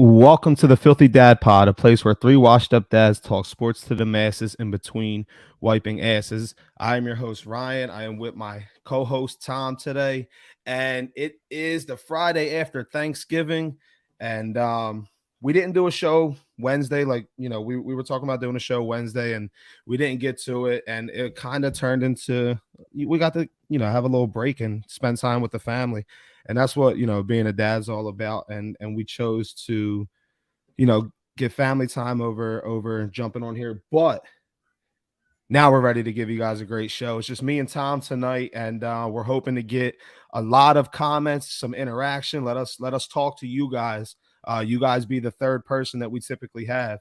Welcome to the Filthy Dad Pod, a place where three washed up dads talk sports to the masses in between wiping asses. I am your host, Ryan. I am with my co host, Tom, today. And it is the Friday after Thanksgiving. And we didn't do a show Wednesday. We were talking about doing a show Wednesday and we didn't get to it. And it kind of turned into we got to, have a little break and spend time with the family. And that's what being a dad's all about. And we chose to get family time over jumping on here. But now we're ready to give you guys a great show. It's just me and Tom tonight, and we're hoping to get a lot of comments, some interaction. Let us talk to you guys. You guys be the third person that we typically have.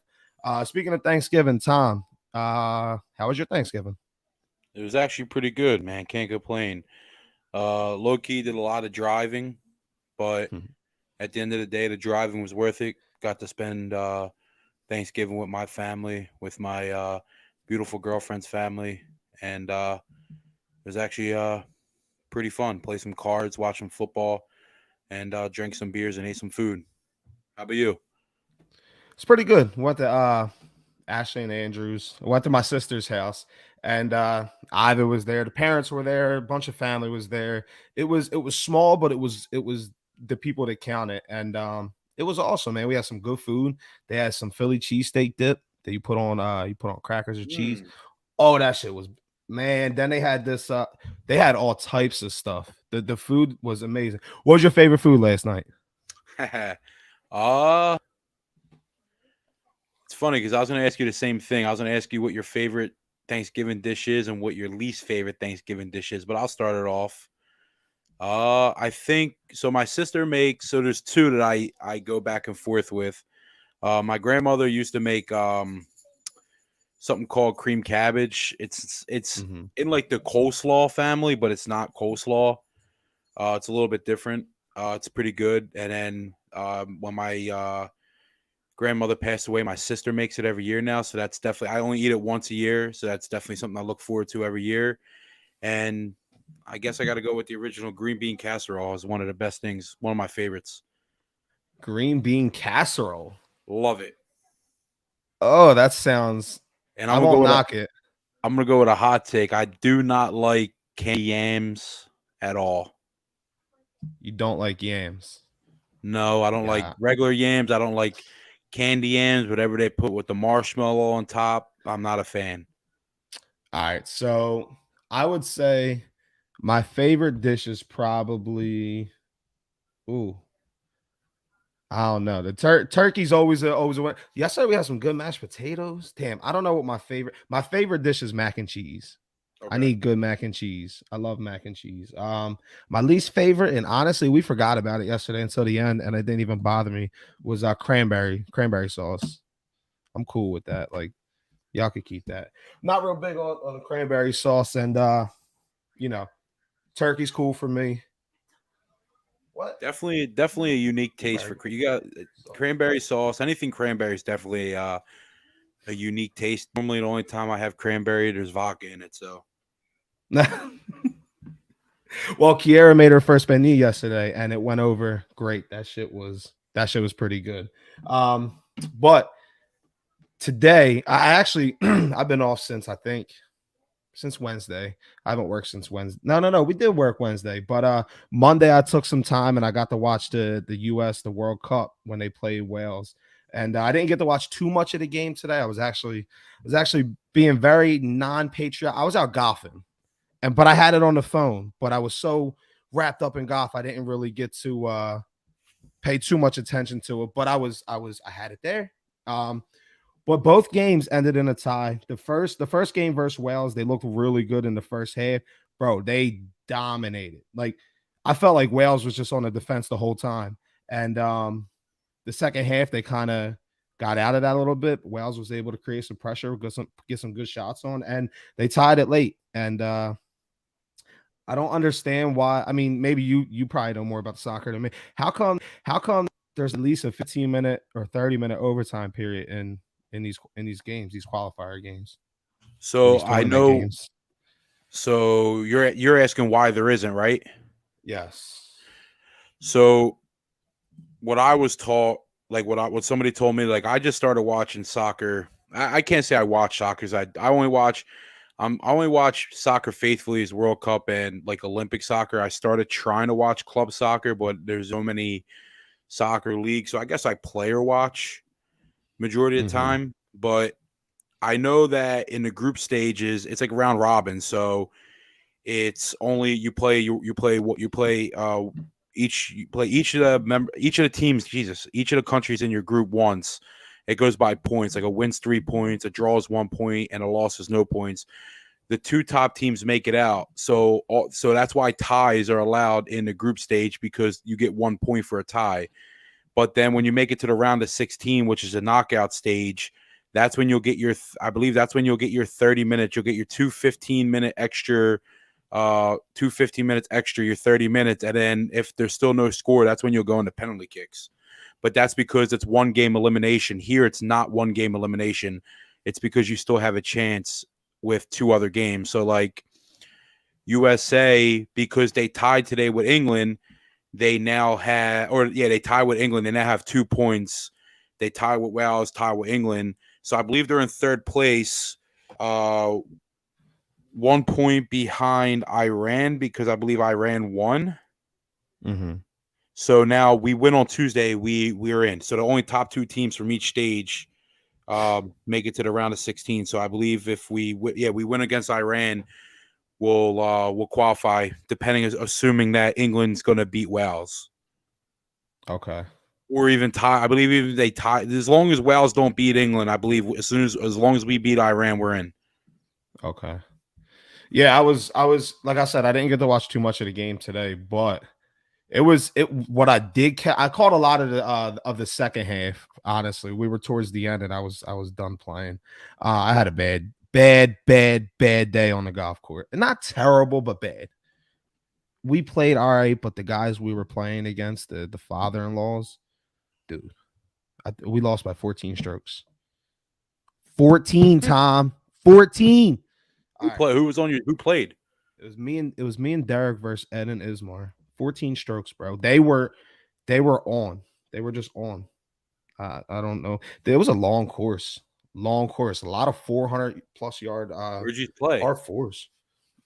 Speaking of Thanksgiving, Tom, how was your Thanksgiving? It was actually pretty good, man. Can't complain. Low key did a lot of driving, but at the end of the day, the driving was worth it. Got to spend Thanksgiving with my family, with my beautiful girlfriend's family, and it was actually pretty fun. Play some cards, watch some football, and drink some beers and ate some food. How about you? It's pretty good. Went to Ashley and Andrews. I went to my sister's house, and Ivy was there. The parents were there. A bunch of family was there. It was small, but it was the people that counted, and it was awesome, man. We had some good food. They had some Philly cheesesteak dip that you put on crackers or cheese. Mm. Oh, that shit was, man. Then they had this. They had all types of stuff. The food was amazing. What was your favorite food last night? uh it's funny because I was going to ask you the same thing. I was going to ask you what your favorite Thanksgiving dish is and what your least favorite Thanksgiving dish is, but I'll start it off. I think so. My sister makes so. There's two that I go back and forth with. My grandmother used to make something called cream cabbage. It's Mm-hmm. in like the coleslaw family, but it's not coleslaw. It's a little bit different. It's pretty good. And then when my grandmother passed away, my sister makes it every year now. So that's definitely I only eat it once a year. So that's definitely something I look forward to every year. And I guess I got to go with the original green bean casserole as one of the best things, one of my favorites. Green bean casserole. Love it. Oh, that sounds. And I won't knock it. I'm gonna go with a hot take. I do not like candy yams at all. You don't like yams. No, I don't like Yeah. regular yams. I don't like candy yams, whatever they put with the marshmallow on top. I'm not a fan. All right. So I would say my favorite dish is probably. Ooh, I don't know. The turkey's always a win. Yesterday we had some good mashed potatoes. Damn, I don't know what my favorite dish is mac and cheese. I Okay. need good mac and cheese. I love mac and cheese. My least favorite, and honestly, we forgot about it yesterday until the end, and it didn't even bother me, was cranberry sauce. I'm cool with that. Like, y'all could keep that. Not real big on the cranberry sauce, and you know, turkey's cool for me. What? Definitely a unique taste Cranberry for you got sauce. cranberry sauce. Anything cranberry is definitely a unique taste. Normally, the only time I have cranberry, there's vodka in it. So Well, Kiera made her first beignet yesterday, and it went over great. That shit was pretty good. But today, I actually I've been off since I think since Wednesday. I haven't worked since Wednesday. No. We did work Wednesday, but Monday I took some time and I got to watch the US the World Cup when they played Wales. And I didn't get to watch too much of the game today. I was actually being very non-patriotic. I was out golfing, and but I had it on the phone. But I was so wrapped up in golf, I didn't really get to pay too much attention to it. But I had it there. Um, but both games ended in a tie. The first game versus Wales, they looked really good in the first half. Bro, they dominated. Like, I felt like Wales was just on the defense the whole time. And the second half, they kind of got out of that a little bit. Wales was able to create some pressure, get some good shots on, and they tied it late. And I don't understand why. I mean, maybe you probably know more about soccer than me. How come there's at least a 15-minute or 30-minute overtime period in these games, these qualifier games, or so these I tournament know. games? So you're asking why there isn't, right? Yes. So what I was taught like what somebody told me. Like I just started watching soccer. I can't say I watch soccer. I only watch. I only watch soccer faithfully as World Cup and like Olympic soccer. I started trying to watch club soccer, but there's so many soccer leagues. So I guess I player watch majority of the Mm-hmm. time. But I know that in the group stages, it's like round robin. So it's only you play what you play each you play each of the teams, Jesus, each of the countries in your group once. It goes by points. Like a win's 3 points, a draw is 1 point, and a loss is no points. The two top teams make it out. So that's why ties are allowed in the group stage because you get 1 point for a tie. But then when you make it to the round of 16, which is a knockout stage, that's when you'll get your I believe that's when you'll get your 30 minutes. You'll get your 2 15-minute extra 2 15 minutes extra, your 30 minutes, and then if there's still no score, that's when you'll go into penalty kicks. But that's because it's one game elimination. Here it's not one game elimination. It's because you still have a chance with two other games. So like USA, because they tied today with England, they now have, or yeah, they tie with England. They now have 2 points. They tie with Wales, tie with England. So I believe they're in third place, 1 point behind Iran because I believe Iran won. Mm-hmm. So now we win on Tuesday. We're in. So the only top two teams from each stage make it to the round of 16. So I believe if we win against Iran, we'll qualify. Depending, assuming that England's going to beat Wales. Okay. Or even tie. I believe even they tie. As long as Wales don't beat England, I believe as long as we beat Iran, we're in. Okay. Yeah, I was like I said, I didn't get to watch too much of the game today, but it what I did I caught a lot of the second half. Honestly, we were towards the end, and I was done playing. I had a bad day on the golf course. Not terrible, but bad. We played all right, but the guys we were playing against, the father-in-laws, dude, we lost by 14 strokes. 14, Tom. 14. All right. Who was on your? Who played? It was me and Derek versus Ed and Ismar. 14 strokes, bro. They were on. They were just on. I don't know. It was a long course. Long course. A lot of 400 plus yard Where'd you play? par fours.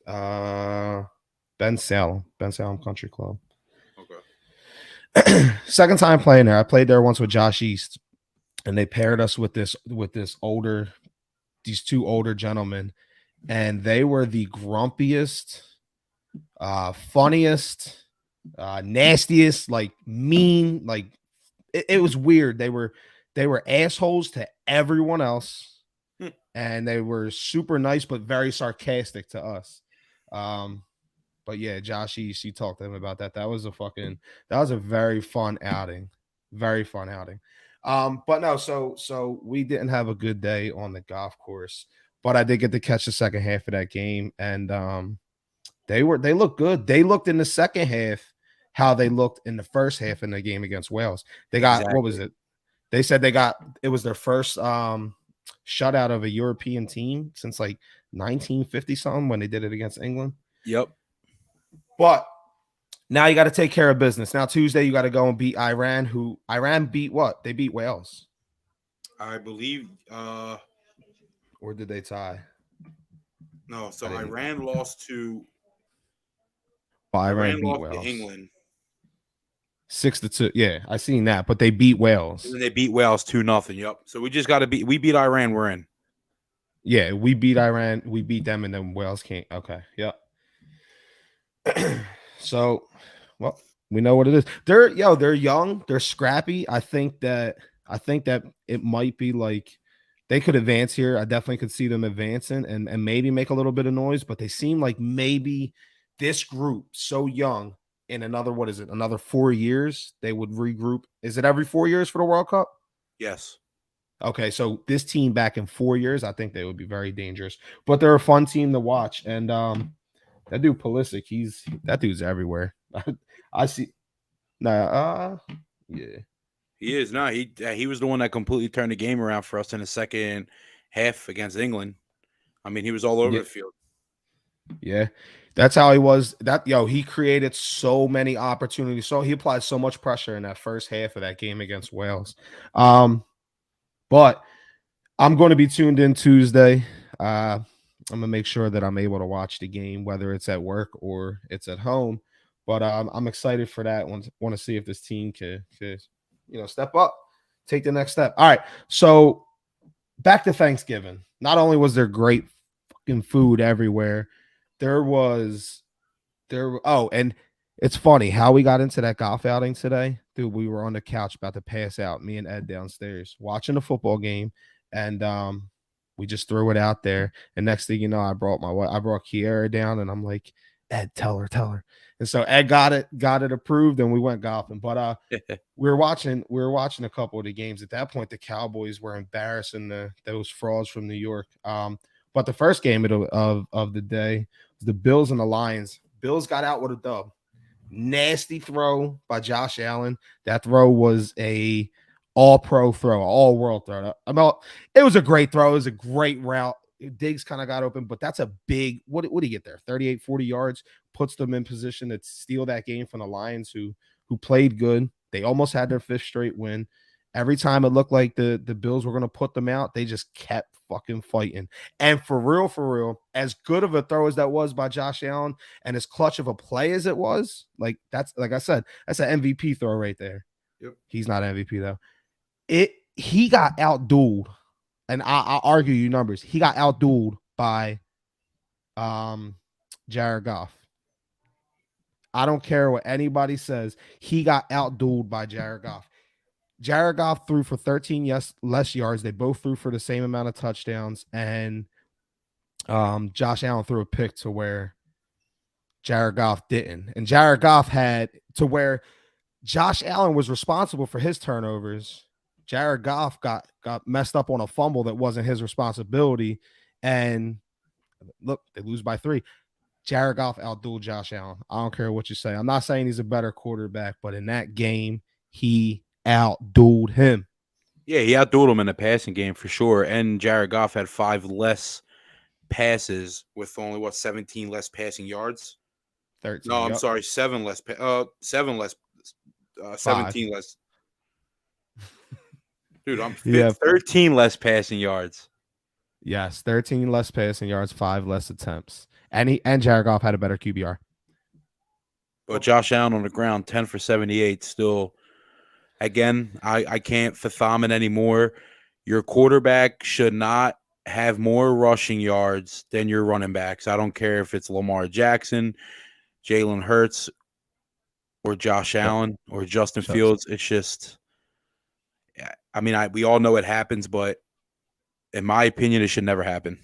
Uh Ben Salem Country Club. Okay. Second time playing there. I played there once with Josh East, and they paired us with these two older gentlemen, and they were the grumpiest, funniest, nastiest, like mean, like it was weird. They were assholes to everyone else, and they were super nice but very sarcastic to us. Um, but yeah, Josh East, you talked to him about that. That was a very fun outing. Very fun outing. But no, so we didn't have a good day on the golf course, but I did get to catch the second half of that game, and they looked good. They looked in the second half how they looked in the first half in the game against Wales. They got, what was Exactly. it? They said it was their first shutout of a European team since like 1950 something when they did it against England. Yep. But now you got to take care of business. Now Tuesday you got to go and beat Iran. Who Iran beat what? They beat Wales, I believe. or did they tie? No. I So didn't. Iran Iran beat lost to Wales England, 6-2. Yeah, I seen that, but they beat and Wales. then they beat Wales 2-0. Yep. So we just got to beat. We beat Iran. We're in. Yeah, we beat Iran. We beat them, and then Wales can't. Okay, yep. So, well, we know what it is. They're young, they're scrappy. I think that it might be like they could advance here. I definitely could see them advancing and maybe make a little bit of noise, but they seem like maybe this group so young in another, what is it, another 4 years they would regroup. Is it every 4 years for the World Cup? Yes. Okay, so this team back in 4 years, I think they would be very dangerous. But they're a fun team to watch, and that dude Pulisic, that dude's everywhere. I see. Nah, yeah, He is not. He was the one that completely turned the game around for us in the second half against England. I mean, he was all over yeah, the field. Yeah. That's how he was. He created so many opportunities. So he applied so much pressure in that first half of that game against Wales. But I'm going to be tuned in Tuesday. I'm gonna make sure that I'm able to watch the game, whether it's at work or it's at home. But I'm excited for that. Want to see if this team can step up, take the next step. All right, so back to Thanksgiving. Not only was there great fucking food everywhere, there was there. Oh, and it's funny how we got into that golf outing today, dude. We were on the couch about to pass out, me and Ed downstairs watching the football game, and we just threw it out there. And next thing you know, I brought Kiera down, and I'm like, Ed, tell her. And so Ed got it approved, and we went golfing. But we were watching a couple of the games. At that point, the Cowboys were embarrassing those frauds from New York. But the first game of the day was the Bills and the Lions. Bills got out with a dub. Nasty throw by Josh Allen. That throw was a all-pro throw, all-world throw. It was a great throw. It was a great route. Diggs kind of got open, but that's a big what do you get there? 38, 40 yards, puts them in position to steal that game from the Lions who played good. They almost had their fifth straight win. Every time it looked like the Bills were going to put them out, they just kept fucking fighting. And for real, as good of a throw as that was by Josh Allen and as clutch of a play as it was, like I said, that's an MVP throw right there. Yep. He's not MVP though. He got outdueled, and I'll argue you numbers. He got outdueled by Jared Goff. I don't care what anybody says. He got outdueled by Jared Goff. Jared Goff threw for 13 less yards. They both threw for the same amount of touchdowns, and Josh Allen threw a pick to where Jared Goff didn't. And Jared Goff had to where Josh Allen was responsible for his turnovers. Jared Goff got messed up on a fumble that wasn't his responsibility. And look, they lose by 3. Jared Goff outdueled Josh Allen. I don't care what you say. I'm not saying he's a better quarterback, but in that game, he outdueled him. Yeah, he outdueled him in the passing game for sure. And Jared Goff had 5 less passes with only 17 less passing yards. 13. No, I'm Yep. sorry, 7 less. 7 less. 17 less. Dude, I'm 13 less passing yards. Yes, 13 less passing yards, 5 less attempts. And Jared Goff had a better QBR. But Josh Allen on the ground, 10 for 78. Still, again, I can't fathom it anymore. Your quarterback should not have more rushing yards than your running backs. I don't care if it's Lamar Jackson, Jalen Hurts, or Josh Allen, or Justin Fields. It's just, I mean, we all know it happens, but in my opinion, it should never happen.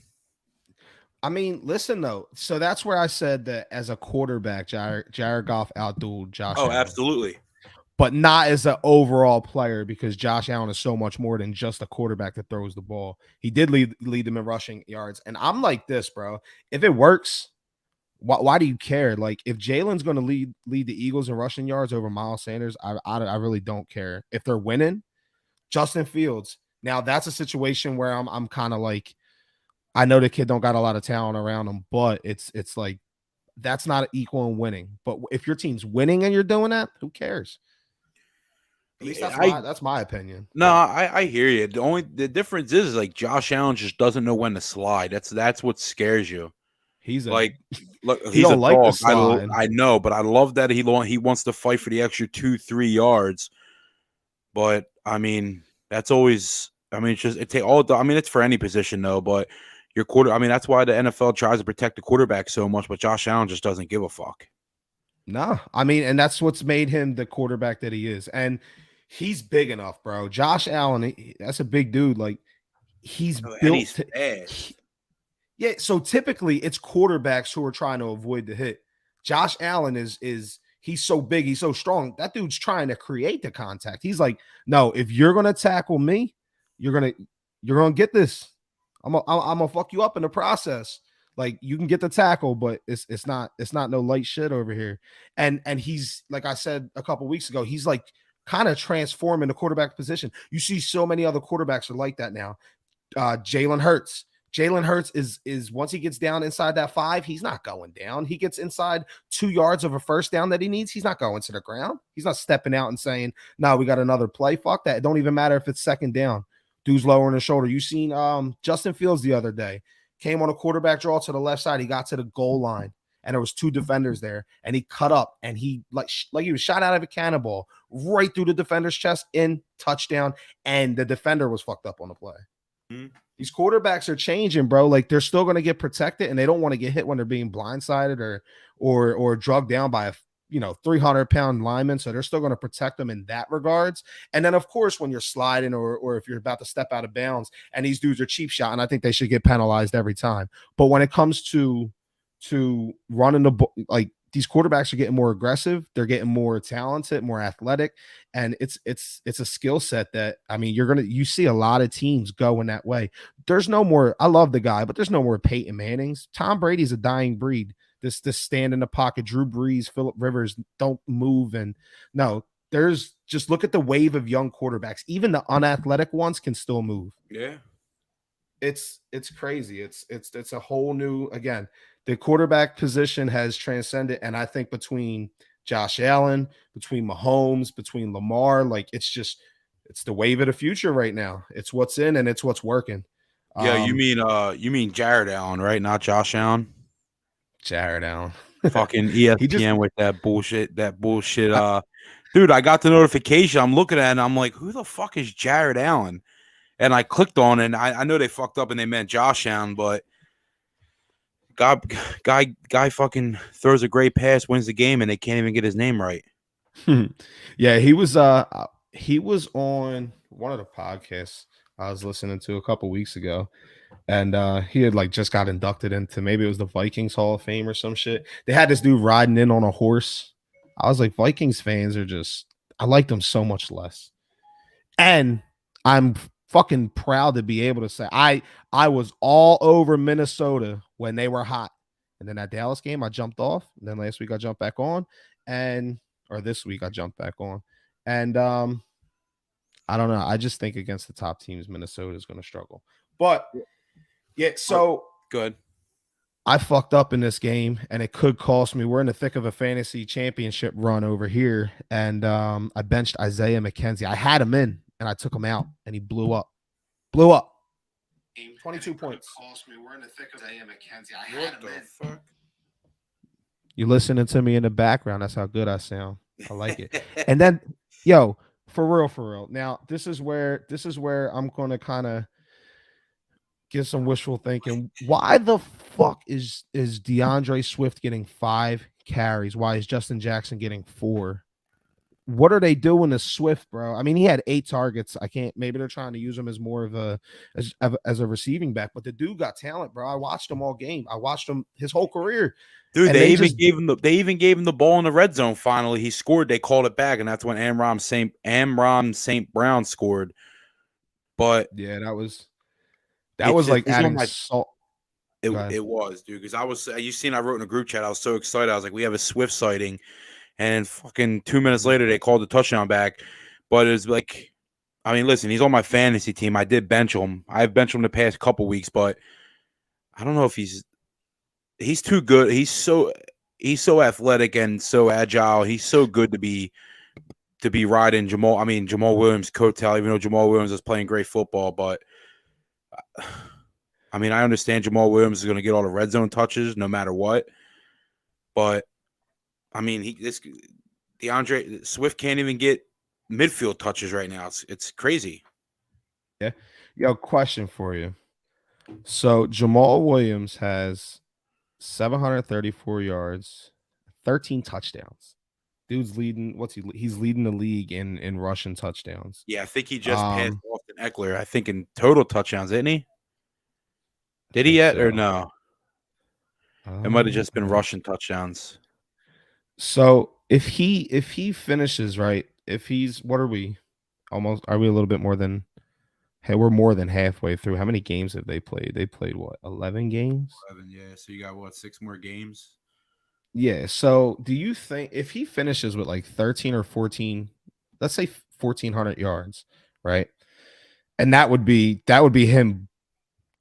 I mean, listen though. So that's where I said that as a quarterback, Jared Goff outdueled Josh Allen. Oh, absolutely. But not as an overall player, because Josh Allen is so much more than just a quarterback that throws the ball. He did lead them in rushing yards. And I'm like this, bro. If it works, why do you care? Like, if Jalen's going to lead the Eagles in rushing yards over Miles Sanders, I really don't care. If they're winning, Justin Fields. Now that's a situation where I'm kind of like, I know the kid don't got a lot of talent around him, but it's like that's not equal in winning. But if your team's winning and you're doing that, who cares? At least that's my opinion. No, I hear you. The difference is like Josh Allen just doesn't know when to slide. That's what scares you. He's look, he's a like dog. I know, but I love that he wants to fight for the extra 2-3 yards. But I mean, that's always. I mean, it's for any position though. But your quarter. I mean, that's why the NFL tries to protect the quarterback so much. But Josh Allen just doesn't give a fuck. Nah, I mean, and that's what's made him the quarterback that he is. And he's big enough, bro. Josh Allen, that's a big dude. Like, he's built. Yeah, so typically it's quarterbacks who are trying to avoid the hit. Josh Allen is he's so big, he's so strong. That dude's trying to create the contact. He's like, no, if you're gonna tackle me, you're gonna get this. I'm gonna fuck you up in the process. Like, you can get the tackle, but it's not no light shit over here. And he's, like I said a couple weeks ago, he's like kind of transforming the quarterback position. You see so many other quarterbacks are like that now. Jalen Hurts, Jalen Hurts is once he gets down inside that 5, he's not going down. He gets inside 2 yards of a first down that he needs, he's not going to the ground. He's not stepping out and saying, "No, we got another play." Fuck that. It don't even matter if it's second down. Dude's lowering his shoulder. You seen Justin Fields the other day. Came on a quarterback draw to the left side. He got to the goal line and there was 2 defenders there and he cut up and he like he was shot out of a cannonball right through the defender's chest in touchdown, and the defender was fucked up on the play. Mm-hmm. These quarterbacks are changing, bro. Like they're still going to get protected and they don't want to get hit when they're being blindsided or drugged down by a 300-pound lineman. So they're still going to protect them in that regards. And then of course, when you're sliding or if you're about to step out of bounds and these dudes are cheap shot, and I think they should get penalized every time. But when it comes to running the like these quarterbacks are getting more aggressive, they're getting more talented, more athletic, and it's a skill set that, I mean, you see a lot of teams go in that way. There's no more, I love the guy, but there's no more Peyton Mannings. Tom Brady's a dying breed. This stand in the pocket, Drew Brees, Phillip Rivers don't move, and no, there's just look at the wave of young quarterbacks. Even the unathletic ones can still move. Yeah. It's crazy. It's a whole new, again, the quarterback position has transcended. And I think between Josh Allen, between Mahomes, between Lamar, like it's the wave of the future right now. It's what's in and it's what's working. Yeah, you mean Jared Allen, right? Not Josh Allen. Jared Allen. Fucking ESPN with that bullshit. Dude, I got the notification. I'm looking at it and I'm like, who the fuck is Jared Allen? And I clicked on it, and I know they fucked up and they meant Josh Allen, but guy fucking throws a great pass, wins the game, and they can't even get his name right. Yeah, he was on one of the podcasts I was listening to a couple weeks ago, and he had like just got inducted into, maybe it was the Vikings Hall of Fame or some shit. They had this dude riding in on a horse. I was like, Vikings fans are I like them so much less. And I'm fucking proud to be able to say I was all over Minnesota when they were hot. And then that Dallas game, I jumped off. And then last week I jumped back on. Or this week I jumped back on. And I don't know. I just think against the top teams, Minnesota is going to struggle. But yeah, so good. I fucked up in this game and it could cost me. We're in the thick of a fantasy championship run over here. And I benched Isaiah McKenzie. I had him in and I took him out and he blew up. 22 points. Cost me. We're in the thick of Isaiah McKenzie. I had him in. Fuck? You listening to me in the background. That's how good I sound. I like it. And then, yo, for real. Now, this is where I'm going to kind of get some wishful thinking. Why the fuck is DeAndre Swift getting 5 carries? Why is Justin Jackson getting 4? What are they doing to Swift, bro? I mean, he had 8 targets. Maybe they're trying to use him as more of as a receiving back, but the dude got talent, bro. I watched him all game. I watched him his whole career. Dude, they even gave him the ball in the red zone. Finally, he scored. They called it back, and that's when Amram St. Brown scored. But yeah, that was like adding salt. It was, dude, because I wrote in a group chat. I was so excited. I was like, we have a Swift sighting. And fucking 2 minutes later, they called the touchdown back. But it's like, I mean, listen, he's on my fantasy team. I did bench him. I've benched him the past couple weeks, but I don't know if he's too good. He's so athletic and so agile. He's so good to be riding Jamal Williams' coattail, even though Jamal Williams is playing great football. But I mean, I understand Jamal Williams is going to get all the red zone touches no matter what. But I mean, DeAndre Swift can't even get midfield touches right now. It's crazy. Yeah. Yo, question for you. So Jamal Williams has 734 yards, 13 touchdowns. Dude's leading. He's leading the league in rushing touchdowns. Yeah, I think he just passed Austin Eckler. I think in total touchdowns, didn't he? Did he yet or no? It might have just been rushing touchdowns. So if he finishes right, if he's, what are we? Are we a little bit more than? Hey, we're more than halfway through. How many games have they played? They played what? 11 games? 11, yeah. So you got what? 6 more games? Yeah. So do you think if he finishes with like 13 or 14, let's say 1,400 yards, right? And that would be him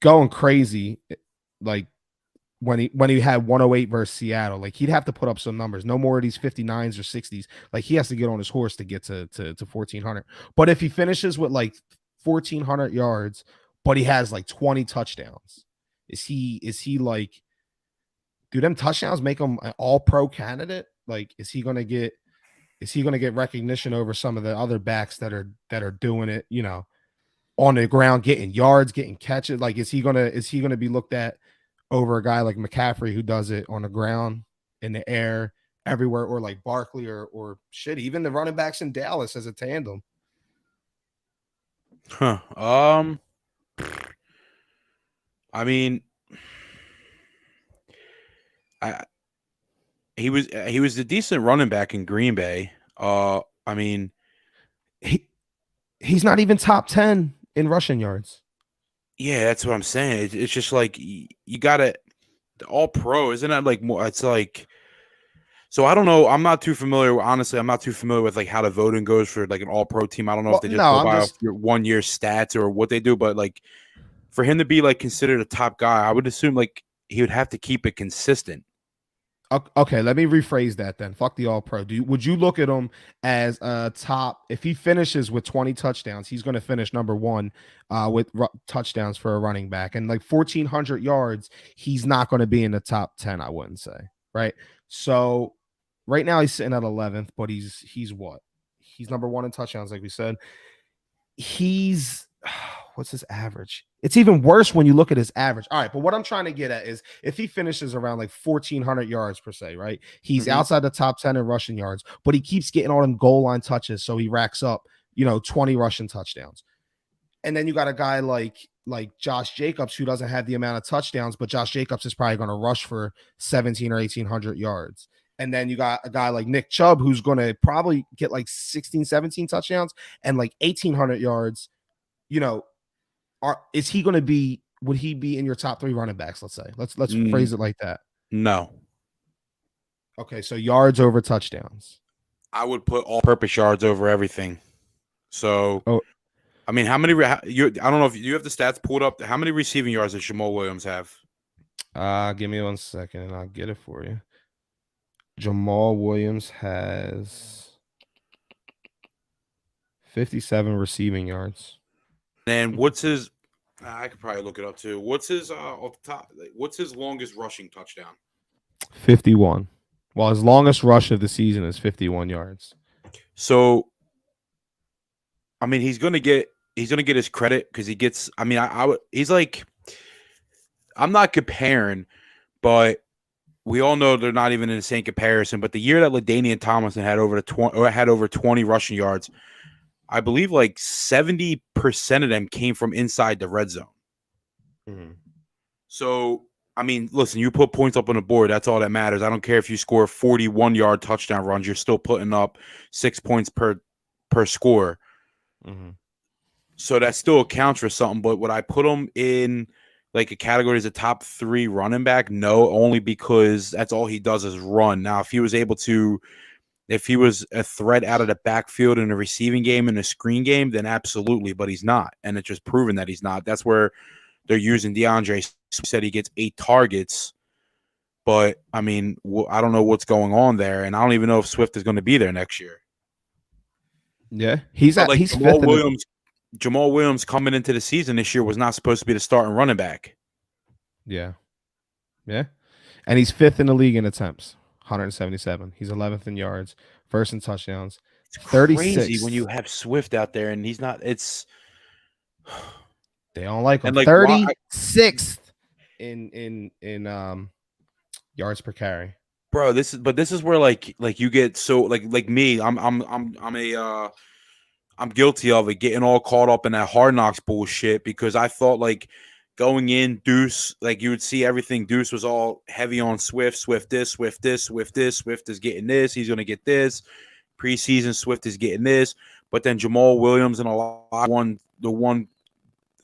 going crazy, like when he had 108 versus Seattle. Like he'd have to put up some numbers. No more of these 59s or 60s. Like he has to get on his horse to get to 1400. But if he finishes with like 1400 yards, but he has like 20 touchdowns, is he like, do them touchdowns make him an all pro candidate? Like, is he gonna get recognition over some of the other backs that are doing it, on the ground, getting yards, getting catches? Like, is he gonna be looked at over a guy like McCaffrey who does it on the ground, in the air, everywhere, or like Barkley or shit, even the running backs in Dallas as a tandem? Huh. I mean, I he was a decent running back in Green Bay. I mean, He he's not even top 10 in rushing yards. yeah, that's what I'm saying. It's just like you got to all pro, isn't that like more? It's like, so I don't know. I'm not too familiar. Honestly, I'm not too familiar with like how the voting goes for like an all pro team. I don't know if Well, they just no, go I'm by just off your 1 year stats or what they do, but like for him to be like considered a top guy, I would assume like he would have to keep it consistent. okay. Let me rephrase that then. Fuck the all pro. Would you look at him as a top? If he finishes with 20 touchdowns, he's going to finish number one with touchdowns for a running back, and like 1400 yards, he's not going to be in the top 10. I wouldn't say, right? So right now he's sitting at 11th, but he's what? He's number one in touchdowns, like we said. He's what's his average? It's even worse when you look at his average. All right, but what I'm trying to get at is if he finishes around like 1400 yards per se, right? He's Mm-hmm. outside the top 10 in rushing yards, but he keeps getting all them goal line touches, so he racks up, 20 rushing touchdowns. And then you got a guy like Josh Jacobs who doesn't have the amount of touchdowns, but Josh Jacobs is probably going to rush for 17 or 1800 yards. And then you got a guy like Nick Chubb who's going to probably get like 16, 17 touchdowns and like 1800 yards. You know, is he going to be? Would he be in your top three running backs? Let's say. Let's phrase it like that. No, Okay, so yards over touchdowns. I would put all purpose yards over everything. So, Oh, I mean, how many? I don't know if you have the stats pulled up. How many receiving yards does Jamal Williams have? give me 1 second and I'll get it for you. Jamal Williams has 57 receiving yards. And what's his? I could probably look it up too. What's his off the top? Like, what's his longest rushing touchdown? 51. Well, his longest rush of the season is 51 yards. So, I mean, he's gonna get his credit because he gets. I mean, I would. He's like, I'm not comparing, but we all know they're not even in the same comparison. But the year that LaDainian Tomlinson had over 20 rushing yards, I believe like 70% of them came from inside the red zone. Mm-hmm. So, I mean, listen, you put points up on the board. That's all that matters. I don't care if you score 41-yard touchdown runs. You're still putting up 6 points per score. Mm-hmm. So that still accounts for something. But would I put him in like a category as a top 3 running back? No, only because that's all he does is run. Now, if he was a threat out of the backfield in a receiving game and a screen game, then absolutely, but he's not. And it's just proven that he's not. That's where they're using DeAndre. Said he gets 8 targets, but I mean, I don't know what's going on there, and I don't even know if Swift is going to be there next year. Yeah, he's Jamal fifth Williams. Jamal Williams coming into the season this year was not supposed to be the starting running back. Yeah. And he's fifth in the league in attempts, 177. He's 11th in yards, first in touchdowns. It's 36. crazy when you have Swift out there and he's not. It's they don't like him. And like 36th in yards per carry. Bro, this is where like you get so like me. I'm guilty of it, getting all caught up in that Hard Knocks bullshit because I thought like going in Deuce, like you would see everything. Deuce was all heavy on Swift. Swift this. Swift is getting this. He's gonna get this. Preseason Swift is getting this, but then Jamal Williams and the one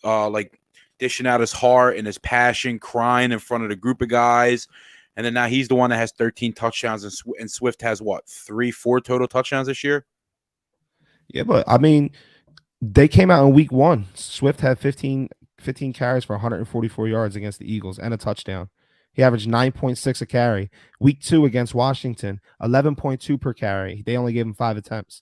like dishing out his heart and his passion, crying in front of the group of guys. And then now he's the one that has 13 touchdowns, and Swift has what, 3-4 total touchdowns this year? Yeah, but I mean, they came out in week 1. Swift had 15 15 carries for 144 yards against the Eagles and a touchdown. He averaged 9.6 a carry. Week 2 against Washington, 11.2 per carry. They only gave him 5 attempts.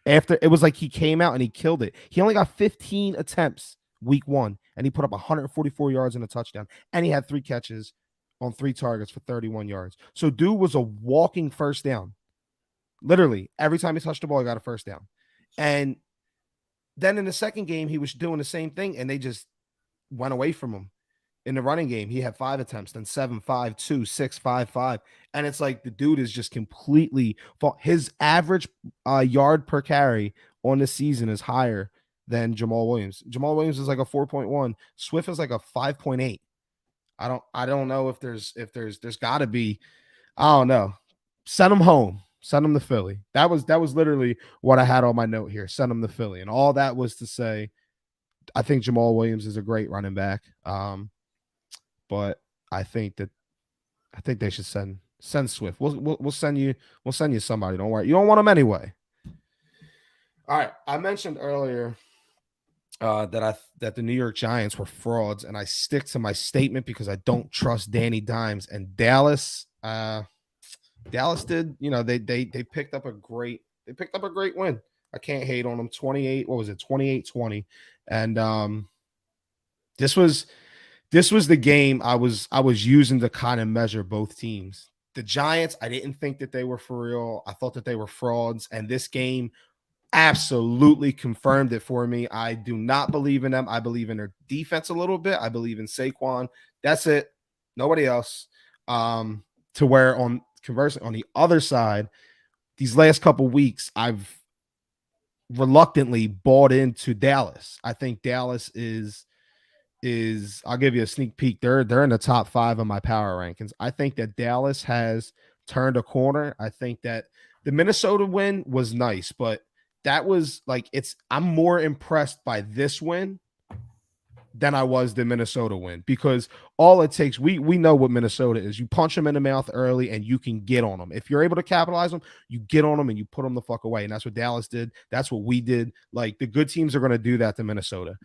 After it was like he came out and he killed it. He only got 15 attempts week 1 and he put up 144 yards and a touchdown. And he had 3 catches on 3 targets for 31 yards. So dude was a walking first down. Literally, every time he touched the ball, he got a first down. And then in the second game, he was doing the same thing, and they just went away from him. In the running game, he had 5 attempts, then 7, 5, 2, 6, 5, 5. And it's like the dude is just completely his average yard per carry on the season is higher than Jamal Williams. Jamal Williams is like a 4.1. Swift is like a 5.8. I don't know if there's gotta be, I don't know. Send him home. Send him to Philly. That was literally what I had on my note here. Send him to Philly. And all that was to say, I think Jamal Williams is a great running back. But I think they should send Swift. We'll send you somebody. Don't worry. You don't want him anyway. All right. I mentioned earlier that the New York Giants were frauds, and I stick to my statement because I don't trust Danny Dimes. And Dallas did, they picked up a great win. I can't hate on them. 28, what was it? 28-20. And this was the game I was using to kind of measure both teams. The Giants, I didn't think that they were for real. I thought that they were frauds. And this game absolutely confirmed it for me. I do not believe in them. I believe in their defense a little bit. I believe in Saquon. That's it. Nobody else. To where conversely, on the other side, these last couple weeks, I've reluctantly bought into Dallas. I think Dallas is I'll give you a sneak peek. They're in the top 5 of my power rankings. I think that Dallas has turned a corner. I think that the Minnesota win was nice, but that was like I'm more impressed by this win than I was the Minnesota win, because all it takes, we know what Minnesota is. You punch them in the mouth early and you can get on them. If you're able to capitalize them, you get on them and you put them the fuck away. And that's what Dallas did. That's what we did. Like, the good teams are going to do that to Minnesota.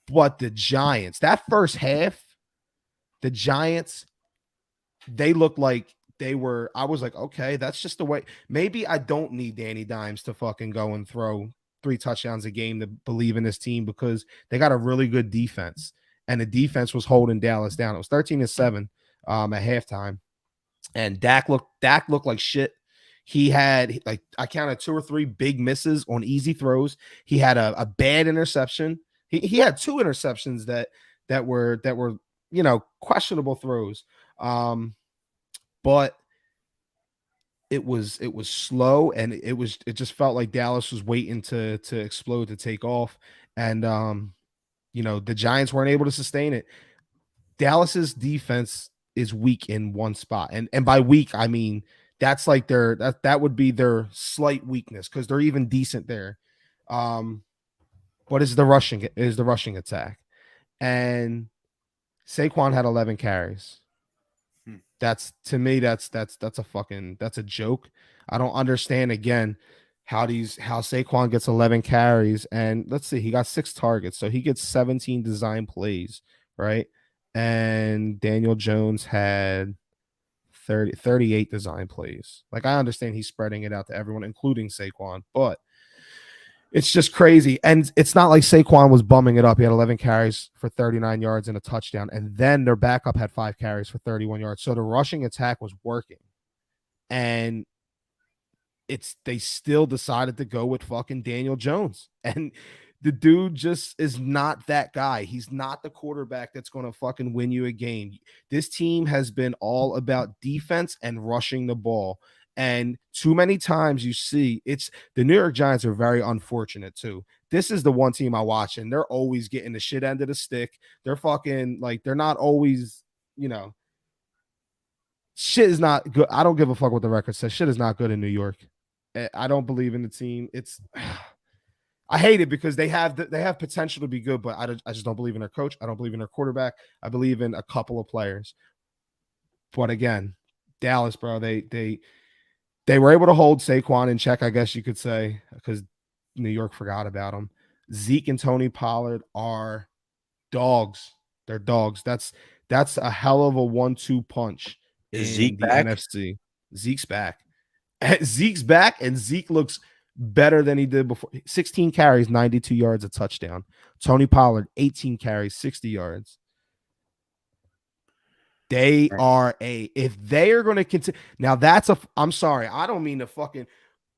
But the Giants, that first half, the Giants, they looked like I was like, okay, that's just the way. Maybe I don't need Danny Dimes to fucking go and throw 3 touchdowns a game to believe in this team, because they got a really good defense, and the defense was holding Dallas down. It was 13-7 at halftime, and Dak looked like shit. He had, like, I counted 2 or 3 big misses on easy throws. He had a bad interception. He had 2 interceptions that were questionable throws. But it was slow, and it just felt like Dallas was waiting to explode, to take off. And the Giants weren't able to sustain it. Dallas's defense is weak in one spot. And by weak, I mean that's like that would be their slight weakness, because they're even decent there. But is the rushing attack. And Saquon had 11 carries. That's, to me, that's a joke. I don't understand, again, how Saquon gets 11 carries, and let's see, he got 6 targets, so he gets 17 design plays, right? And Daniel Jones had 38 design plays. Like, I understand he's spreading it out to everyone, including Saquon, but it's just crazy. And it's not like Saquon was bumming it up. He had 11 carries for 39 yards and a touchdown. And then their backup had 5 carries for 31 yards. So the rushing attack was working. And they still decided to go with fucking Daniel Jones. And the dude just is not that guy. He's not the quarterback that's going to fucking win you a game. This team has been all about defense and rushing the ball. And too many times you see, the New York Giants are very unfortunate too. This is the one team I watch, and they're always getting the shit end of the stick. They're fucking, like, they're not always, shit is not good. I don't give a fuck what the record says. Shit is not good in New York. I don't believe in the team. I hate it, because they have potential to be good, but I just don't believe in their coach. I don't believe in their quarterback. I believe in a couple of players. But again, Dallas, bro, they were able to hold Saquon in check, I guess you could say, because New York forgot about him. Zeke and Tony Pollard are dogs. They're dogs. That's a hell of a 1-2 punch Is in Zeke the back? NFC. Zeke's back. Zeke's back, and Zeke looks better than he did before. 16 carries, 92 yards, a touchdown. Tony Pollard, 18 carries, 60 yards. They are if they are going to continue. Now I'm sorry. I don't mean to fucking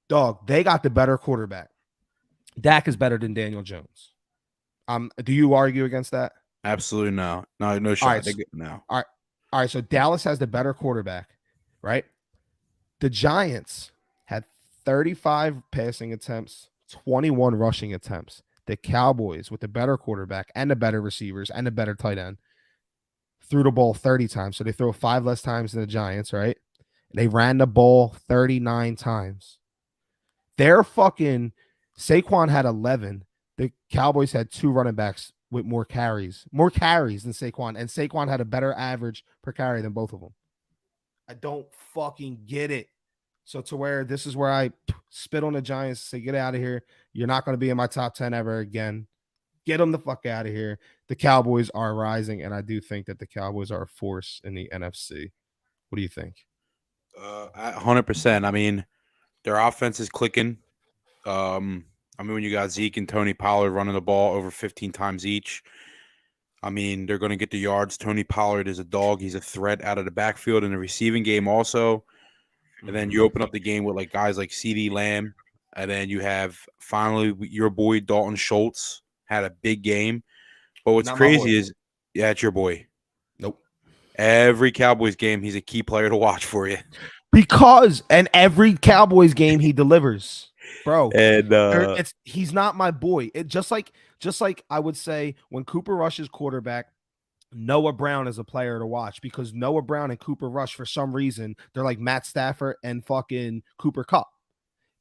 dog. They got the better quarterback. Dak is better than Daniel Jones. Do you argue against that? Absolutely no. No, no All shot. right. No. All right. All right. So Dallas has the better quarterback, right? The Giants had 35 passing attempts, 21 rushing attempts. The Cowboys, with the better quarterback and the better receivers and the better tight end, threw the ball 30 times. So they throw 5 less times than the Giants, right? They ran the ball 39 times. Their fucking Saquon had 11. The Cowboys had 2 running backs with more carries than Saquon. And Saquon had a better average per carry than both of them. I don't fucking get it. So to where this is where I spit on the Giants, say, get out of here. You're not going to be in my top 10 ever again. Get them the fuck out of here. The Cowboys are rising, and I do think that the Cowboys are a force in the NFC. What do you think? 100%. I mean, their offense is clicking. I mean, when you got Zeke and Tony Pollard running the ball over 15 times each, I mean, they're going to get the yards. Tony Pollard is a dog. He's a threat out of the backfield in the receiving game also. And then you open up the game with like guys like CeeDee Lamb. And then you have finally your boy Dalton Schultz had a big game. But what's crazy is, yeah, it's your boy. Nope. Every Cowboys game, he's a key player to watch for you. And every Cowboys game he delivers, bro. And he's not my boy. It just like I would say when Cooper Rush is quarterback, Noah Brown is a player to watch because Noah Brown and Cooper Rush, for some reason, they're like Matt Stafford and fucking Cooper Kupp.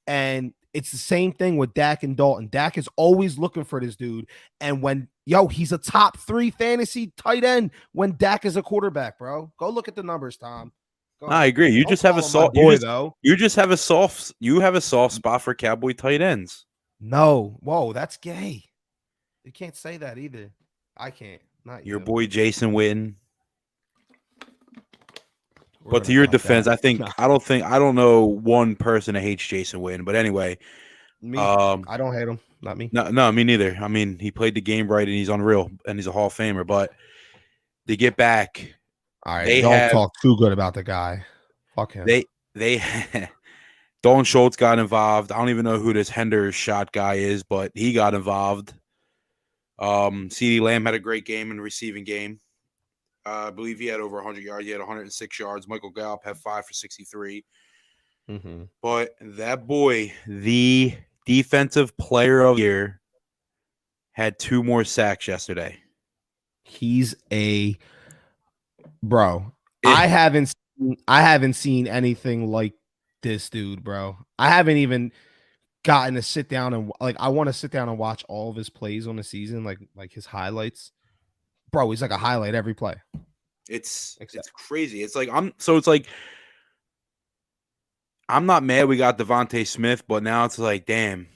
And it's the same thing with Dak and Dalton. Dak is always looking for this dude. And he's a top 3 fantasy tight end when Dak is a quarterback, bro. Go look at the numbers, Tom. I agree. You just have a soft boy, though. You have a soft spot for Cowboy tight ends. No. Whoa, that's gay. You can't say that either. I can't. Not your boy Jason Witten. But to your defense, I don't know one person that hates Jason Witten. But anyway, me, I don't hate him. Not me. No, me neither. I mean, he played the game right, and he's unreal, and he's a Hall of Famer. But to get back, all right, don't talk too good about the guy. Fuck him. They Dalton Schultz got involved. I don't even know who this Hendershot guy is, but he got involved. CeeDee Lamb had a great game in the receiving game. I believe he had over 100 yards. He had 106 yards. Michael Gallup had 5 for 63. But that boy, the defensive player of the year, had 2 more sacks yesterday. He's a bro. I haven't seen anything like this dude, bro. I haven't even gotten to sit down and I want to sit down and watch all of his plays on the season, like his highlights. Bro, he's like a highlight every play. It's crazy. It's like I'm not mad we got Devontae Smith, but now it's like, damn.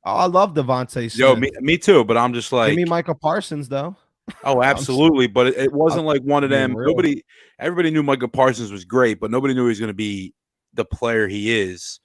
Oh, I love Devontae Smith. Yo, me too, but I'm just like, give me Micah Parsons though. Oh, absolutely. But it wasn't like one of them. Everybody knew Micah Parsons was great, but nobody knew he was going to be the player he is.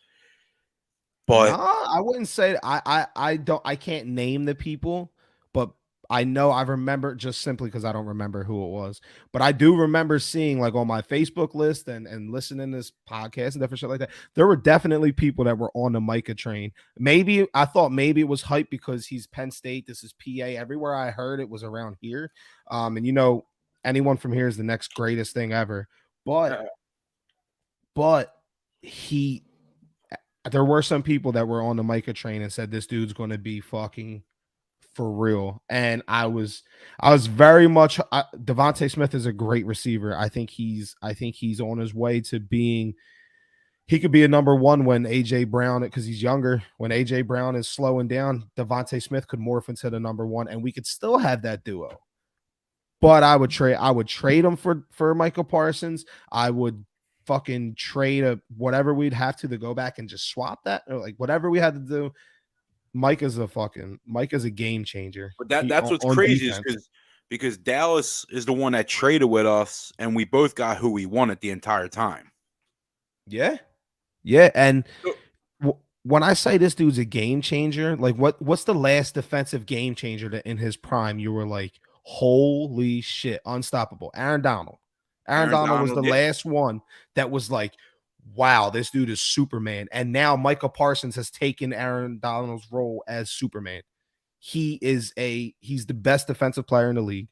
But I wouldn't say I can't name the people, but I know I remember just simply because I don't remember who it was. But I do remember seeing like on my Facebook list and listening to this podcast and different shit like that. There were definitely people that were on the Micah train. Maybe I thought maybe it was hype because he's Penn State. This is PA. Everywhere I heard it was around here. And anyone from here is the next greatest thing ever. But there were some people that were on the Micah train and said this dude's going to be fucking for real. And I was very much Devontae Smith is a great receiver. I think he's on his way to being, he could be a number 1 when AJ Brown, because he's younger, when AJ Brown is slowing down, Devontae Smith could morph into the number 1 and we could still have that duo. But I would trade him for Michael Parsons. I would fucking trade whatever we'd have to go back and just swap that, or like whatever we had to do. Mike is a game changer. But He that's what's on crazy is defense. because Dallas is the one that traded with us, and we both got who we wanted the entire time. Yeah, yeah, and So, when I say this dude's a game changer, like what's the last defensive game changer that in his prime you were like, holy shit, unstoppable? Aaron Donald. Aaron Aaron Donald was Donald, the yeah. last one that was like, wow, this dude is Superman. And now Michael Parsons has taken Aaron Donald's role as Superman. He's the best defensive player in the league.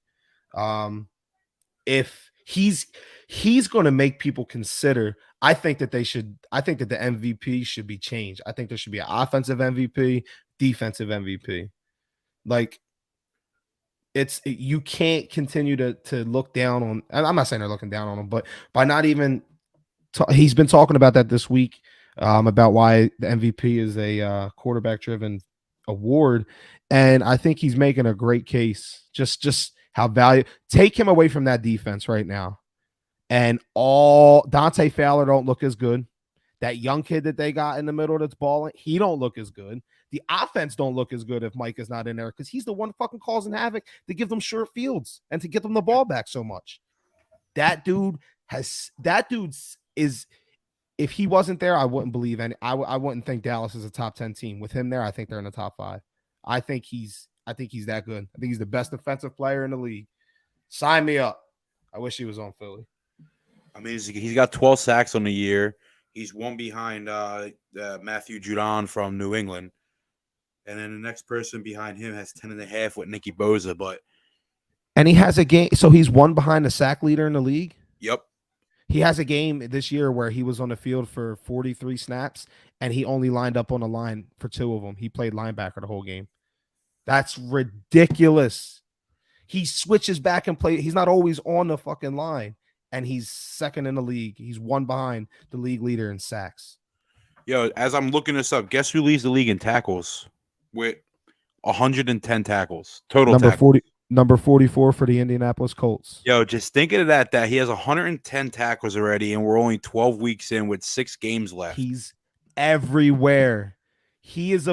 If he's going to make people consider, I think that the MVP should be changed. I think there should be an offensive MVP, defensive MVP. Like you can't continue to look down on, I'm not saying they're looking down on him, but by not even he's been talking about that this week, about why the MVP is a quarterback driven award. And I think he's making a great case. Just how take him away from that defense right now. And all Dante Fowler don't look as good. That young kid that they got in the middle that's balling, he don't look as good. The offense don't look as good if Mike is not in there because he's the one fucking causing havoc to give them short fields and to get them the ball back so much. That dude is, if he wasn't there, I wouldn't believe any. I wouldn't think Dallas is a top 10 team. With him there, I think they're in the top 5. I think he's that good. I think he's the best defensive player in the league. Sign me up. I wish he was on Philly. I mean, he's got 12 sacks on the year. He's one behind Matthew Judon from New England. And then the next person behind him has 10.5 with Nicky Bosa. And he has a game. So he's one behind the sack leader in the league. Yep. He has a game this year where he was on the field for 43 snaps and he only lined up on the line for 2 of them. He played linebacker the whole game. That's ridiculous. He switches back and play. He's not always on the fucking line. And he's second in the league. He's one behind the league leader in sacks. Yo, as I'm looking this up, guess who leads the league in tackles with 110 tackles total? Number 44 for the Indianapolis Colts. Yo, just thinking of that he has 110 tackles already, and we're only 12 weeks in with 6 games left. He's everywhere. He is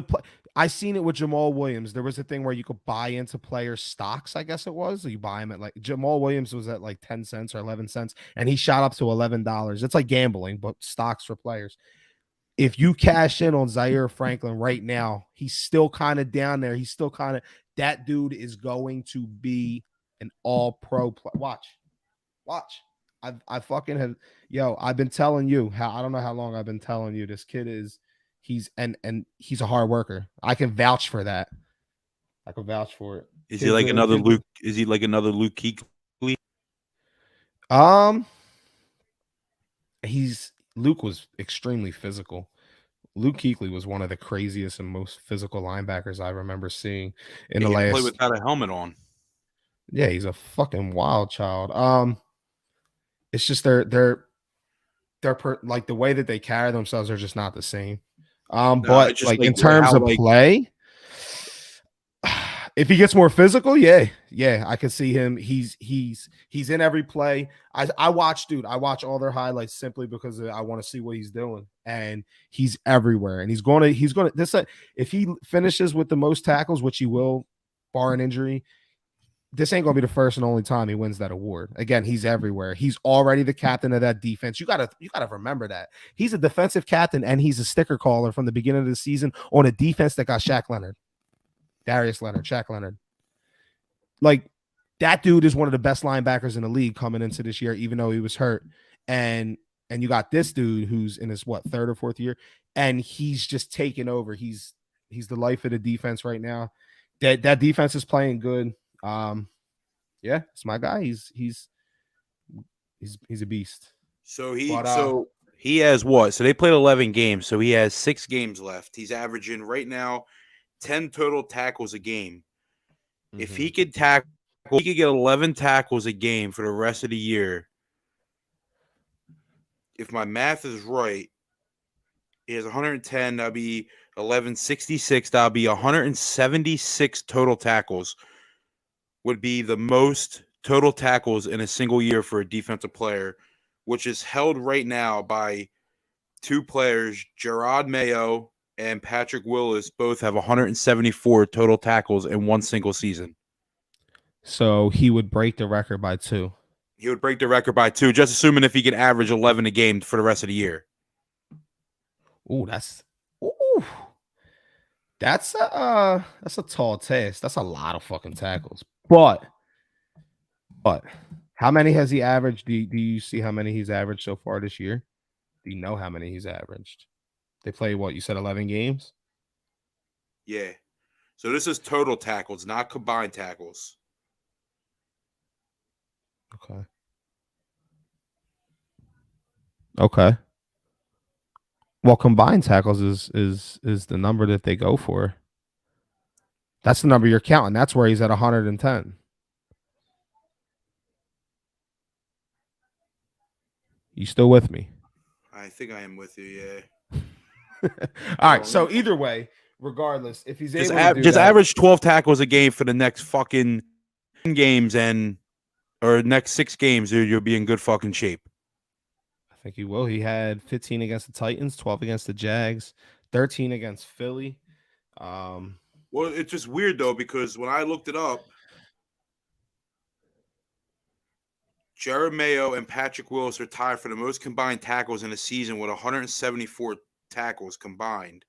I seen it with Jamal Williams. There was a thing where you could buy into player stocks, I guess it was. You buy him at like Jamal Williams was at like 10 cents or 11 cents, and he shot up to $11. It's like gambling, but stocks for players. If you cash in on Zaire Franklin right now, he's still kind of down there. He's still kind of, that dude is going to be an all-pro player. Watch. I fucking have, I've been telling you I don't know how long I've been telling you this kid is, he's a hard worker. I can vouch for that. I can vouch for it. Is he like another Luke? Is he like another Luke Kuechly? Luke was extremely physical. Luke Kuechly was one of the craziest and most physical linebackers I remember seeing in the last. Play without a helmet on. Yeah, he's a fucking wild child. It's just they're like the way that they carry themselves are just not the same. But like in terms of play, if he gets more physical, yeah, I could see him. He's in every play. I watch all their highlights simply because I want to see what he's doing, and he's everywhere. And he's going to this. If he finishes with the most tackles, which he will, bar an injury, this ain't gonna be the first and only time he wins that award. Again, he's everywhere. He's already the captain of that defense. You gotta remember that he's a defensive captain and he's a sticker caller from the beginning of the season on a defense that got Darius Leonard, Shaq Leonard. Like, that dude is one of the best linebackers in the league coming into this year, even though he was hurt. And you got this dude who's in his 3rd or 4th year, and he's just taking over. He's the life of the defense right now. That defense is playing good. Yeah, it's my guy. He's a beast. So he has what? So they played 11 games. So he has 6 games left. He's averaging right now 10 total tackles a game. Mm-hmm. If he could tackle, he could get 11 tackles a game for the rest of the year. If my math is right, he has 110. That'll be 1166. That'll be 176 total tackles. Would be the most total tackles in a single year for a defensive player, which is held right now by 2 players, Gerard Mayo and Patrick Willis both have 174 total tackles in one single season. So he would break the record by 2. He would break the record by 2, just assuming if he could average 11 a game for the rest of the year. Ooh, that's a tall task. That's a lot of fucking tackles. But how many has he averaged? Do you see how many he's averaged so far this year? Do you know how many he's averaged? They play what you said, 11 games. Yeah. So this is total tackles, not combined tackles. Okay. Okay. Well, combined tackles is the number that they go for. That's the number you're counting. That's where he's at 110. You still with me? I think I am with you, yeah. All right. So either way, regardless, if he's able to just average 12 tackles a game for the next fucking games or next 6 games, you'll be in good fucking shape. I think he will. He had 15 against the Titans, 12 against the Jags, 13 against Philly. Well, it's just weird though, because when I looked it up, Jared Mayo and Patrick Willis are tied for the most combined tackles in a season with 174 tackles combined.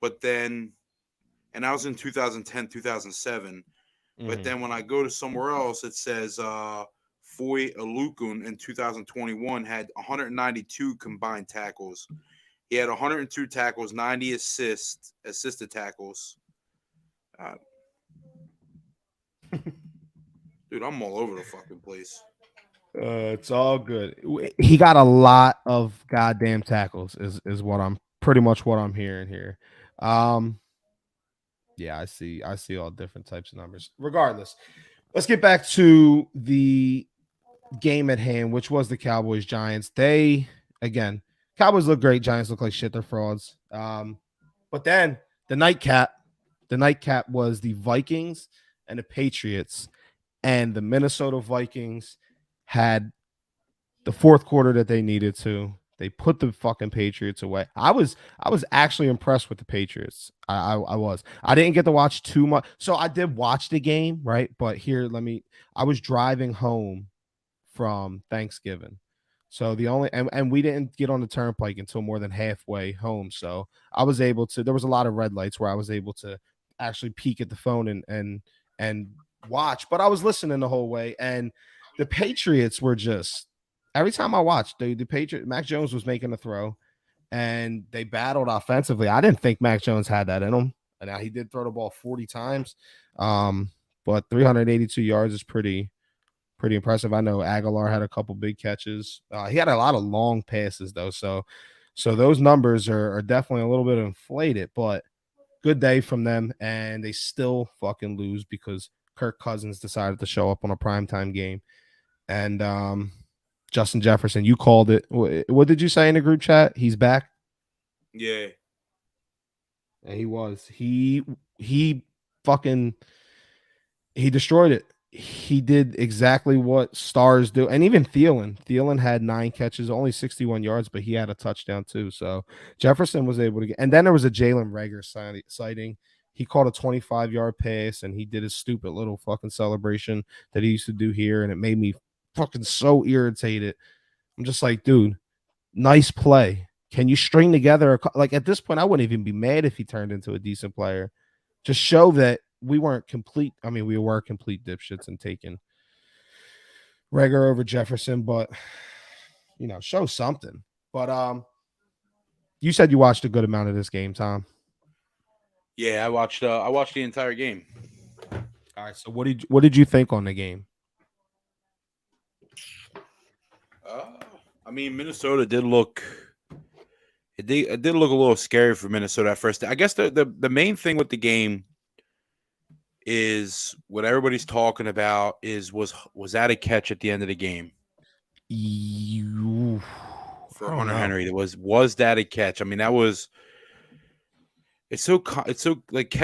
But then, and that was in 2010, 2007. But then when I go to somewhere else, it says Foy Alukun in 2021 had 192 combined tackles. He had 102 tackles, 90 assisted tackles. Dude, I'm all over the fucking place. It's all good. He got a lot of goddamn tackles. Is what I'm pretty much what I'm hearing here. Yeah, I see all different types of numbers. Regardless, let's get back to the game at hand, which was the Cowboys Giants. Cowboys look great. Giants look like shit. They're frauds. But then the nightcap was the Vikings and the Patriots, and the Minnesota Vikings had the fourth quarter that they needed to. They put the fucking Patriots away. I was actually impressed with the Patriots. I was. I didn't get to watch too much. So I did watch the game, right? But I was driving home from Thanksgiving. So and we didn't get on the turnpike until more than halfway home. So I was able to, there was a lot of red lights where I was able to actually peek at the phone and watch, but I was listening the whole way. And the Patriots were just, every time I watched, the Patriots, Mac Jones was making a throw and they battled offensively. I didn't think Mac Jones had that in him. And now he did throw the ball 40 times. But 382 yards is pretty impressive. I know Aguilar had a couple big catches. He had a lot of long passes though. So those numbers are definitely a little bit inflated, but good day from them. And they still fucking lose because Kirk Cousins decided to show up on a primetime game. And Justin Jefferson, you called it. What did you say in the group chat? He's back? Yeah. And he was. He destroyed it. He did exactly what stars do. And even Thielen had 9 catches, only 61 yards, but he had a touchdown too. So Jefferson was able to get, and then there was a Jalen Reagor sighting. He caught a 25-yard pass and he did his stupid little fucking celebration that he used to do here. And it made me fucking so irritated. I'm just like, dude, nice play. Can you string together like at this point, I wouldn't even be mad if he turned into a decent player. Just show that we weren't complete. I mean, we were complete dipshits and taking Reagor over Jefferson, but show something. But you said you watched a good amount of this game, Tom. Yeah, I watched the entire game. All right, so what did you think on the game? I mean, Minnesota did look. It did look a little scary for Minnesota at first. I guess the main thing with the game is what everybody's talking about was that a catch at the end of the game for Hunter Henry? Was that a catch? I mean, that was. It's so like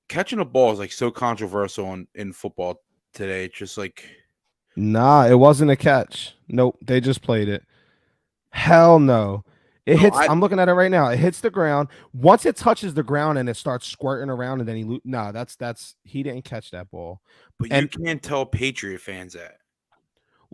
catching a ball is like so controversial in football today. It's just like, nah, it wasn't a catch. Nope, they just played it. Hell no. It No, hits. I'm looking at it right now. It hits the ground. Once it touches the ground and it starts squirting around, and then no, that's he didn't catch that ball. but you And can't tell Patriot fans that.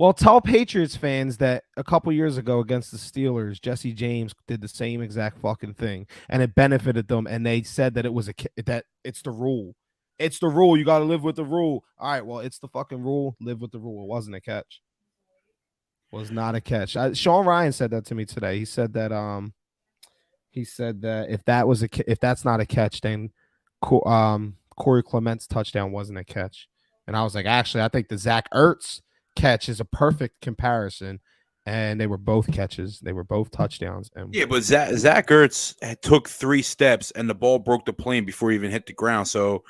well, tell Patriots fans that a couple years ago against the Steelers, Jesse James did the same exact fucking thing, and it benefited them. And they said that it was that it's the rule. It's the rule. You got to live with the rule. All right. Well, it's the fucking rule. Live with the rule. It wasn't a catch. Was not a catch. Sean Ryan said that to me today. He said that if that's not a catch, then Corey Clement's touchdown wasn't a catch. And I was like, actually, I think the Zach Ertz catch is a perfect comparison. And they were both catches. They were both touchdowns. And Yeah, but Zach Ertz took 3 steps and the ball broke the plane before he even hit the ground. So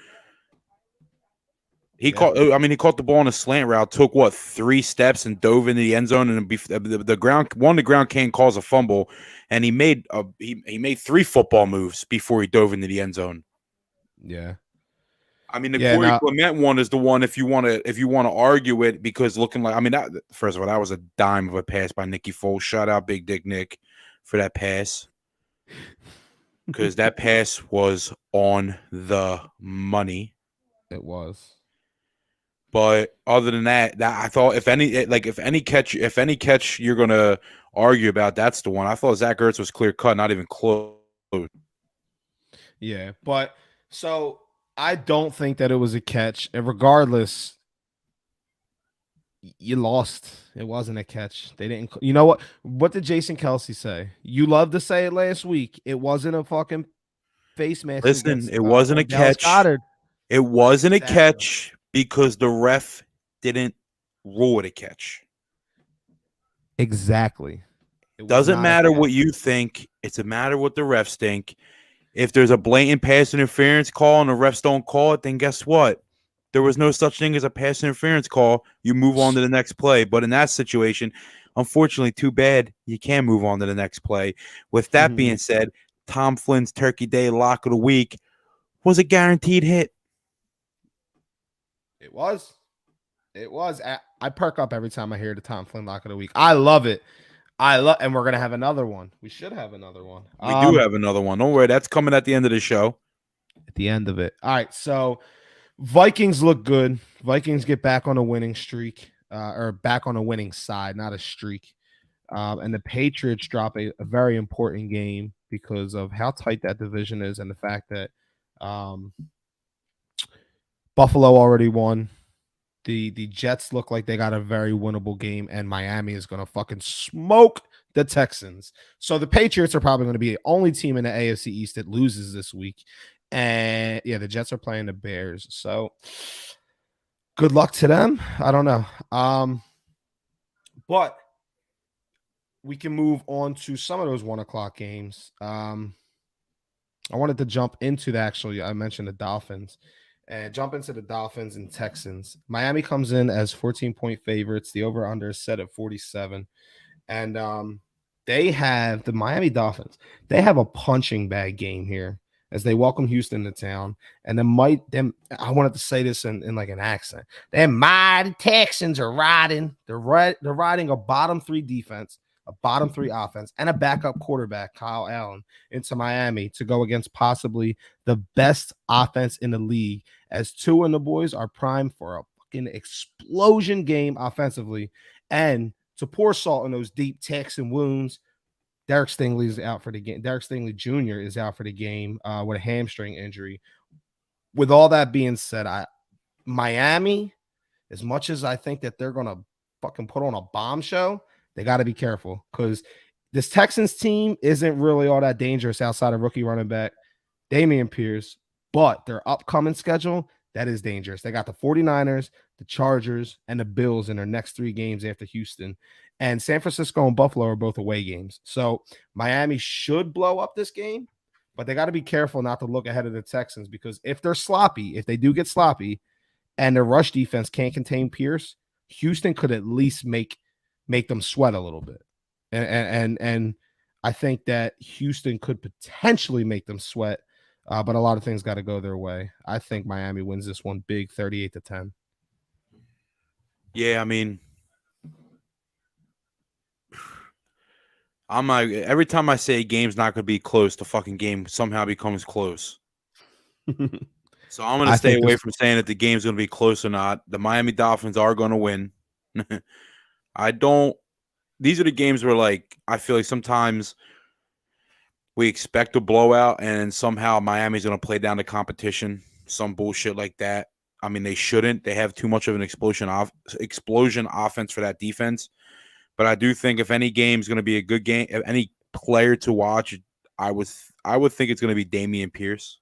he caught. I mean, he caught the ball on a slant route. Took what 3 steps and dove into the end zone, and the ground the ground can't cause a fumble, and he made he made 3 football moves before he dove into the end zone. Yeah. I mean, the Corey Clement one is the one if you want to argue it because looking like first of all, that was a dime of a pass by Nicky Foles. Shout out Big Dick Nick for that pass because that pass was on the money. It was. But other than that I thought if any catch you're gonna argue about, that's the one. I thought Zach Ertz was clear cut, not even close. Yeah, but so I don't think that it was a catch. And regardless, you lost. It wasn't a catch. They didn't. You know what? What did Jason Kelsey say? You loved to say it last week. It wasn't a fucking face mask. Listen, it wasn't a catch. Goddard. It wasn't a catch because the ref didn't rule it a catch. Exactly. It doesn't matter what you think. It's a matter what the refs think. If there's a blatant pass interference call and the refs don't call it, then guess what? There was no such thing as a pass interference call. You move on to the next play. But in that situation, unfortunately, too bad, you can't move on to the next play. With that being said, Tom Flynn's Turkey Day lock of the week was a guaranteed hit. It was. It was. I perk up every time I hear the Tom Flynn lock of the week. I love it. And we're gonna have another one. We should have another one. We do have another one. Don't worry, that's coming at the end of the show. At the end of it. All right. So Vikings look good. Vikings get back on a winning streak, or back on a winning side, not a streak. And the Patriots drop a very important game because of how tight that division is and the fact that Buffalo already won. The Jets look like they got a very winnable game, and Miami is going to fucking smoke the Texans. So the Patriots are probably going to be the only team in the AFC East that loses this week. And yeah, the Jets are playing the Bears. So good luck to them. I don't know. But we can move on to some of those 1:00 games. I wanted to jump into I mentioned the Dolphins. And jump into the Dolphins and Texans. Miami comes in as 14-point favorites. The over-under is set at 47. And they have the Miami Dolphins. They have a punching bag game here as they welcome Houston to town. And I wanted to say this in like an accent. Them mighty Texans are riding. They're riding a bottom 3 defense, a bottom 3 offense, and a backup quarterback, Kyle Allen, into Miami to go against possibly the best offense in the league, as Tua and the boys are primed for a fucking explosion game offensively. And to pour salt in those deep Texan wounds, Derek Stingley is out for the game. Derek Stingley Jr. is out for the game with a hamstring injury. With all that being said, Miami, as much as I think that they're going to fucking put on a bomb show, they got to be careful because this Texans team isn't really all that dangerous outside of rookie running back Dameon Pierce, but their upcoming schedule, that is dangerous. They got the 49ers, the Chargers, and the Bills in their next 3 games after Houston. And San Francisco and Buffalo are both away games. So Miami should blow up this game, but they got to be careful not to look ahead of the Texans because if they're sloppy, if they do get sloppy and their rush defense can't contain Pierce, Houston could at least make them sweat a little bit. And I think that Houston could potentially make them sweat, but a lot of things got to go their way. I think Miami wins this one big, 38-10. Yeah, I mean, I'm like, every time I say a game's not going to be close, the fucking game somehow becomes close. So I'm going to I stay think away this. from saying that the game's going to be close or not. The Miami Dolphins are going to win. I don't. These are the games where, like, I feel like sometimes we expect a blowout and somehow Miami's going to play down the competition. Some bullshit like that. I mean, they shouldn't. They have too much of an explosion offense for that defense. But I do think if any game's going to be a good game, if any player to watch, I would think it's going to be Damian Pierce.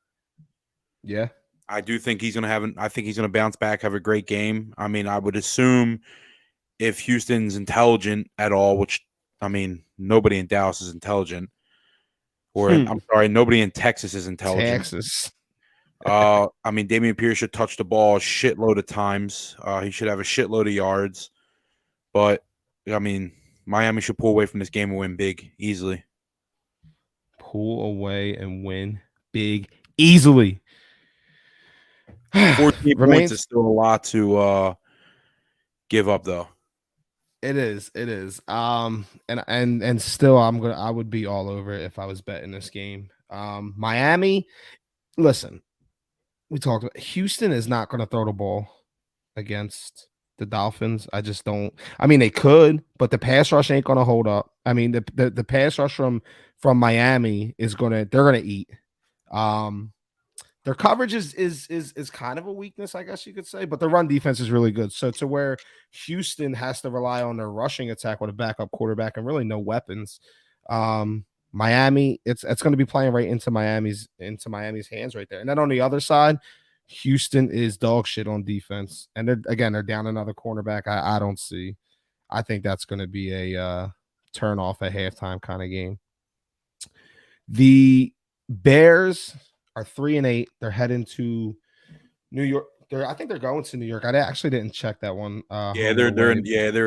Yeah. I do think he's going to I think he's going to bounce back, have a great game. I mean, I would assume if Houston's intelligent at all, which I mean, nobody in Dallas is intelligent, or I'm sorry, nobody in Texas is intelligent. Texas. I mean, Damian Pierce should touch the ball a shitload of times. He should have a shitload of yards. But I mean, Miami should pull away from this game and win big, easily. Pull away and win big easily. 14 points is Remains. still a lot to give up, though. It is. It is. And still, I would be all over it if I was betting this game. Miami. Listen, we talked about Houston is not going to throw the ball against the Dolphins. I just don't. I mean, they could, but the pass rush ain't going to hold up. I mean, the pass rush from Miami is they're gonna eat. Their coverage is kind of a weakness, I guess you could say, but the run defense is really good. So to where Houston has to rely on their rushing attack with a backup quarterback and really no weapons. Miami, it's going to be playing right into Miami's hands right there. And then on the other side, Houston is dog shit on defense, and they're down another cornerback. I don't see. I think that's going to be a turn off at halftime kind of game. The Bears are 3-8. They're heading to New York. I think they're going to New York. I actually didn't check that one. Yeah, they're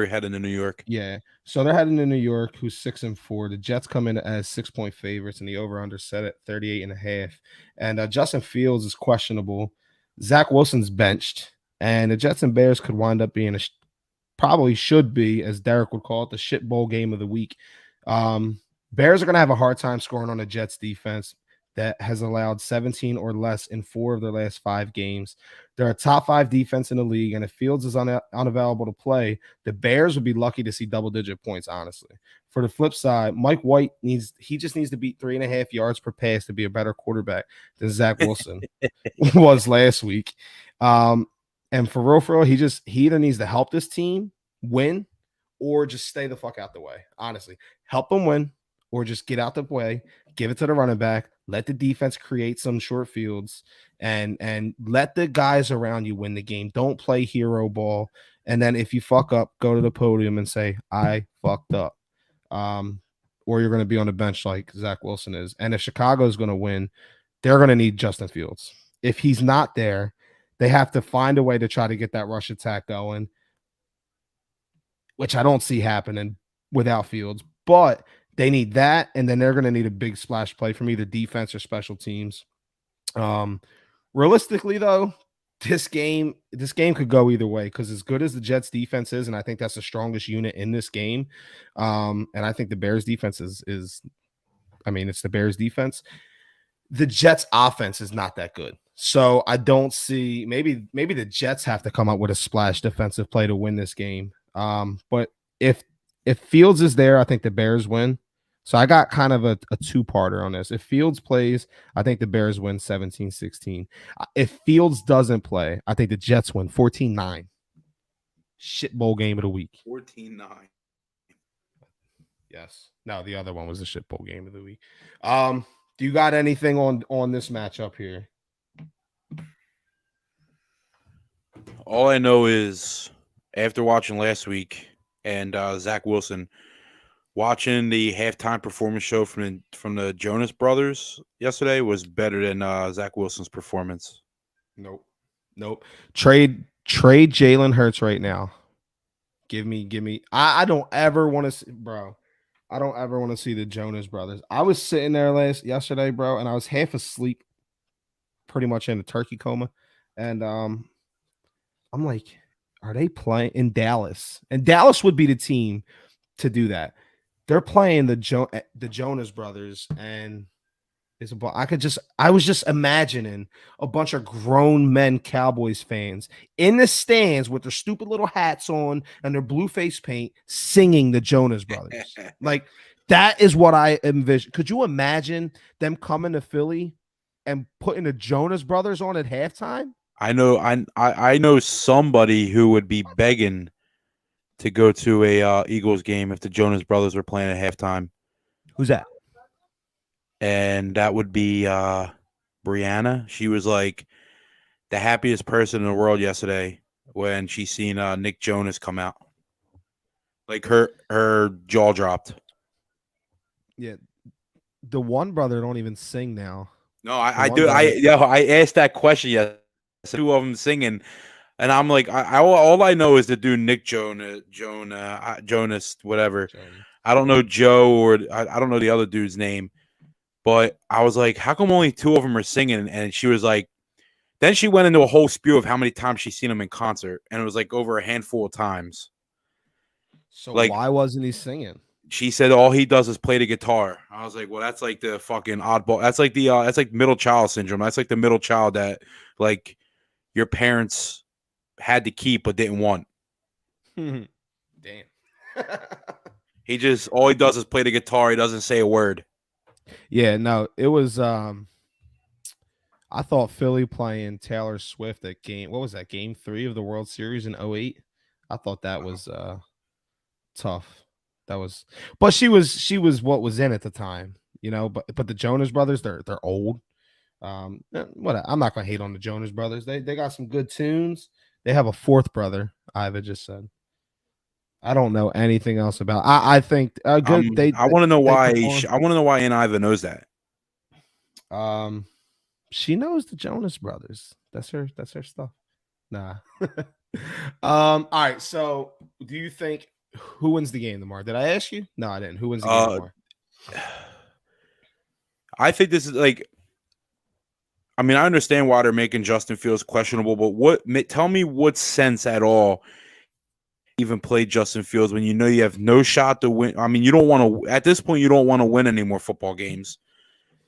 heading to New York. Yeah, so they're heading to New York, who's 6-4. The Jets come in as 6-point favorites, and the over/under set at 38.5. And Justin Fields is questionable. Zach Wilson's benched, and the Jets and Bears could wind up being probably should be, as Derek would call it, the shit bowl game of the week. Bears are going to have a hard time scoring on the Jets defense that has allowed 17 or less in 4 of their last 5 games. They're a top 5 defense in the league, and if Fields is unavailable to play, the Bears would be lucky to see double-digit points, honestly. For the flip side, Mike White just needs to beat 3.5 yards per pass to be a better quarterback than Zach Wilson was last week. And for real, he either needs to help this team win or just stay the fuck out the way. Honestly, help them win or just get out the way, give it to the running back, let the defense create some short fields, and let the guys around you win the game. Don't play hero ball. And then if you fuck up, go to the podium and say, I fucked up. Or you're going to be on the bench like Zach Wilson is. And if Chicago is going to win, they're going to need Justin Fields. If he's not there, they have to find a way to try to get that rush attack going, which I don't see happening without Fields. But they need that, and then they're going to need a big splash play from either defense or special teams. Realistically, though, this game could go either way because as good as the Jets defense is, and I think that's the strongest unit in this game, and I think the Bears defense is it's the Bears defense. The Jets offense is not that good. So I don't see maybe the Jets have to come up with a splash defensive play to win this game. But if Fields is there, I think the Bears win. So I got kind of a two-parter on this. If Fields plays, I think the Bears win 17-16. If Fields doesn't play, I think the Jets win 14-9. Shit bowl game of the week. 14-9. Yes. No, the other one was the shit bowl game of the week. Do you got anything on this matchup here? All I know is after watching last week and Zach Wilson, watching the halftime performance show from the Jonas Brothers yesterday was better than Zach Wilson's performance. Nope. Trade Jalen Hurts right now. Give me. I don't ever want to see, bro. I don't ever want to see the Jonas Brothers. I was sitting there yesterday, bro, and I was half asleep, pretty much in a turkey coma, and I'm like, are they playing in Dallas? And Dallas would be the team to do that. they're playing the Jonas Brothers, and I was just imagining a bunch of grown men Cowboys fans in the stands with their stupid little hats on and their blue face paint singing the Jonas Brothers. Like that is what I envision. Could you imagine them coming to Philly and putting the Jonas Brothers on at halftime? I know somebody who would be begging to go to a Eagles game if the Jonas Brothers were playing at halftime, Who's that? and that would be Brianna. She was like the happiest person in the world yesterday when she seen Nick Jonas come out. Like her jaw dropped. Yeah, the one brother don't even sing now. No, The I one do. brother, I asked that question yesterday. Two of them singing, and I'm like, all I know is the dude Nick Jonas, whatever. Jonas. I don't know Joe or I don't know the other dude's name, but I was like, how come only two of them are singing? And she was like, then she went into a whole spew of how many times she's seen him in concert, and it was like over a handful of times. So Like why wasn't he singing? she said, all he does is play the guitar. I was like, well, that's like the fucking oddball. That's like middle child syndrome. That's like the middle child that like your parents had to keep but didn't want. Damn. He just all he does is play the guitar. He doesn't say a word. Yeah, no, it was I thought Philly playing Taylor Swift at what was that, game 3 of the World Series in '08? I thought that was tough. That was but she was what was in at the time, but the Jonas Brothers, they're old. What I'm not gonna hate on the Jonas Brothers. They got some good tunes. They have a fourth brother, Iva just said. I don't know anything else about. I think good. I want to know They why. perform. I want to know why Aunt Iva knows that. She knows the Jonas Brothers. That's her stuff. Nah. All right. So, do you think who wins the game tomorrow? Did I ask you? No, I didn't. Who wins the game tomorrow? I think this is like. I mean, I understand why they're making Justin Fields questionable, but tell me what sense at all even play Justin Fields when you know you have no shot to win. I mean, you don't want to at this point. You don't want to win any more football games,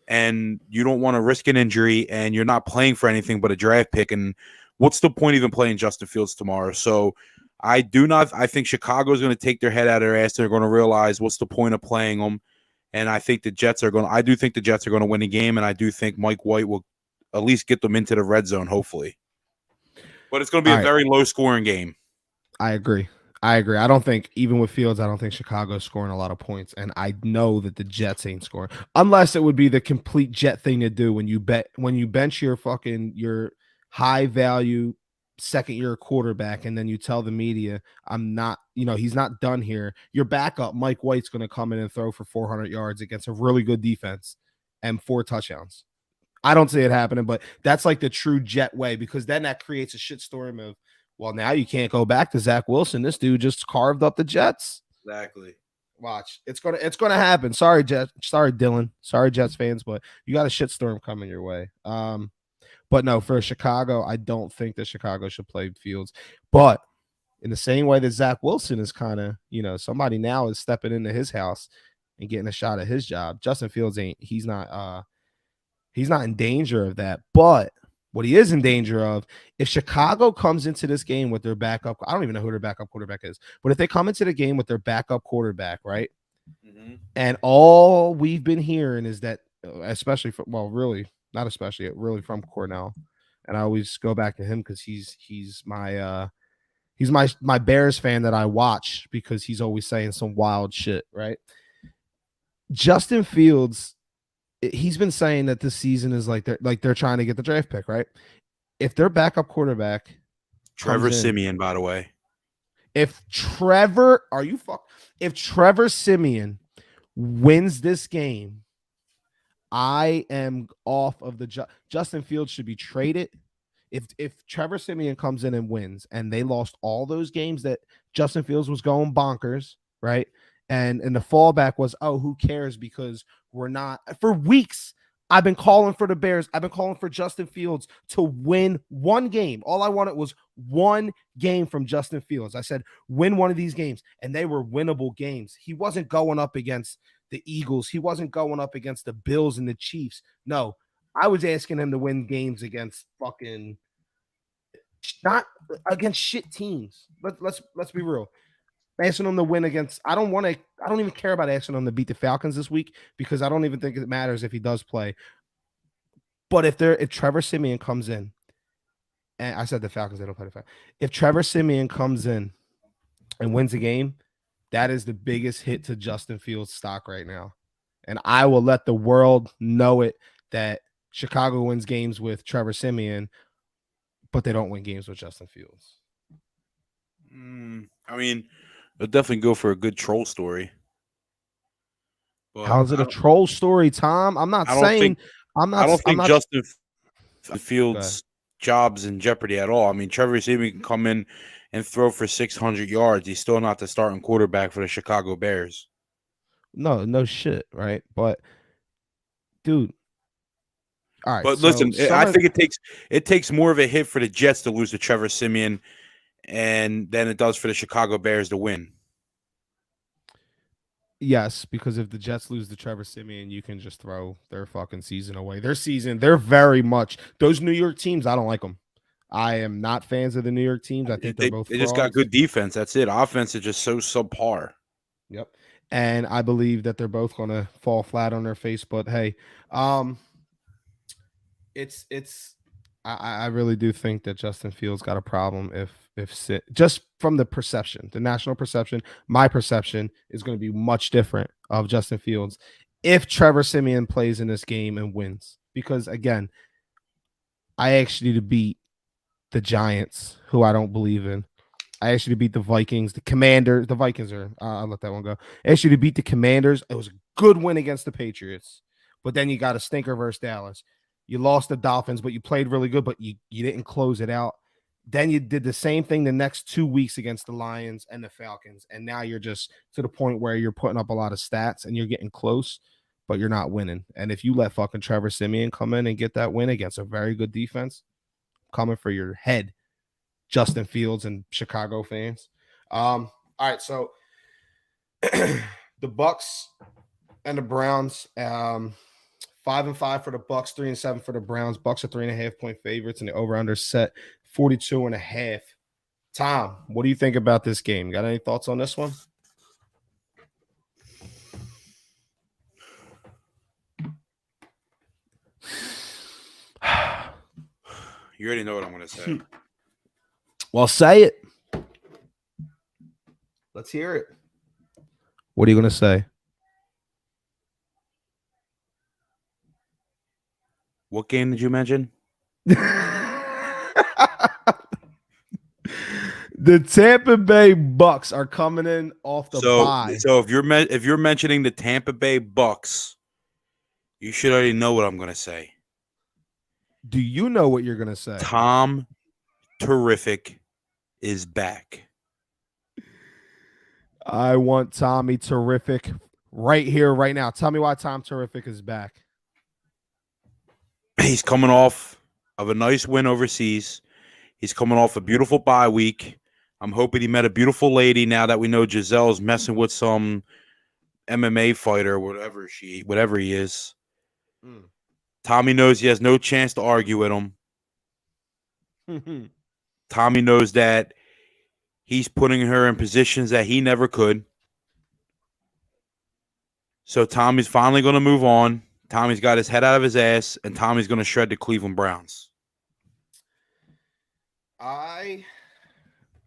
and you don't want to risk an injury, and you're not playing for anything but a draft pick. And what's the point even playing Justin Fields tomorrow? So I think Chicago is going to take their head out of their ass. They're going to realize what's the point of playing them. And I think the Jets are going. I do think the Jets are going to win the game, and I do think Mike White will at least get them into the red zone, hopefully. But it's going to be a very low scoring game. I agree. I don't think, even with Fields, I don't think Chicago's scoring a lot of points. And I know that the Jets ain't scoring. Unless it would be the complete Jet thing to do when you bench your high value second year quarterback, and then you tell the media, he's not done here. Your backup, Mike White's going to come in and throw for 400 yards against a really good defense and 4 touchdowns. I don't see it happening, but that's like the true Jet way, because then that creates a shitstorm of, well, now you can't go back to Zach Wilson. This dude just carved up the Jets. Exactly. Watch. It's gonna happen. Sorry, Dylan. Sorry, Jets fans, but you got a shitstorm coming your way. But no, for Chicago, I don't think that Chicago should play Fields. But in the same way that Zach Wilson is kind of, somebody now is stepping into his house and getting a shot at his job. Justin Fields he's not in danger of that. But what he is in danger of, if Chicago comes into this game with their backup, I don't even know who their backup quarterback is, but if they come into the game with their backup quarterback, right? Mm-hmm. And all we've been hearing is that, especially really from Cornell, and I always go back to him because he's my Bears fan that I watch, because he's always saying some wild shit, right? Justin Fields, he's been saying that this season is like they're trying to get the draft pick, right? If their backup quarterback, Trevor Siemian, by the way, if Trevor Siemian wins this game, I am off of the Justin Fields should be traded. If Trevor Siemian comes in and wins, and they lost all those games that Justin Fields was going bonkers, right? And the fallback was, oh, who cares, because we're not, for weeks I've been calling for the Bears. I've been calling for Justin Fields to win one game. All I wanted was one game from Justin Fields. I said, win one of these games. And they were winnable games. He wasn't going up against the Eagles. He wasn't going up against the Bills and the Chiefs. No, I was asking him to win games against fucking not against shit teams. Let's be real. Asking them to win against, I don't even care about asking them to beat the Falcons this week because I don't even think it matters if he does play. But if Trevor Siemian comes in, and I said the Falcons, they don't play the Falcons. If Trevor Siemian comes in and wins a game, that is the biggest hit to Justin Fields' stock right now. And I will let the world know it that Chicago wins games with Trevor Siemian, but they don't win games with Justin Fields. I mean, I'll definitely go for a good troll story. But how's it a troll story, Tom? I'm not saying I don't think Justin Fields' job's in jeopardy at all. I mean, Trevor Siemian can come in and throw for 600 yards. He's still not the starting quarterback for the Chicago Bears. No shit, right? But dude, all right. But listen, I think it takes more of a hit for the Jets to lose to Trevor Siemian, and than it does for the Chicago Bears to win. Yes, because if the Jets lose to Trevor Siemian, you can just throw their fucking season away. They're very much those New York teams. I don't like them. I am not fans of the New York teams. I think they're both. They just got good defense. That's it. Offense is just so subpar. Yep, and I believe that they're both going to fall flat on their face. But hey, it's. I really do think that Justin Fields got a problem if just from the perception, the national perception, my perception is going to be much different of Justin Fields if Trevor Siemian plays in this game and wins. Because again, I actually need to beat the Giants, who I don't believe in. I actually beat the Vikings, the Commanders. The Vikings are, I'll let that one go. Actually to beat the Commanders. It was a good win against the Patriots, but then you got a stinker versus Dallas. You lost the Dolphins, but you played really good, but you didn't close it out. Then you did the same thing the next 2 weeks against the Lions and the Falcons. And now you're just to the point where you're putting up a lot of stats and you're getting close, but you're not winning. And if you let fucking Trevor Siemian come in and get that win against a very good defense, coming for your head, Justin Fields and Chicago fans. All right, so the Bucks and the Browns, 5-5 for the Bucks, 3-7 for the Browns. Bucks are 3.5-point favorites, and the over/under set 42.5. Tom, what do you think about this game? Got any thoughts on this one? You already know what I'm going to say. Well, say it. Let's hear it. What are you going to say? What game did you mention? The Tampa Bay Bucks are coming in off the bye. So if you're mentioning the Tampa Bay Bucks, you should already know what I'm going to say. Do you know what you're going to say? Tom Terrific is back. I want Tommy Terrific right here, right now. Tell me why Tom Terrific is back. He's coming off of a nice win overseas. He's coming off a beautiful bye week. I'm hoping he met a beautiful lady now that we know Giselle's messing with some MMA fighter, whatever he is. Tommy knows he has no chance to argue with him. Tommy knows that he's putting her in positions that he never could. So Tommy's finally going to move on. Tommy's got his head out of his ass, and Tommy's going to shred the Cleveland Browns. I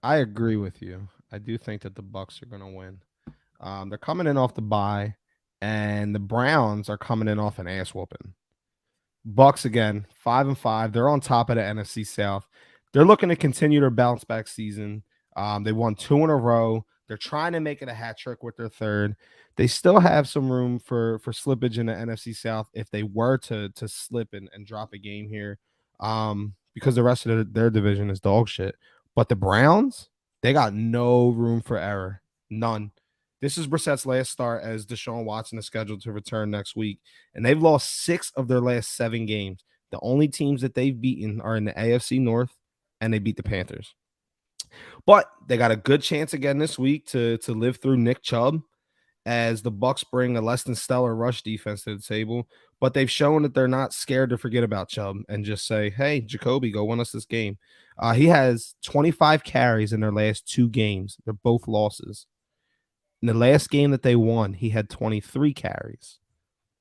agree with you. I do think that the Bucks are going to win. They're coming in off the bye, and the Browns are coming in off an ass whooping. Bucks again, 5-5. They're on top of the NFC South. They're looking to continue their bounce back season. They won 2 in a row. They're trying to make it a hat trick with their third. They still have some room for slippage in the NFC South if they were to slip and drop a game here, because the rest of their division is dog shit. But the Browns, they got no room for error. None. This is Brissett's last start as Deshaun Watson is scheduled to return next week, and they've lost 6 of their last 7 games. The only teams that they've beaten are in the AFC North, and they beat the Panthers. But they got a good chance again this week to live through Nick Chubb as the Bucks bring a less than stellar rush defense to the table. But they've shown that they're not scared to forget about Chubb and just say, "Hey, Jacoby, go win us this game." He has 25 carries in their last 2 games. They're both losses. In the last game that they won, he had 23 carries.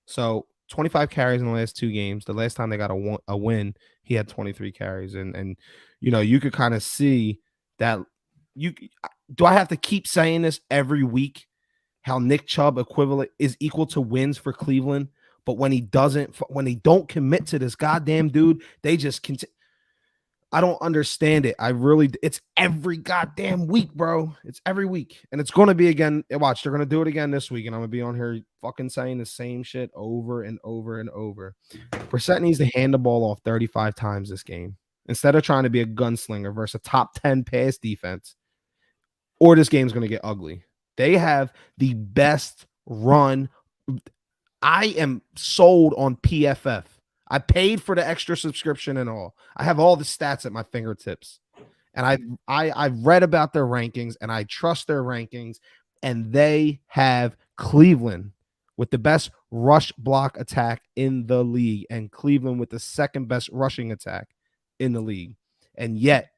So 25 carries in the last 2 games. The last time they got a win, he had 23 carries, and you could kind of see that. You do I have to keep saying this every week? How Nick Chubb equivalent is equal to wins for Cleveland, but when he don't commit to this goddamn dude, they just continue. I don't understand it. It's every goddamn week, bro. It's every week. And it's going to be again. Watch, they're going to do it again this week. And I'm going to be on here fucking saying the same shit over and over and over. Brissett needs to hand the ball off 35 times this game instead of trying to be a gunslinger versus a top 10 pass defense, or this game's going to get ugly. They have the best run. I am sold on PFF. I paid for the extra subscription and all. I have all the stats at my fingertips. And I've read about their rankings, and I trust their rankings. And they have Cleveland with the best rush block attack in the league, and Cleveland with the second best rushing attack in the league. And yet,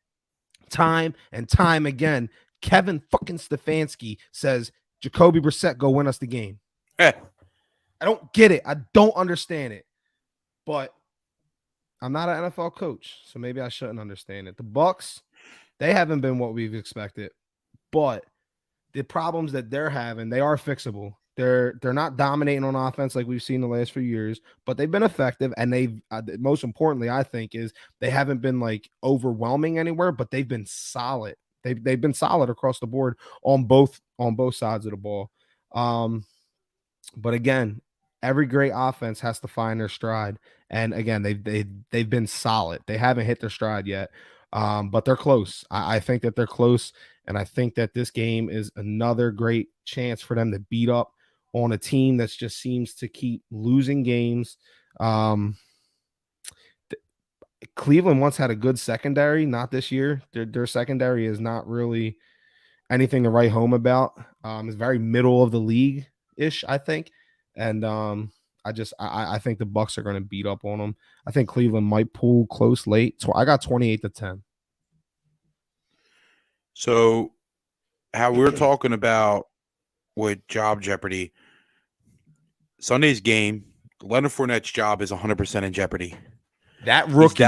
time and time again, Kevin fucking Stefanski says, Jacoby Brissett, go win us the game. I don't get it. I don't understand it. But I'm not an NFL coach, so maybe I shouldn't understand it. The Bucks, they haven't been what we've expected, but the problems that they're having, they are fixable. They're not dominating on offense like we've seen the last few years, but they've been effective, and they've most importantly, I think, is they haven't been like overwhelming anywhere, but they've been solid. They've been solid across the board on both sides of the ball. But again, every great offense has to find their stride, and again, they've been solid. They haven't hit their stride yet, but they're close. I think that they're close, and I think that this game is another great chance for them to beat up on a team that just seems to keep losing games. Cleveland once had a good secondary, not this year. Their secondary is not really anything to write home about. It's very middle of the league ish, I think. And I think the Bucks are going to beat up on them. I think Cleveland might pull close late. So I got 28-10. So how we're talking about with job jeopardy, Sunday's game, Leonard Fournette's job is 100% in jeopardy. That rookie,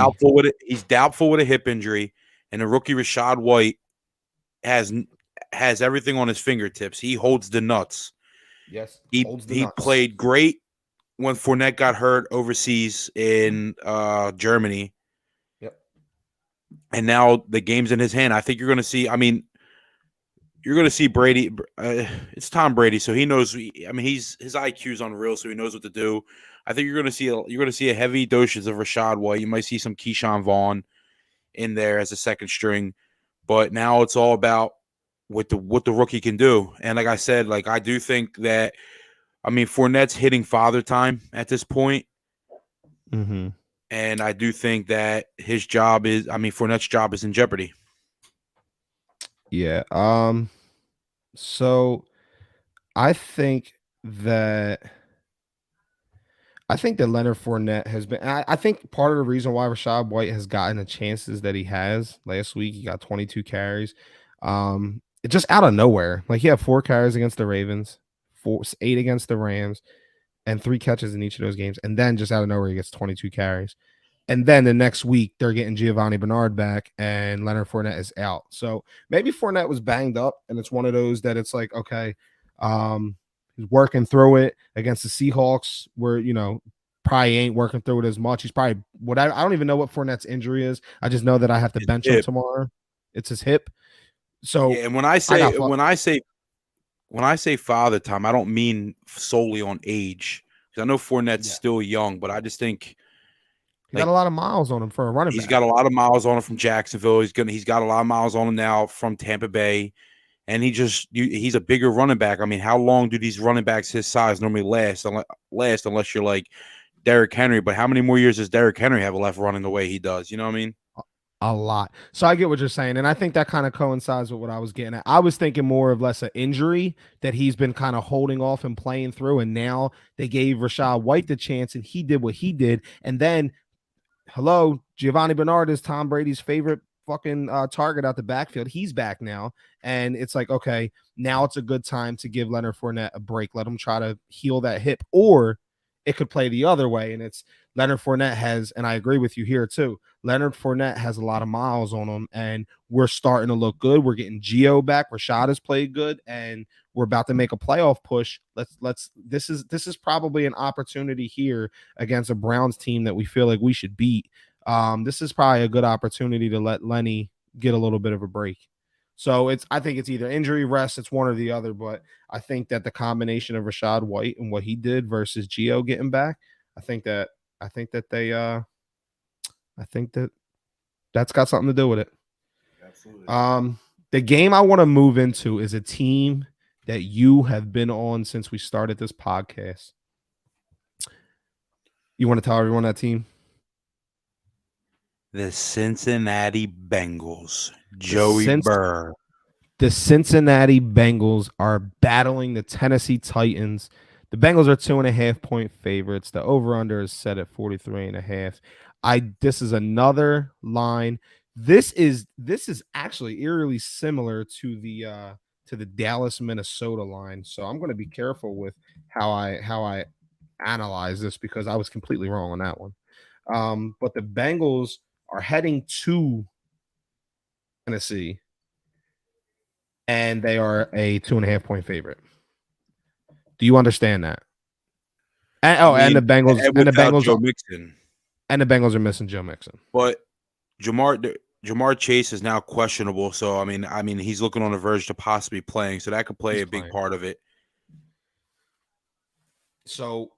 he's doubtful with a hip injury, and the rookie Rachaad White has everything on his fingertips. He holds the nuts. Yes, he played great when Fournette got hurt overseas in Germany. Yep. And now the game's in his hand. I think you're going to see. I mean, you're going to see Brady. It's Tom Brady, so he knows. I mean, his IQ's unreal, so he knows what to do. I think you're going to see a heavy dosage of Rachaad White. You might see some Keyshawn Vaughn in there as a second string, but now it's all about what the rookie can do. And like I said, like I do think that, I mean, Fournette's hitting father time at this point. Mm-hmm. And I do think that Fournette's job is in jeopardy. Yeah. So I think that Leonard Fournette has been. I think part of the reason why Rachaad White has gotten the chances that he has last week, he got 22 carries. It just out of nowhere. Like he had 4 carries against the Ravens, 8 against the Rams, and 3 catches in each of those games. And then just out of nowhere, he gets 22 carries. And then the next week, they're getting Giovanni Bernard back, and Leonard Fournette is out. So maybe Fournette was banged up, and it's one of those that it's like, okay, he's working through it against the Seahawks, where probably ain't working through it as much. He's probably I don't even know what Fournette's injury is. I just know that I have to bench him tomorrow. It's his hip. So yeah, and when I say father time, I don't mean solely on age. Because I know Fournette's still young, but I just think he got a lot of miles on him for a running back. He's got a lot of miles on him from Jacksonville. He's got a lot of miles on him now from Tampa Bay. and he's a bigger running back. I mean, how long do these running backs his size normally last unless you're like Derrick Henry? But how many more years does Derrick Henry have left running the way he does? You know what I mean? A lot. So I get what you're saying, and I think that kind of coincides with what I was getting at. I was thinking more of less an injury that he's been kind of holding off and playing through, and now they gave Rachaad White the chance, and he did what he did, and then hello, Giovanni Bernard is Tom Brady's favorite fucking target out the backfield. He's back now. And it's like, okay, now it's a good time to give Leonard Fournette a break. Let him try to heal that hip. Or it could play the other way. And it's Leonard Fournette has, and I agree with you here too. Leonard Fournette has a lot of miles on him, and we're starting to look good. We're getting Gio back. Rashad has played good, and we're about to make a playoff push. This is probably an opportunity here against a Browns team that we feel like we should beat. This is probably a good opportunity to let Lenny get a little bit of a break. So I think it's either injury, rest, it's one or the other. But I think that the combination of Rachaad White and what he did versus Gio getting back, I think that that's got something to do with it. Absolutely. The game I want to move into is a team that you have been on since we started this podcast. You want to tell everyone that team? The Cincinnati Bengals. Joey Burr. The Cincinnati Bengals are battling the Tennessee Titans. The Bengals are 2.5-point favorites. The over-under is set at 43.5. This is another line. This is actually eerily similar to the Dallas Minnesota line. So I'm going to be careful with how I analyze this because I was completely wrong on that one. But the Bengals are heading to Tennessee, and they are a 2.5-point favorite. Do you understand that? And the Bengals Joe Mixon. And the Bengals are missing Joe Mixon. But Jamar Chase is now questionable, so I mean he's looking on the verge to possibly playing, so that could play a big part of it. So,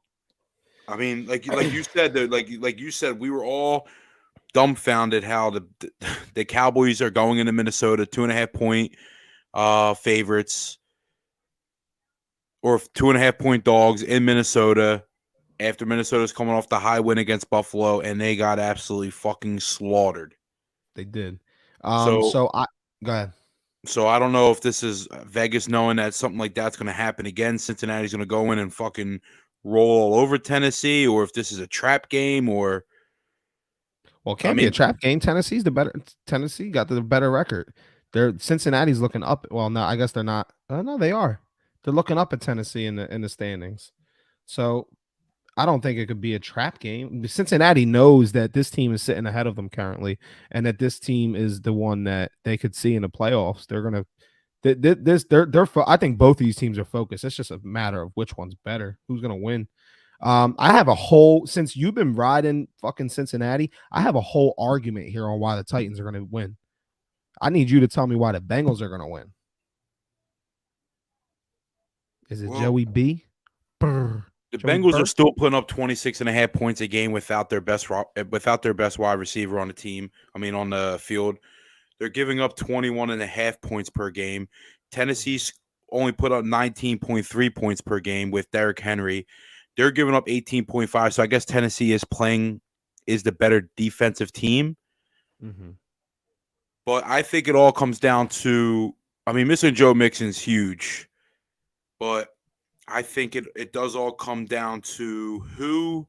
I mean, like you said, like you said, we were all dumbfounded how the Cowboys are going into Minnesota 2.5-point favorites or 2.5-point dogs in Minnesota after Minnesota's coming off the high win against Buffalo, and they got absolutely fucking slaughtered. They did. Go ahead. So I don't know if this is Vegas knowing that something like that's going to happen again. Cincinnati's going to go in and fucking roll all over Tennessee, or if this is a trap game, or well, it can't be a trap game. Tennessee got the better record. Cincinnati's looking up. Well, no, I guess they're not. No, they are. They're looking up at Tennessee in the standings. So I don't think it could be a trap game. Cincinnati knows that this team is sitting ahead of them currently, and that this team is the one that they could see in the playoffs. They're gonna. I think both these teams are focused. It's just a matter of which one's better, who's gonna win. I have since you've been riding fucking Cincinnati, I have a whole argument here on why the Titans are gonna win. I need you to tell me why the Bengals are gonna win. Is it Joey B? The Bengals are still putting up 26.5 points a game without their best wide receiver on the team. I mean, on the field. They're giving up 21.5 points per game. Tennessee's only put up 19.3 points per game with Derrick Henry. They're giving up 18.5. So I guess Tennessee is the better defensive team. Mm-hmm. But I think it all comes down to, I mean, missing Joe Mixon's huge. But I think it does all come down to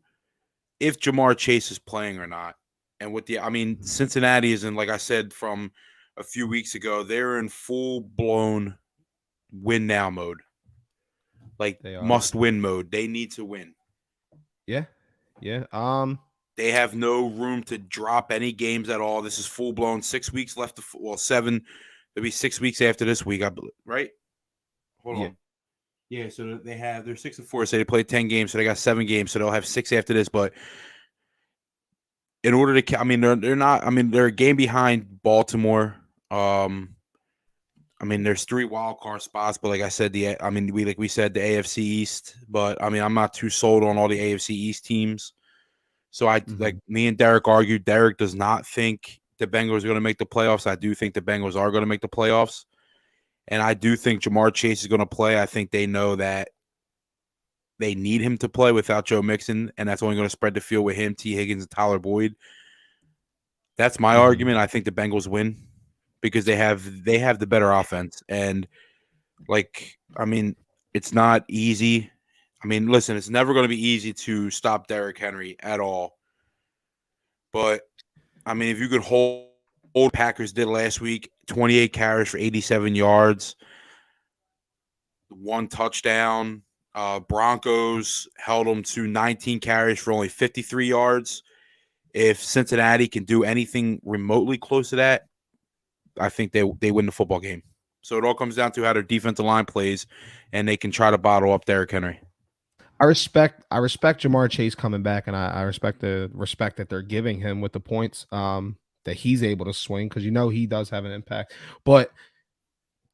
if Jamar Chase is playing or not. And Cincinnati is in, like I said from a few weeks ago, they're in full-blown win now mode. Like must-win mode. They need to win. Yeah. Yeah. They have no room to drop any games at all. This is full-blown 6 weeks left. 7. There'll be 6 weeks after this week, I believe. Right? Hold on. Yeah, so they're 6-4, so they played 10 games, so they got 7 games, so they'll have 6 after this, but in order to, I mean, they're not. I mean, they're a game behind Baltimore. I mean, there's 3 wild card spots, but like I said, we said the AFC East. But I mean, I'm not too sold on all the AFC East teams. So like me and Derek argued. Derek does not think the Bengals are going to make the playoffs. I do think the Bengals are going to make the playoffs. And I do think Jamar Chase is going to play. I think they know that they need him to play without Joe Mixon, and that's only going to spread the field with him, T. Higgins, and Tyler Boyd. That's my argument. I think the Bengals win because they have the better offense. And I mean, it's not easy. I mean, listen, it's never going to be easy to stop Derrick Henry at all. But I mean, if you could hold Packers did last week, 28 carries for 87 yards, 1 touchdown. Broncos held them to 19 carries for only 53 yards. If Cincinnati can do anything remotely close to that, I think they win the football game. So it all comes down to how their defensive line plays, and they can try to bottle up Derrick Henry. I respect Jamar Chase coming back, and I respect the respect that they're giving him with the points that he's able to swing, because he does have an impact. But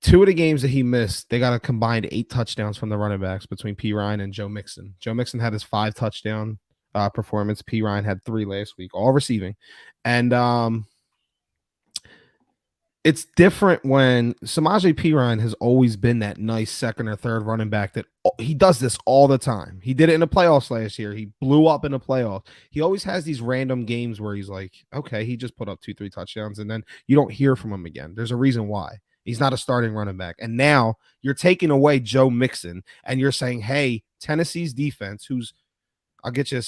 2 of the games that he missed, they got a combined 8 touchdowns from the running backs between P. Ryan and Joe Mixon. Joe Mixon had his 5 touchdown performance. P. Ryan had 3 last week, all receiving. And it's different when Samaje Perine has always been that nice second or third running back that he does this all the time. He did it in the playoffs last year. He blew up in the playoffs. He always has these random games where he's like, okay, he just put up 2-3 touchdowns, and then you don't hear from him again. There's a reason why. He's not a starting running back. And now you're taking away Joe Mixon, and you're saying, hey, Tennessee's defense, who's I'll get you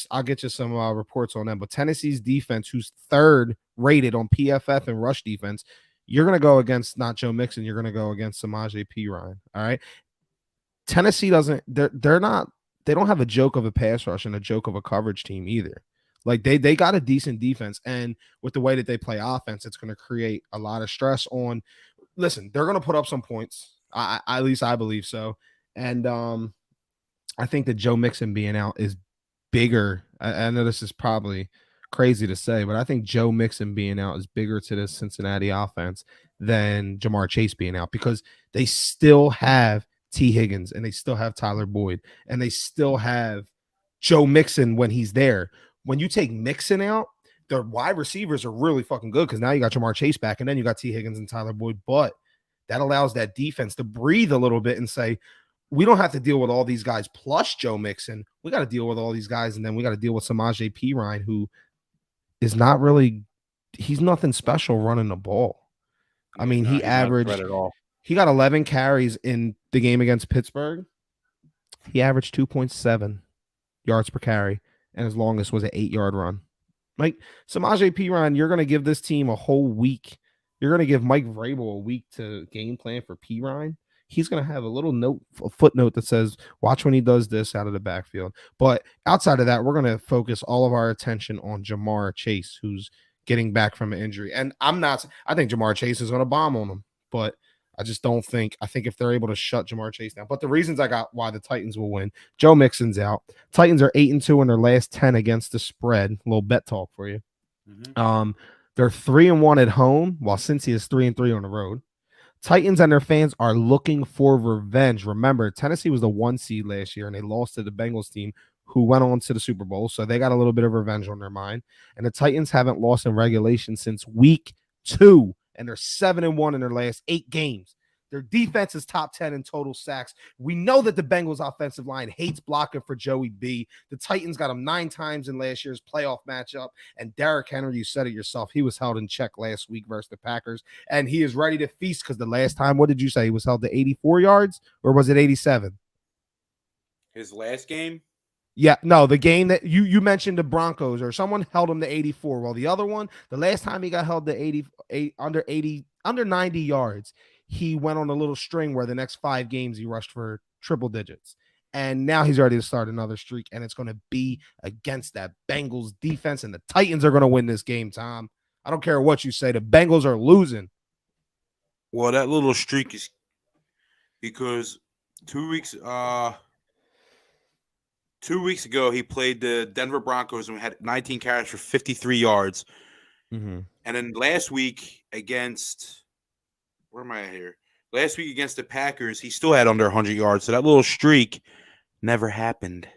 some reports on them, but Tennessee's defense, who's 3rd rated on PFF and rush defense, you're going to go against not Joe Mixon. You're going to go against Samaje Perine. All right. Tennessee doesn't, they don't have a joke of a pass rush and a joke of a coverage team either. Like they got a decent defense. And with the way that they play offense, it's going to create a lot of stress on, listen, they're going to put up some points. At least I believe so. And I think that Joe Mixon being out is bigger. I know this is probably crazy to say, but I think Joe Mixon being out is bigger to the Cincinnati offense than Jamar Chase being out, because they still have T. Higgins and they still have Tyler Boyd and they still have Joe Mixon when he's there. When you take Mixon out, the wide receivers are really fucking good because now you got Jamar Chase back and then you got T. Higgins and Tyler Boyd, but that allows that defense to breathe a little bit and say, we don't have to deal with all these guys plus Joe Mixon. We got to deal with all these guys, and then we got to deal with Samaje Perine, who is not really, he's nothing special running the ball. I mean, he got 11 carries in the game against Pittsburgh. He averaged 2.7 yards per carry, and his longest was an 8-yard run. Like Samaje Perine, you're going to give this team a whole week. You're going to give Mike Vrabel a week to game plan for Perine. He's going to have a little footnote that says, watch when he does this out of the backfield. But outside of that, we're going to focus all of our attention on Jamar Chase, who's getting back from an injury. And I think Jamar Chase is going to bomb on him, but I think if they're able to shut Jamar Chase down. But the reasons I got why the Titans will win, Joe Mixon's out. Titans are 8-2 in their last 10 against the spread. A little bet talk for you. Mm-hmm. They're 3-1 at home, while Cincy is 3-3 on the road. Titans and their fans are looking for revenge. Remember, Tennessee was the 1 seed last year, and they lost to the Bengals team, who went on to the Super Bowl. So they got a little bit of revenge on their mind. And the Titans haven't lost in regulation since week 2, and they're 7-1 in their last 8 games. Their defense is top 10 in total sacks. We know that the Bengals offensive line hates blocking for Joey B. The Titans got him 9 times in last year's playoff matchup. And Derrick Henry, you said it yourself, he was held in check last week versus the Packers. And he is ready to feast because the last time, what did you say? He was held to 84 yards, or was it 87? His last game? Yeah, no, the game that you mentioned, the Broncos, or someone held him to 84. Well, the other one, the last time he got held to under 90 yards, he went on a little string where the next 5 games he rushed for triple digits. And now he's ready to start another streak, and it's going to be against that Bengals defense, and the Titans are going to win this game, Tom. I don't care what you say. The Bengals are losing. Well, that little streak is because 2 weeks ago, he played the Denver Broncos and had 19 carries for 53 yards. Mm-hmm. And then last week against where am I at here? Last week against the Packers, he still had under 100 yards. So that little streak never happened.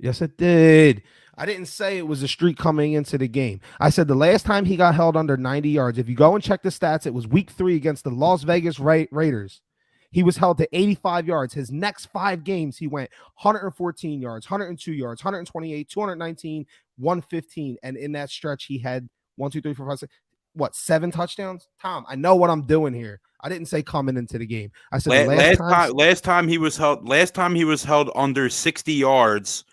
Yes, it did. I didn't say it was a streak coming into the game. I said the last time he got held under 90 yards, if you go and check the stats, it was week 3 against the Las Vegas Raiders. He was held to 85 yards. His next 5 games, he went 114 yards, 102 yards, 128, 219, 115. And in that stretch, he had 1, 2, 3, 4, 5, 6, 7 touchdowns? Tom, I know what I'm doing here. I didn't say coming into the game. I said the last time he was held under 60 yards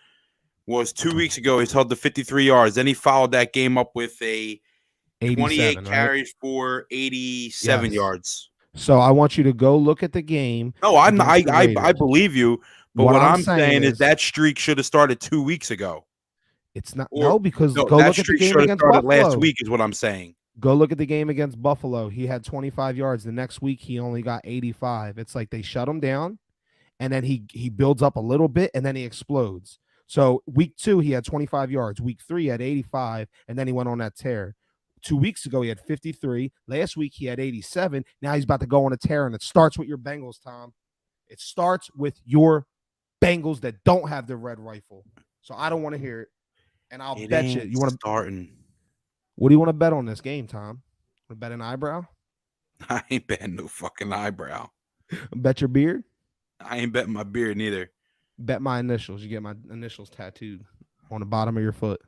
was 2 weeks ago. He's held to 53 yards. Then he followed that game up with a 28 carries for 87 yards. So I want you to go look at the game. No, I believe you. But what I'm saying is that streak should have started 2 weeks ago. It's not because go look at the game against Buffalo last week is what I'm saying. Go look at the game against Buffalo. He had 25 yards. The next week he only got 85. It's like they shut him down, and then he builds up a little bit, and then he explodes. So week 2 he had 25 yards. Week 3 he had 85, and then he went on that tear. 2 weeks ago he had 53. Last week he had 87. Now he's about to go on a tear, and it starts with your Bengals, Tom. It starts with your Bengals that don't have the red rifle. So I don't want to hear it. And I'll bet you want to starting. What do you want to bet on this game, Tom? Want to bet an eyebrow? I ain't betting no fucking eyebrow. Bet your beard? I ain't betting my beard neither. Bet my initials. You get my initials tattooed on the bottom of your foot.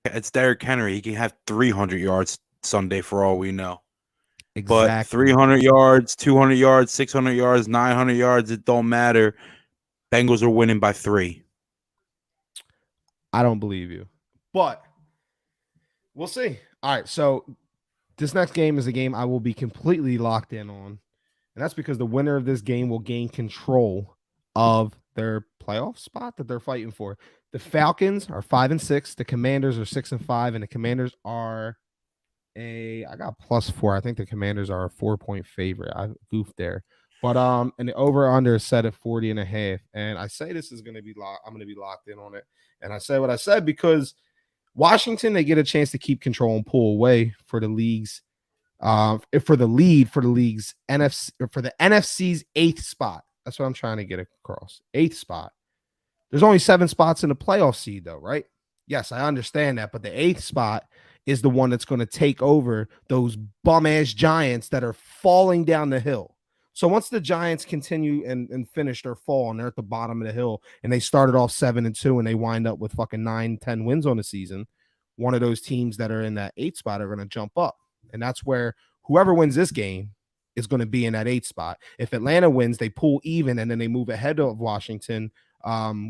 It's Derrick Henry. He can have 300 yards Sunday for all we know. Exactly. But 300 yards, 200 yards, 600 yards, 900 yards, it don't matter. Bengals are winning by 3. I don't believe you. But we'll see. All right, so this next game is a game I will be completely locked in on. And that's because the winner of this game will gain control of their playoff spot that they're fighting for. The Falcons are 5-6. The Commanders are 6-5. And the Commanders are I got +4. I think the Commanders are a 4-point favorite. I goofed there. But and the over/under is set at 40.5. And I say this is going to be locked. I'm going to be locked in on it. And I say what I said because Washington, they get a chance to keep control and pull away for the league's for the league's NFC, for the NFC's 8th spot. That's what I'm trying to get across. 8th spot. There's only 7 spots in the playoff seed, though, right? Yes, I understand that, but the 8th spot is the one that's going to take over those bum-ass Giants that are falling down the hill. So once the Giants continue and finish their fall, and they're at the bottom of the hill, and they started off 7-2, and they wind up with fucking 9-10 wins on the season, one of those teams that are in that 8th spot are going to jump up. And that's where whoever wins this game is going to be in that 8th spot. If Atlanta wins, they pull even, and then they move ahead of Washington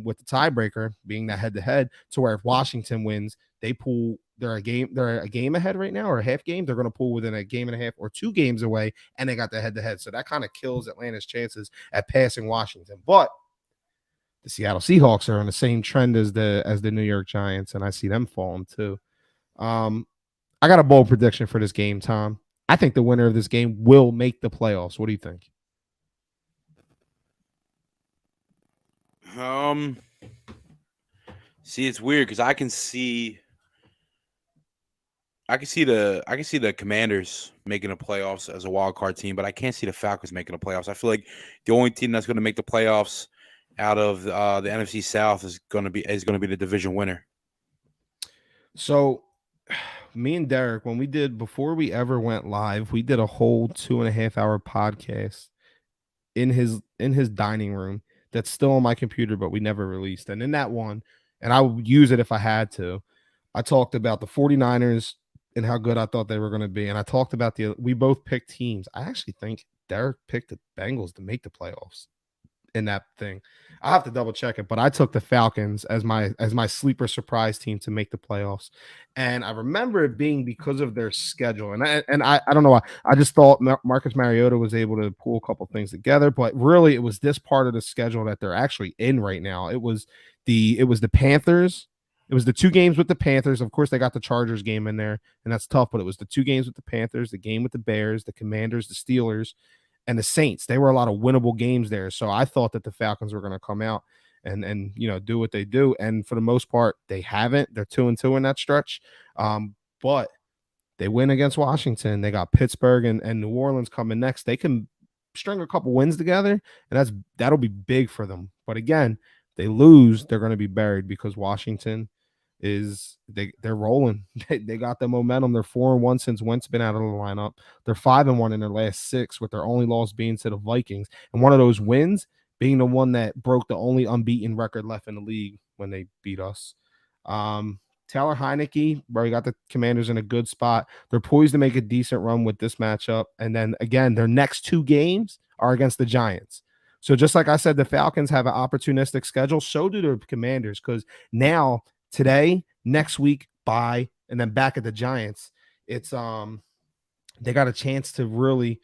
with the tiebreaker being that head-to-head, to where if Washington wins, they pull. They're a game ahead right now, or a half game. They're going to pull within a game and a half or 2 games away, and they got the head-to-head. So that kind of kills Atlanta's chances at passing Washington. But the Seattle Seahawks are on the same trend as the New York Giants, and I see them falling too. I got a bold prediction for this game, Tom. I think the winner of this game will make the playoffs. What do you think? See, it's weird because I can see the Commanders making the playoffs as a wild card team, but I can't see the Falcons making the playoffs. I feel like the only team that's going to make the playoffs out of the NFC South is going to be the division winner. So, me and Derek, before we ever went live, we did a whole 2.5-hour podcast in his dining room that's still on my computer, but we never released. And in that one, and I would use it if I had to, I talked about the 49ers and how good I thought they were going to be. And I talked about we both picked teams. I actually think Derek picked the Bengals to make the playoffs in that thing. I'll have to double check it, but I took the Falcons as my sleeper surprise team to make the playoffs. And I remember it being because of their schedule. And I don't know why. I just thought Marcus Mariota was able to pull a couple things together, but really it was this part of the schedule that they're actually in right now. It was the Panthers. It was the 2 games with the Panthers. Of course, they got the Chargers game in there, and that's tough, but it was the 2 games with the Panthers, the game with the Bears, the Commanders, the Steelers, and the Saints. They were a lot of winnable games there. So I thought that the Falcons were going to come out and do what they do. And for the most part, they haven't. They're 2-2 in that stretch. But they win against Washington. They got Pittsburgh and New Orleans coming next. They can string a couple wins together, and that'll be big for them. But again, they lose, they're going to be buried because Washington is they're rolling. They got the momentum. They're 4-1 since Wentz been out of the lineup. They're 5-1 in their last 6, with their only loss being to the Vikings, and one of those wins being the one that broke the only unbeaten record left in the league when they beat us. Um, Taylor Heineke, where he got the Commanders in a good spot. They're poised to make a decent run with this matchup, and then again, their next 2 games are against the Giants. So just like I said, the Falcons have an opportunistic schedule. So do the Commanders, because now today, next week, bye, and then back at the Giants. It's they got a chance to really.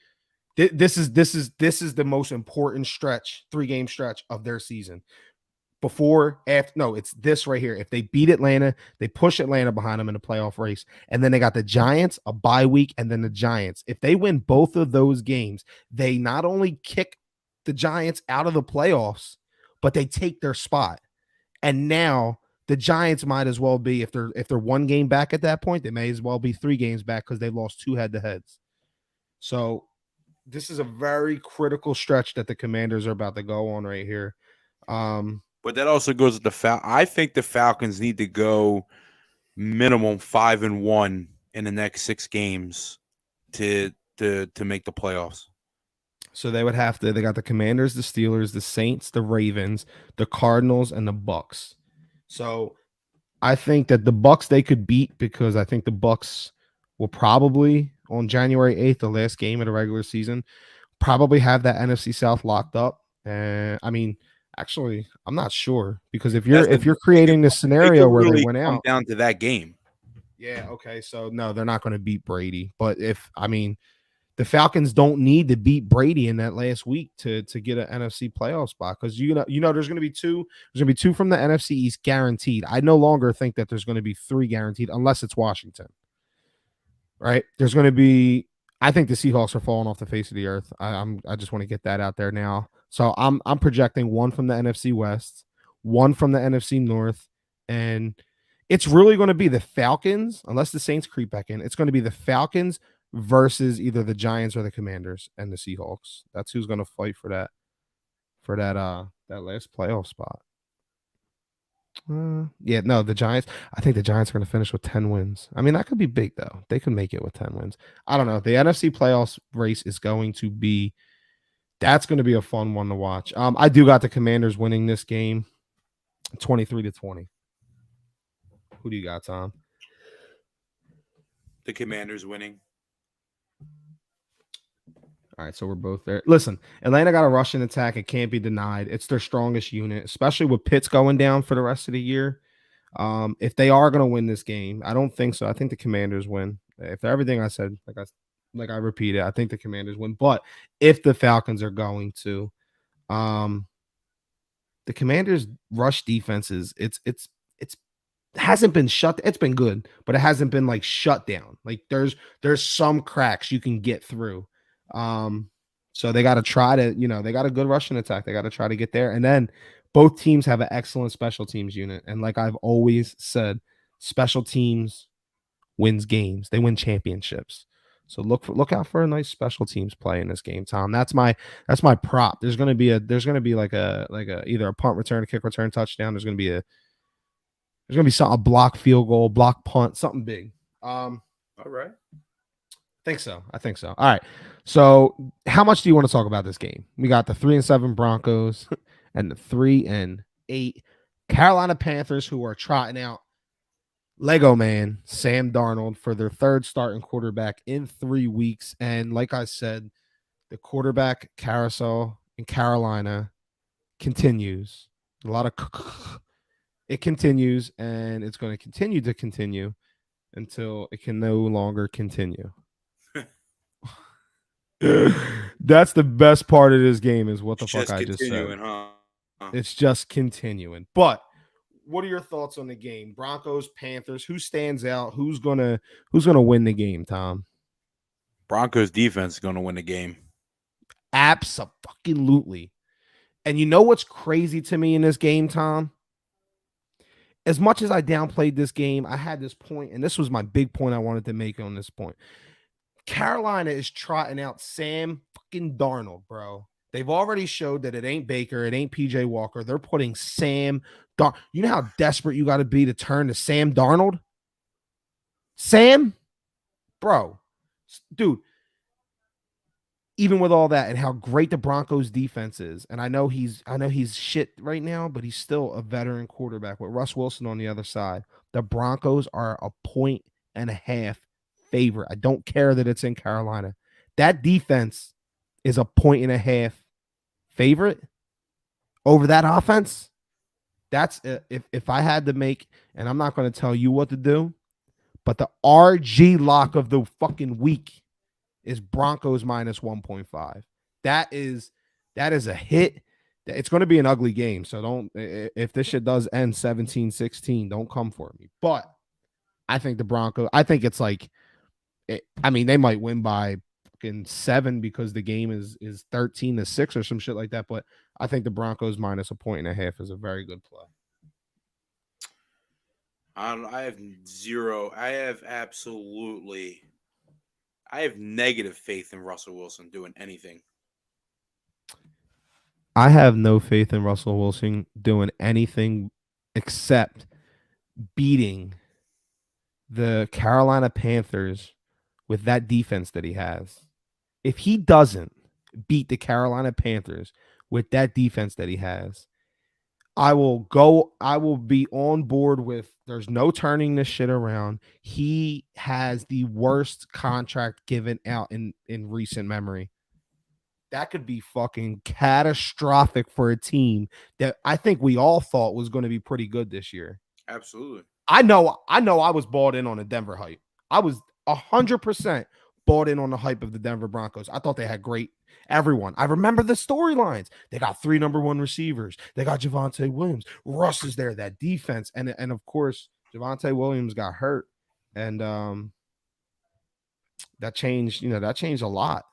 This is the most important stretch, 3-game stretch of their season. Before, after, no, it's this right here. If they beat Atlanta, they push Atlanta behind them in the playoff race, and then they got the Giants, a bye week, and then the Giants. If they win both of those games, they not only kick the Giants out of the playoffs, but they take their spot. And now the Giants might as well be, if they're 1 game back at that point, they may as well be 3 games back, because they've lost 2 head-to-heads. So this is a very critical stretch that the Commanders are about to go on right here. But that also goes with the I think the Falcons need to go minimum 5-1 in the next 6 games to make the playoffs. So they would have to. They got the Commanders, the Steelers, the Saints, the Ravens, the Cardinals, and the Bucks. So I think that the Bucks they could beat, because I think the Bucks will probably, on January 8th, the last game of the regular season, probably have that NFC South locked up. And I mean, actually, I'm not sure, because if you're creating this scenario where they went out down to that game. Yeah, okay. So no, they're not going to beat Brady. But the Falcons don't need to beat Brady in that last week to get an NFC playoff spot, because there's going to be 2. There's going to be 2 from the NFC East guaranteed. I no longer think that there's going to be 3 guaranteed, unless it's Washington. Right? There's going to be. I think the Seahawks are falling off the face of the earth. I just want to get that out there now. So I'm projecting 1 from the NFC West, 1 from the NFC North, and it's really going to be the Falcons, unless the Saints creep back in. It's going to be the Falcons versus either the Giants or the Commanders and the Seahawks. That's who's going to fight for that last playoff spot. The Giants. I think the Giants are going to finish with 10 wins. I mean, that could be big, though. They could make it with 10 wins. I don't know. The NFC playoffs race is going to be. That's going to be a fun one to watch. I do got the Commanders winning this game, 23-20. Who do you got, Tom? The Commanders winning. All right, so we're both there. Listen, Atlanta got a rushing attack. It can't be denied. It's their strongest unit, especially with Pitts going down for the rest of the year. If they are going to win this game, I don't think so. I think the Commanders win. If everything I said, like I repeated, I think the Commanders win. But if the Falcons are going to, the Commanders' rush defenses, it's hasn't been shut. It's been good, but it hasn't been like shut down. Like there's some cracks you can get through. So they got to try to, they got a good rushing attack. They got to try to get there. And then both teams have an excellent special teams unit. And like I've always said, special teams wins games. They win championships. So look out for a nice special teams play in this game, Tom. That's my prop. There's gonna be like a either a punt return, a kick return, touchdown. There's gonna be a block field goal, block punt, something big. All right. I think so. All right. So how much do you want to talk about this game? We got the 3-7 Broncos and the 3-8 Carolina Panthers, who are trotting out Lego Man Sam Darnold for their 3rd starting quarterback in 3 weeks. And like I said, the quarterback carousel in Carolina continues. A lot of it continues, and it's going to continue until it can no longer continue. That's the best part of this game, is what the fuck I just said. Huh? It's just continuing. But what are your thoughts on the game? Broncos, Panthers, who stands out? Who's gonna win the game, Tom? Broncos defense is gonna win the game. Absolutely. And you know what's crazy to me in this game, Tom? As much as I downplayed this game, I had this point, and this was my big point I wanted to make on this point. Carolina is trotting out Sam fucking Darnold, bro. They've already showed that it ain't Baker, it ain't PJ Walker. They're putting Sam Dar. You know how desperate you got to be to turn to Sam Darnold? Sam, bro, dude. Even with all that and how great the Broncos defense is, and I know he's shit right now, but he's still a veteran quarterback with Russ Wilson on the other side. The Broncos are a 1.5 favorite. I don't care that it's in Carolina. That defense is a 1.5 favorite over that offense. That's if I had to make, and I'm not going to tell you what to do, but the RG lock of the fucking week is Broncos minus 1.5. That is a hit. It's going to be an ugly game. So don't, if this shit does end 17-16, don't come for me. But I think the Broncos, I think it's like, I mean, they might win by fucking 7 because the game is 13-6 or some shit like that. But I think the Broncos minus 1.5 is a very good play. I have zero. I have negative faith in Russell Wilson doing anything. I have no faith in Russell Wilson doing anything except beating the Carolina Panthers with that defense that he has. If he doesn't beat the Carolina Panthers with that defense that he has, I will be on board with there's no turning this shit around. He has the worst contract given out in recent memory. That could be fucking catastrophic for a team that I think we all thought was going to be pretty good this year. Absolutely. I know I was bought in on the Denver hype. I was 100% bought in on the hype of the Denver Broncos. I thought they had great everyone. I remember the storylines. They got 3 number 1 receivers. They got Javonte Williams. Russ is there, that defense. And of course, Javonte Williams got hurt. And that changed a lot.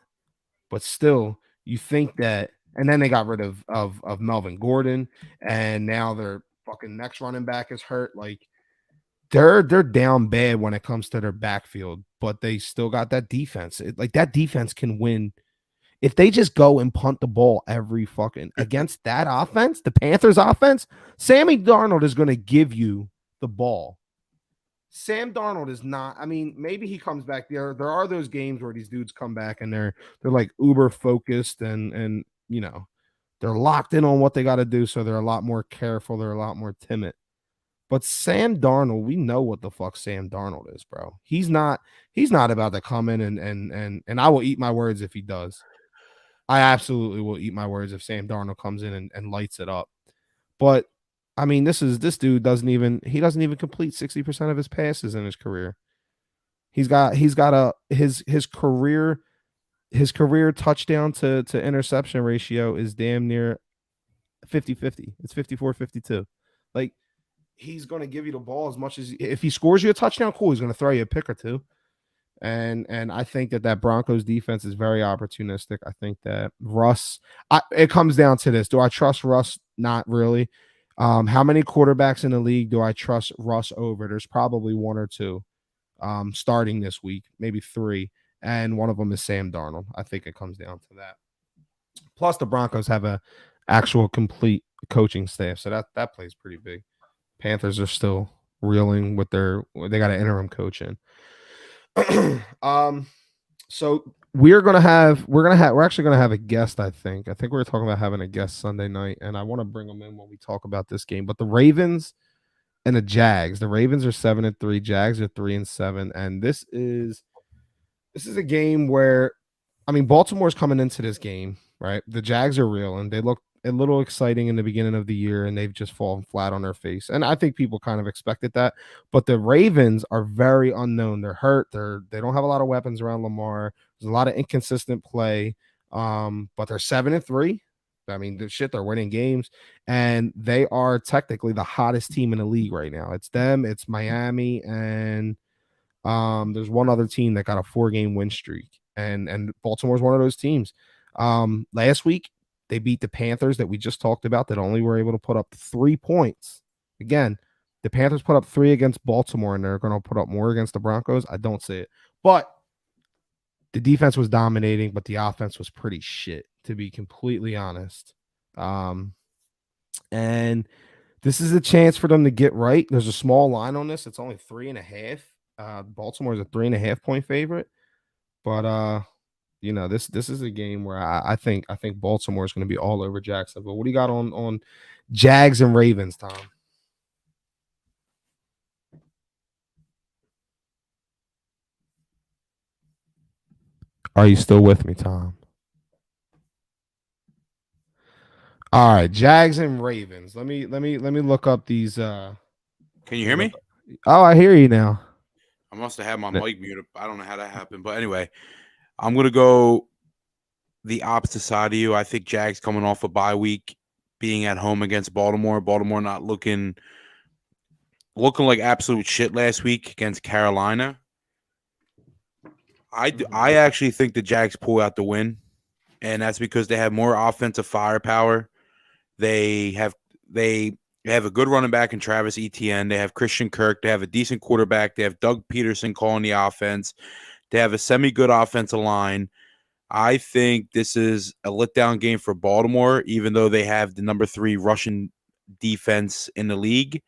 But still, you think that, and then they got rid of Melvin Gordon, and now their fucking next running back is hurt. Like they're down bad when it comes to their backfield, but they still got that defense. Like that defense can win if they just go and punt the ball every fucking against that offense, the Panthers offense. Sammy Darnold is going to give you the ball. Sam Darnold is not. I mean, maybe he comes back. There are those games where these dudes come back and they're like uber focused and you know they're locked in on what they got to do, so they're a lot more careful. They're a lot more timid. But Sam Darnold, we know what the fuck Sam Darnold is, bro. He's not about to come in and I will eat my words if he does. I absolutely will eat my words if Sam Darnold comes in and lights it up. But I mean, this dude doesn't even complete 60% of his passes in his career. He's got his career touchdown to interception ratio is damn near 50-50. It's 54-52. Like he's going to give you the ball as much as if he scores you a touchdown, cool, he's going to throw you a pick or two. And I think that Broncos defense is very opportunistic. I think that Russ, it comes down to this. Do I trust Russ? Not really. How many quarterbacks in the league do I trust Russ over? There's probably 1 or 2 starting this week, maybe 3. And one of them is Sam Darnold. I think it comes down to that. Plus, the Broncos have a actual complete coaching staff, so that plays pretty big. Panthers are still reeling with they got an interim coach in. So we're actually gonna have a guest. I think we're talking about having a guest Sunday night, and I want to bring them in when we talk about this game. But the Ravens and the Jags. The Ravens are 7-3. Jags are 3-7, and this is a game where, I mean, Baltimore's coming into this game, right? The Jags are real, and they look a little exciting in the beginning of the year, and they've just fallen flat on their face. And I think people kind of expected that. But the Ravens are very unknown. They're hurt. They don't have a lot of weapons around Lamar. There's a lot of inconsistent play. But they're 7-3. I mean, they're winning games, and they are technically the hottest team in the league right now. It's them, it's Miami, and there's one other team that got a 4-game win streak, and Baltimore's one of those teams. Last week they beat the Panthers that we just talked about that only were able to put up 3 points. Again, the Panthers put up 3 against Baltimore, and they're going to put up more against the Broncos. I don't see it. But the defense was dominating, but the offense was pretty shit. to be completely honest. Um, and this is a chance for them to get right. There's a small line on this. It's only 3.5. Baltimore is a 3.5 point favorite, but this is a game where I think Baltimore is going to be all over Jacksonville. What do you got on Jags and Ravens, Tom? Are you still with me, Tom? All right, Jags and Ravens. Let me look up these. Can you Let me hear look. me? Oh, I hear you now. I must have had my Th- mic muted. I don't know how that happened, but anyway, I'm gonna go the opposite side of you. I think Jags coming off a bye week, being at home against Baltimore. Baltimore not looking like absolute shit last week against Carolina. I actually think the Jags pull out the win, and that's because they have more offensive firepower. They have they have a good running back in Travis Etienne. They have Christian Kirk. They have a decent quarterback. They have Doug Peterson calling the offense. They have a semi-good offensive line. I think this is a letdown game for Baltimore, even though they have the number 3 rushing defense in the league.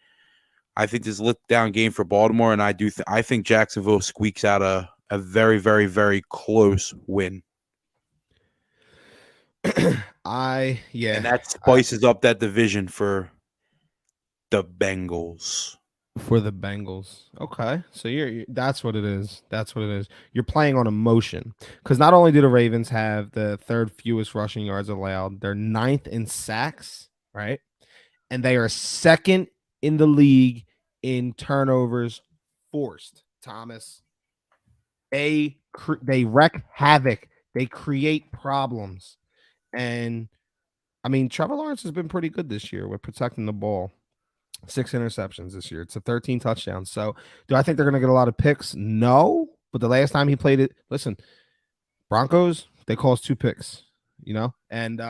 I think this is a letdown game for Baltimore, and I think Jacksonville squeaks out a very, very, very close win. I And yeah. that I spices up that division for the Bengals. For the Bengals. Okay. So that's what it is. That's what it is. You're playing on emotion. Because not only do the Ravens have the third fewest rushing yards allowed, they're ninth in sacks, right? And they are second in the league in turnovers forced. Thomas. They wreak havoc. They create problems. And I mean, Trevor Lawrence has been pretty good this year with protecting the ball. 6 interceptions this year. It's a 13 touchdowns. So, do I think they're going to get a lot of picks? No. But the last time he played it, listen, Broncos, they caused 2 picks, and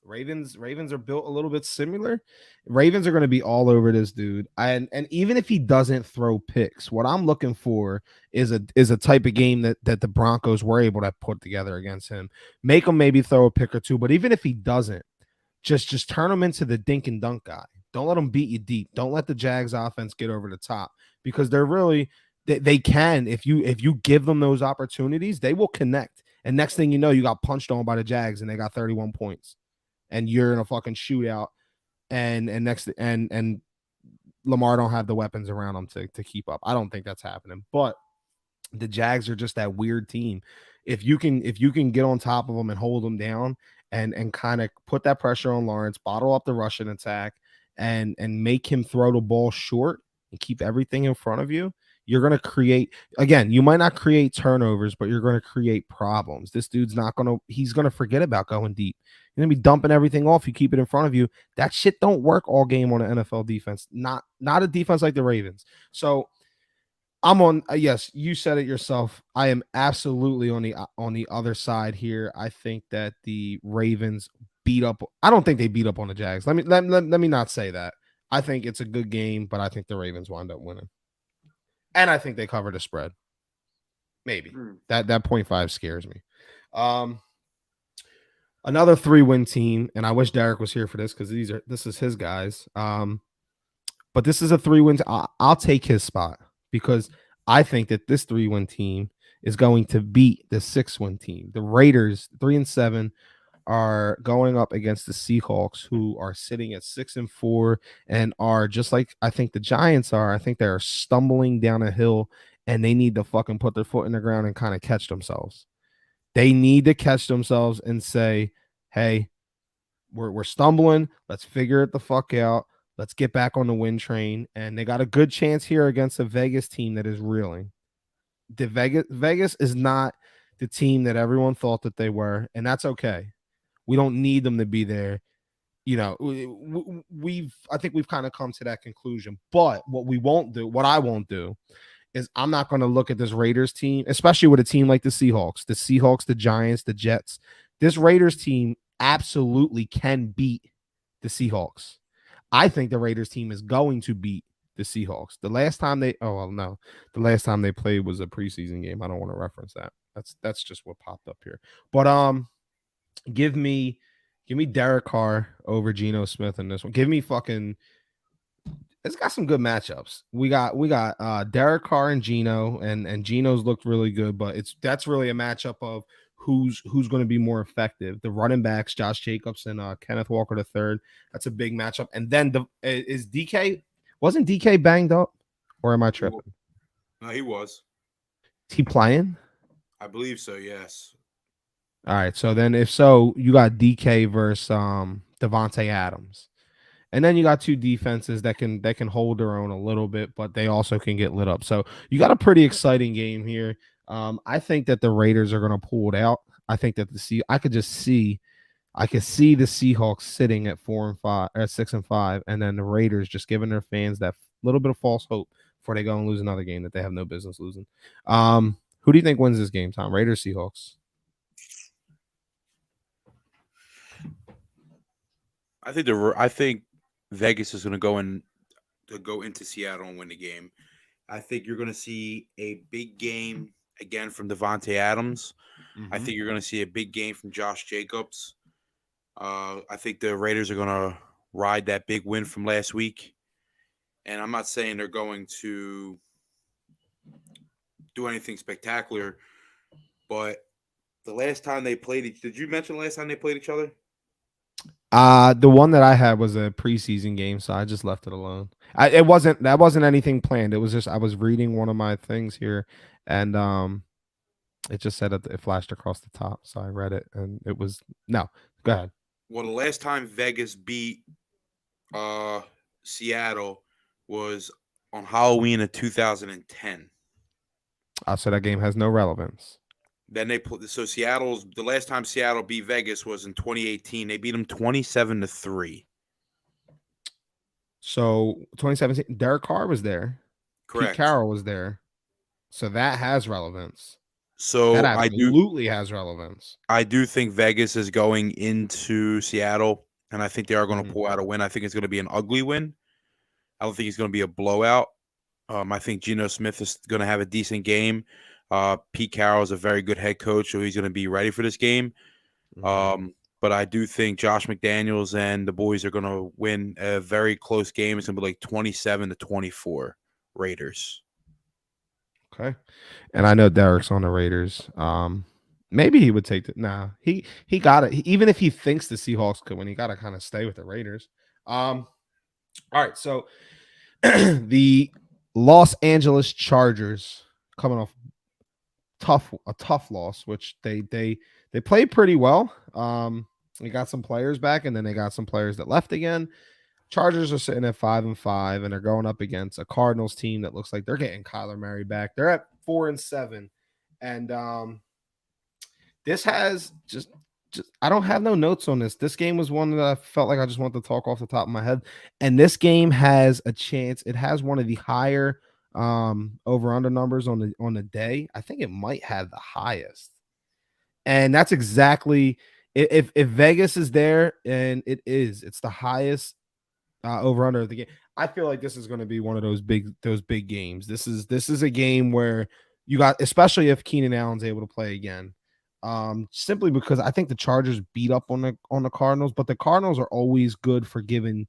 Ravens are built a little bit similar. Ravens are going to be all over this dude. And even if he doesn't throw picks, what I'm looking for is a type of game that the Broncos were able to put together against him. Make him maybe throw a pick or two, but even if he doesn't, just turn him into the dink and dunk guy. Don't let him beat you deep. Don't let the Jags offense get over the top because they're really they can if you give them those opportunities, they will connect. And next thing you know, you got punched on by the Jags and they got 31 points. And you're in a fucking shootout and Lamar don't have the weapons around him to keep up. I don't think that's happening. But the Jags are just that weird team. If you can get on top of them and hold them down and kind of put that pressure on Lawrence, bottle up the Russian attack, and make him throw the ball short and keep everything in front of you, you're gonna create again. You might not create turnovers, but you're gonna create problems. This dude's not gonna. He's gonna forget about going deep. You're gonna be dumping everything off. You keep it in front of you. That shit don't work all game on an NFL defense. Not a defense like the Ravens. So I'm on. Yes, you said it yourself. I am absolutely on the other side here. I think that the Ravens beat up. I don't think they beat up on the Jags. Let me not say that. I think it's a good game, but I think the Ravens wind up winning, and I think they cover the spread. Maybe that 0.5 scares me. Um, Another 3-win team, and I wish Derek was here for this because this is his guys. But this is a 3-win. I'll take his spot because I think that this 3-win team is going to beat the 6-win team. The Raiders, 3-7, are going up against the Seahawks, who are sitting at 6-4 and are just like I think the Giants are. I think they're stumbling down a hill and they need to fucking put their foot in the ground and kind of catch themselves. They need to catch themselves and say, hey, we're stumbling. Let's figure it the fuck out. Let's get back on the win train. And they got a good chance here against a Vegas team that is reeling. The Vegas is not the team that everyone thought that they were, and that's okay. We don't need them to be there. I think we've kind of come to that conclusion. But what I won't do is I'm not going to look at this Raiders team, especially with a team like the Seahawks, the Giants, the Jets. This Raiders team absolutely can beat the Seahawks. I think the Raiders team is going to beat the Seahawks. The last time the last time they played was a preseason game. I don't want to reference that. That's just what popped up here. But Give me Derek Carr over Geno Smith in this one. Give me fucking it's got some good matchups. We got Derek Carr and Geno, and Geno's looked really good, but that's really a matchup of who's going to be more effective. The running backs, Josh Jacobs and Kenneth Walker the third. That's a big matchup. And then is DK wasn't DK banged up, or am I tripping? No, he was. Is he playing? I believe so. Yes. All right. So then, if so, you got DK versus Devontae Adams. And then you got two defenses that can hold their own a little bit, but they also can get lit up. So you got a pretty exciting game here. I think that the Raiders are going to pull it out. I think that I could see the Seahawks sitting at 4-5 or 6-5, and then the Raiders just giving their fans that little bit of false hope before they go and lose another game that they have no business losing. Who do you think wins this game, Tom? Raiders, Seahawks? I think Vegas is going to go into Seattle and win the game. I think you're going to see a big game again from Devontae Adams. I think you're going to see a big game from Josh Jacobs. I think the Raiders are going to ride that big win from last week. And I'm not saying they're going to do anything spectacular, but the last time they played, did you mention the last time they played each other? The one that I had was a preseason game, so I just left it alone. That wasn't anything planned. It was just I was reading one of my things here, and it just said it flashed across the top, so I read it, and it was no. Go ahead. Well, the last time Vegas beat Seattle was on Halloween of 2010. So that game has no relevance. Then they put the last time Seattle beat Vegas was in 2018. They beat them 27-3. So 2017, Derek Carr was there. Correct. Pete Carroll was there. So that has relevance. So that absolutely has relevance. I do think Vegas is going into Seattle, and I think they are going to pull out a win. I think it's going to be an ugly win. I don't think it's going to be a blowout. I think Geno Smith is going to have a decent game. Pete Carroll is a very good head coach, so he's going to be ready for this game. But I do think Josh McDaniels and the boys are going to win a very close game. It's going to be like 27-24 Raiders. Okay. And I know Derek's on the Raiders. Maybe he would take it. Nah, he got it. Even if he thinks the Seahawks could win, he got to kind of stay with the Raiders. All right. So the Los Angeles Chargers coming off a tough loss, which they played pretty well. They got some players back, and then they got some players that left again. Chargers are sitting at 5-5, and they're going up against a Cardinals team that looks like they're getting Kyler Murray back. They're at 4-7, and this has just I don't have no notes on this. This game was one that I felt like I just wanted to talk off the top of my head, and this game has a chance. It has one of the higher over under numbers on the day. I think it might have the highest, and that's exactly if Vegas is there, and it's the highest over under of the game. I feel like this is going to be one of those big games. This is a game where you got, especially if Keenan Allen's able to play again. Simply because I think the Chargers beat up on the Cardinals, but the Cardinals are always good for giving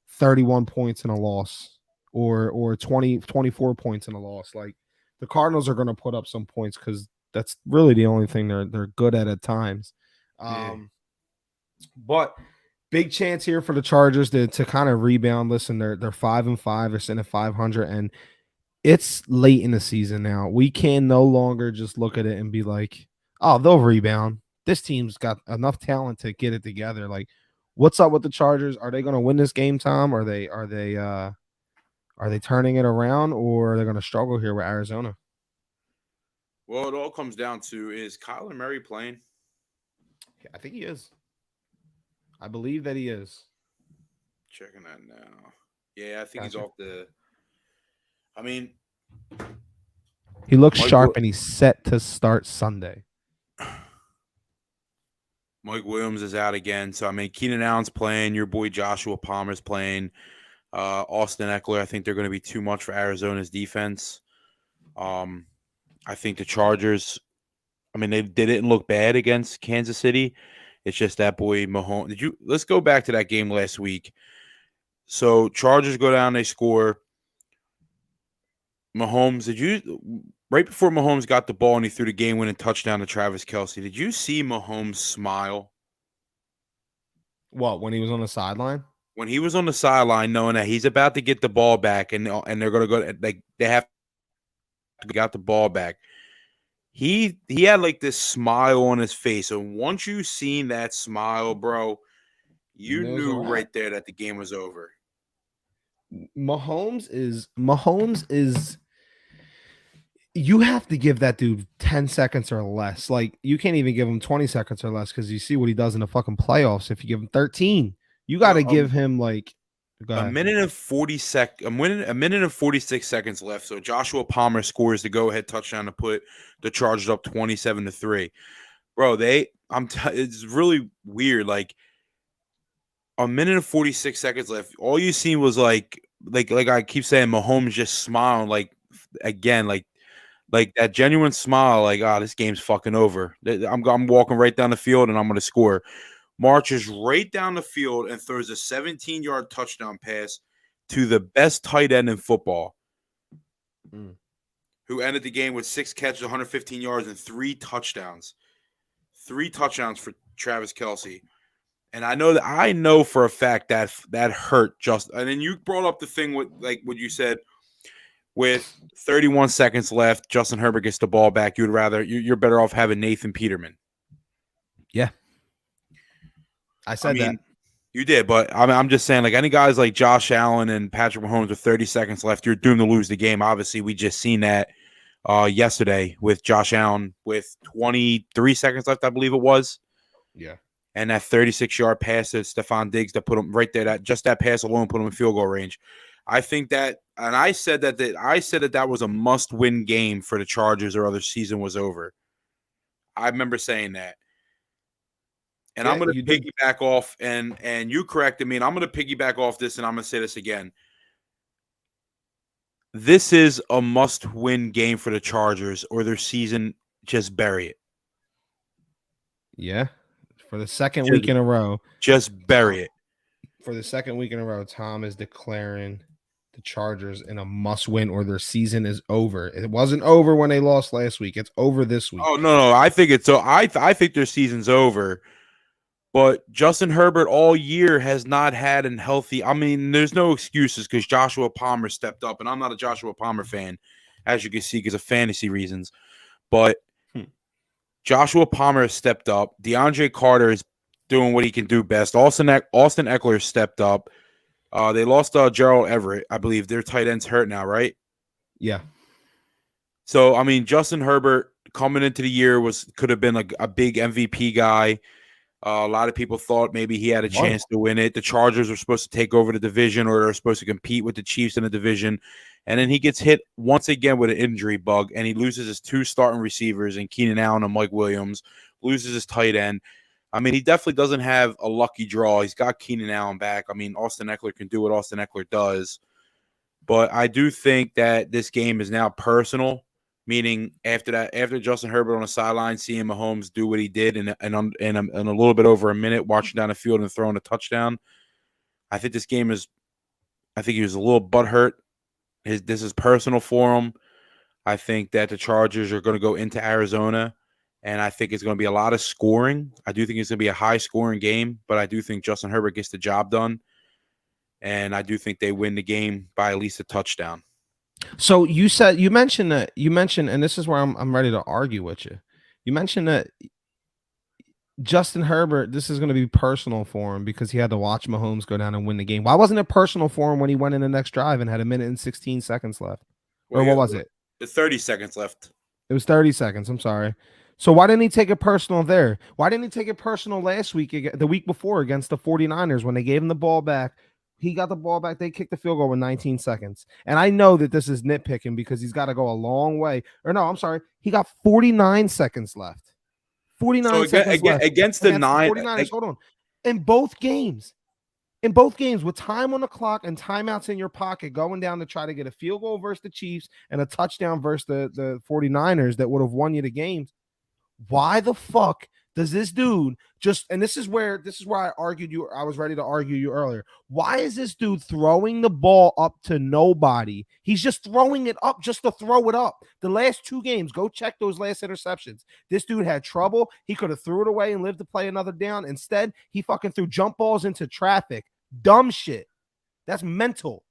31 points in a loss or 24 points in a loss. Like the Cardinals are going to put up some points because that's really the only thing they're good at times. But big chance here for the Chargers to kind of rebound. Listen, they're 5-5. They're sitting at 500, and it's late in the season now. We can no longer just look at it and be like, oh, they'll rebound. This team's got enough talent to get it together. Like, what's up with the Chargers? Are they going to win this game, Tom? Are they turning it around, or are they going to struggle here with Arizona? Well, it all comes down to, is Kyler Murray playing? I think he is. I believe that he is. Checking that now. Yeah, I think he's off the. I mean, he looks sharp, and he's set to start Sunday. Mike Williams is out again. So, I mean, Keenan Allen's playing. Your boy Joshua Palmer's playing. Austin Eckler, I think they're going to be too much for Arizona's defense. I think the Chargers, I mean, they didn't look bad against Kansas City. It's just that boy Mahomes. Let's go back to that game last week. So Chargers go down, they score. Mahomes, right before Mahomes got the ball and he threw the game-winning touchdown to Travis Kelce? Did you see Mahomes smile What, when he was on the sideline? when he was on the sideline, knowing that he's about to get the ball back and they're going to go like they have to got the ball back? He had like this smile on his face, and once you seen that smile, bro, you knew right there that the game was over. Mahomes is you have to give that dude 10 seconds or less. Like, you can't even give him 20 seconds or less because you see what he does in the fucking playoffs. If you give him 13, you got to give him like a minute and 46 seconds left. So Joshua Palmer scores the go-ahead touchdown to put the Chargers up 27-3. Bro, it's really weird. Like, a minute and 46 seconds left. All you seen was like I keep saying, Mahomes just smiling, like, again, like that genuine smile, like, this game's fucking over. I'm walking right down the field and I'm gonna score. Marches right down the field and throws a 17-yard touchdown pass to the best tight end in football, who ended the game with 6 catches, 115 yards, and 3 touchdowns. 3 touchdowns for Travis Kelce. And I know for a fact that hurt just. And then you brought up the thing with, like, what you said, with 31 seconds left, Justin Herbert gets the ball back. You're better off having Nathan Peterman. Yeah, I said that. You did, but I'm just saying, like, any guys like Josh Allen and Patrick Mahomes with 30 seconds left, you're doomed to lose the game. Obviously, we just seen that yesterday with Josh Allen with 23 seconds left, I believe it was. Yeah. And that 36-yard pass to Stephon Diggs that put him right there. That pass alone put him in field goal range. I think that, and I said that was a must-win game for the Chargers, or other season was over. I remember saying that. And I'm going to piggyback off, and you corrected me, and I'm going to piggyback off this, and I'm going to say this again. This is a must-win game for the Chargers, or their season, just bury it. Yeah. For the second week in a row. Just bury it. For the second week in a row, Tom is declaring the Chargers in a must-win, or their season is over. It wasn't over when they lost last week. It's over this week. Oh, no. I think it's so. I think their season's over. But Justin Herbert all year has not had a healthy. I mean, there's no excuses because Joshua Palmer stepped up, and I'm not a Joshua Palmer fan, as you can see, because of fantasy reasons. But Joshua Palmer has stepped up. DeAndre Carter is doing what he can do best. Austin Eckler stepped up. They lost Gerald Everett, I believe. Their tight end's hurt now, right? Yeah. So, I mean, Justin Herbert coming into the year could have been a big MVP guy. A lot of people thought maybe he had a chance to win it. The Chargers were supposed to take over the division, or they're supposed to compete with the Chiefs in the division. And then he gets hit once again with an injury bug, and he loses his 2 starting receivers, and Keenan Allen and Mike Williams, loses his tight end. I mean, he definitely doesn't have a lucky draw. He's got Keenan Allen back. I mean, Austin Eckler can do what Austin Eckler does. But I do think that this game is now personal. Meaning, after Justin Herbert on the sideline, seeing Mahomes do what he did in a little bit over a minute, watching down the field and throwing a touchdown, I think this game is. I think he was a little butthurt. This is personal for him. I think that the Chargers are going to go into Arizona, and I think it's going to be a lot of scoring. I do think it's going to be a high-scoring game, but I do think Justin Herbert gets the job done, and I do think they win the game by at least a touchdown. So you mentioned, and this is where I'm ready to argue with you. You mentioned that Justin Herbert, this is going to be personal for him because he had to watch Mahomes go down and win the game. Why wasn't it personal for him when he went in the next drive and had a minute and 16 seconds left? Or what was it? 30 seconds left. It was 30 seconds. I'm sorry. So why didn't he take it personal there? Why didn't he take it personal last week, the week before, against the 49ers when they gave him the ball back? He got the ball back. They kicked the field goal with 19 seconds. And I know that this is nitpicking because he's got to go a long way. Or no, I'm sorry. He got 49 seconds left. 49 seconds left. Against the 49ers. Hold on. In both games, with time on the clock and timeouts in your pocket, going down to try to get a field goal versus the Chiefs and a touchdown versus the 49ers that would have won you the games. Why the fuck Does this dude just, and this is where I was ready to argue you earlier. Why is this dude throwing the ball up to nobody? He's just throwing it up just to throw it up. The last 2 games, go check those last interceptions. This dude had trouble. He could have threw it away and lived to play another down. Instead, he fucking threw jump balls into traffic. Dumb shit. That's mental.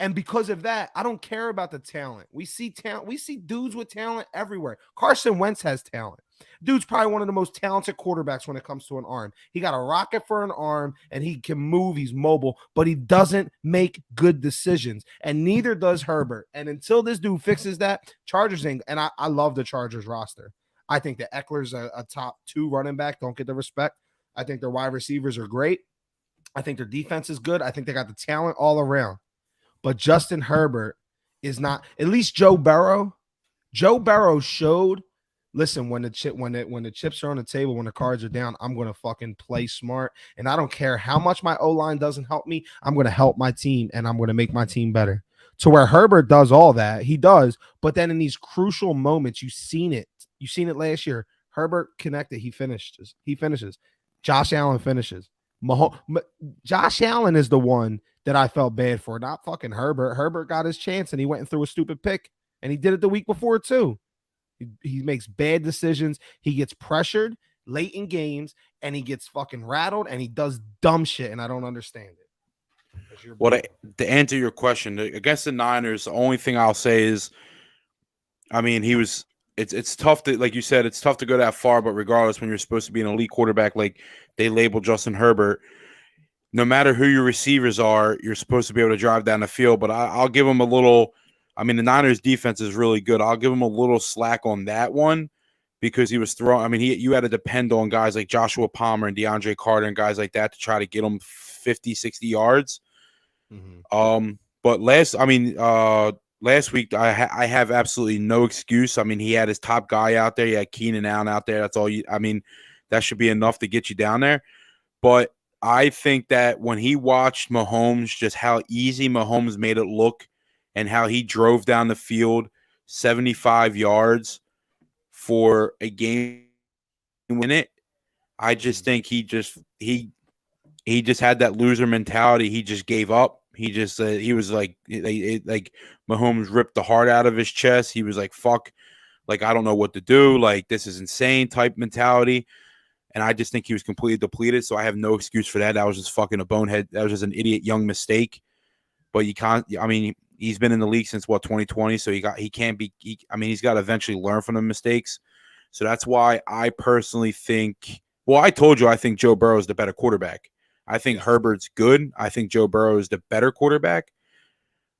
And because of that, I don't care about the talent. We see talent. We see dudes with talent everywhere. Carson Wentz has talent. Dude's probably one of the most talented quarterbacks when it comes to an arm. He got a rocket for an arm and he can move. He's mobile, but he doesn't make good decisions. And neither does Herbert. And until this dude fixes that, Chargers ain't. And I love the Chargers roster. I think that Eckler's a top 2 running back. Don't get the respect. I think their wide receivers are great. I think their defense is good. I think they got the talent all around. But Justin Herbert is not, at least Joe Burrow. Joe Burrow showed, listen, when the chips are on the table, when the cards are down, I'm going to fucking play smart. And I don't care how much my O-line doesn't help me. I'm going to help my team and I'm going to make my team better. To where Herbert does all that. He does. But then in these crucial moments, you've seen it. You've seen it last year. Herbert connected. He finishes. Josh Allen finishes. Josh Allen is the one that I felt bad for, not fucking Herbert. Herbert got his chance and he went and threw a stupid pick, and he did it the week before too. He makes bad decisions. He gets pressured late in games and he gets fucking rattled and he does dumb shit, and I don't understand it. Well, to answer your question, against the Niners, the only thing I'll say is, I mean, it's tough to, like you said, it's tough to go that far, but regardless, when you're supposed to be an elite quarterback like they label Justin Herbert, no matter who your receivers are, you're supposed to be able to drive down the field. But I'll give them a little. I mean, the Niners' defense is really good. I'll give them a little slack on that one because he was throwing. I mean, you had to depend on guys like Joshua Palmer and DeAndre Carter and guys like that to try to get them 50, 60 yards. But last week I have absolutely no excuse. I mean, he had his top guy out there. He had Keenan Allen out there. That's all you. I mean, that should be enough to get you down there. But I think that when he watched Mahomes, just how easy Mahomes made it look and how he drove down the field 75 yards for a game win it, I just think he just had that loser mentality. He just gave up. He was like Mahomes ripped the heart out of his chest. He was like, fuck, like, I don't know what to do. Like, this is insane type mentality. And I just think he was completely depleted. So I have no excuse for that. That was just fucking a bonehead. That was just an idiot young mistake. But you can't, I mean, he's been in the league since 2020. So he's got to eventually learn from the mistakes. So that's why I personally think, well, I told you, I think Joe Burrow is the better quarterback. I think Herbert's good. I think Joe Burrow is the better quarterback.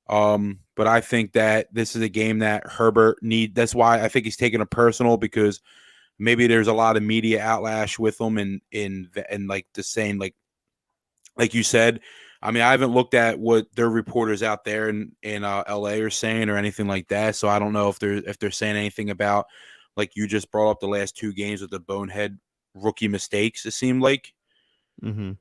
But I think that this is a game that Herbert that's why I think he's taking it personal, because maybe there's a lot of media outlash with them and like the saying, like you said. I mean, I haven't looked at what their reporters out there in LA are saying or anything like that. So I don't know if they're saying anything about, like you just brought up, the last 2 games with the bonehead rookie mistakes, it seemed like. Mm-hmm.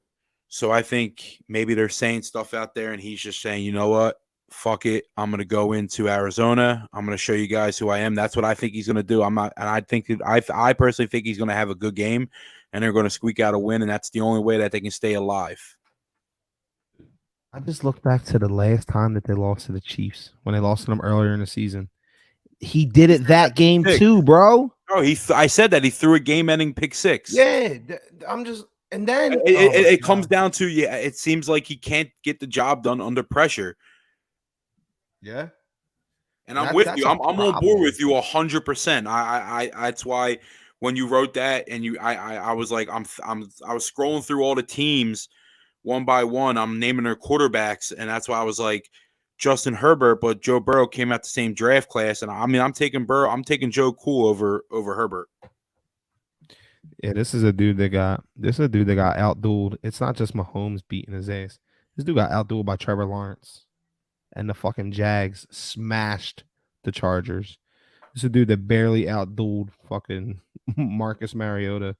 So I think maybe they're saying stuff out there and he's just saying, you know what? Fuck it. I'm going to go into Arizona. I'm going to show you guys who I am. That's what I think he's going to do. I personally think he's going to have a good game and they're going to squeak out a win. And that's the only way that they can stay alive. I just looked back to the last time that they lost to the Chiefs, when they lost to them earlier in the season. He did it that game too, bro. Oh, I said that he threw a game-ending pick 6. Yeah, I'm just, and then it comes down to, it seems like he can't get the job done under pressure. Yeah. And I'm with you. I'm on board with you 100%. I that's why when you wrote that and I was like, I was scrolling through all the teams one by one. I'm naming their quarterbacks, and that's why I was like, Justin Herbert, but Joe Burrow came out the same draft class, and I mean, I'm taking Joe Cool over Herbert. Yeah, this is a dude that got outdueled. It's not just Mahomes beating his ass. This dude got outdueled by Trevor Lawrence, and the fucking Jags smashed the Chargers. This is a dude that barely outdueled fucking Marcus Mariota.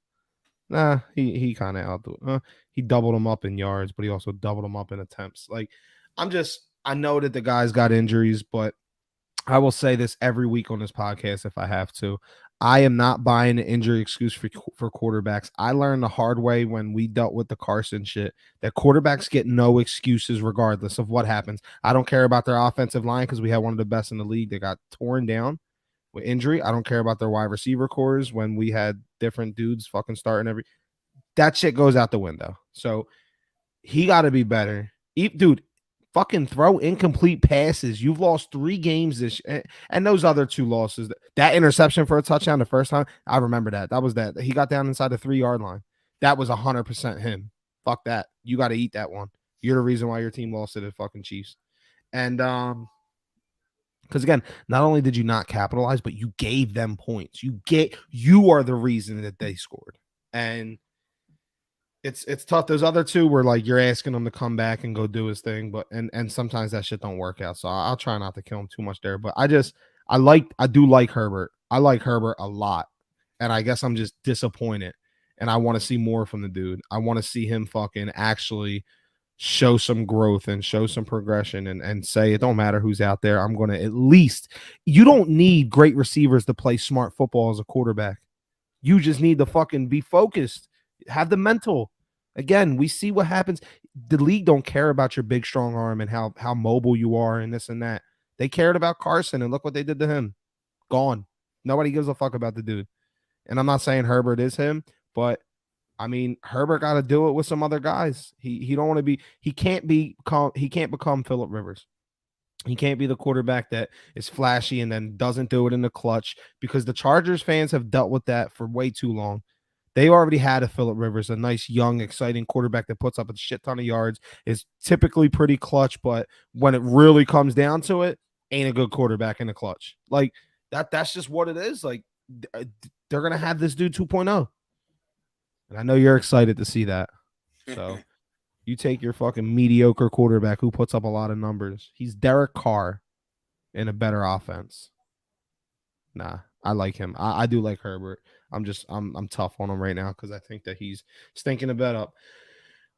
Nah, he kind of outdueled. He doubled him up in yards, but he also doubled him up in attempts. Like, I know that the guys got injuries, but I will say this every week on this podcast if I have to. I am not buying an injury excuse for quarterbacks. I learned the hard way when we dealt with the Carson shit that quarterbacks get no excuses regardless of what happens. I don't care about their offensive line because we had one of the best in the league that got torn down with injury. I don't care about their wide receiver cores when we had different dudes fucking starting every. That shit goes out the window. So he got to be better. Dude, fucking throw incomplete passes. You've lost 3 games and those other 2 losses. That interception for a touchdown the first time, I remember that. That was that. He got down inside the 3-yard line. That was 100% him. Fuck that. You got to eat that one. You're the reason why your team lost to the fucking Chiefs. And because again, not only did you not capitalize, but you gave them points. You are the reason that they scored. And it's tough. Those other 2 were like you're asking him to come back and go do his thing, but and sometimes that shit don't work out. So I'll try not to kill him too much there. But I do like Herbert. I like Herbert a lot, and I guess I'm just disappointed. And I want to see more from the dude. I want to see him fucking actually show some growth and show some progression and say it don't matter who's out there. I'm going to at least. You don't need great receivers to play smart football as a quarterback. You just need to fucking be focused. Have the mental. Again, we see what happens. The league don't care about your big, strong arm and how mobile you are and this and that. They cared about Carson, and look what they did to him. Gone. Nobody gives a fuck about the dude. And I'm not saying Herbert is him, but I mean Herbert got to do it with some other guys. He don't want to be. He can't become Phillip Rivers. He can't be the quarterback that is flashy and then doesn't do it in the clutch because the Chargers fans have dealt with that for way too long. They already had a Phillip Rivers, a nice, young, exciting quarterback that puts up a shit ton of yards, is typically pretty clutch, but when it really comes down to it, ain't a good quarterback in the clutch. Like, that's just what it is. Like, they're going to have this dude 2.0. And I know you're excited to see that. So you take your fucking mediocre quarterback who puts up a lot of numbers. He's Derek Carr in a better offense. Nah, I like him. I do like Herbert. I'm tough on him right now because I think that he's stinking a bet up.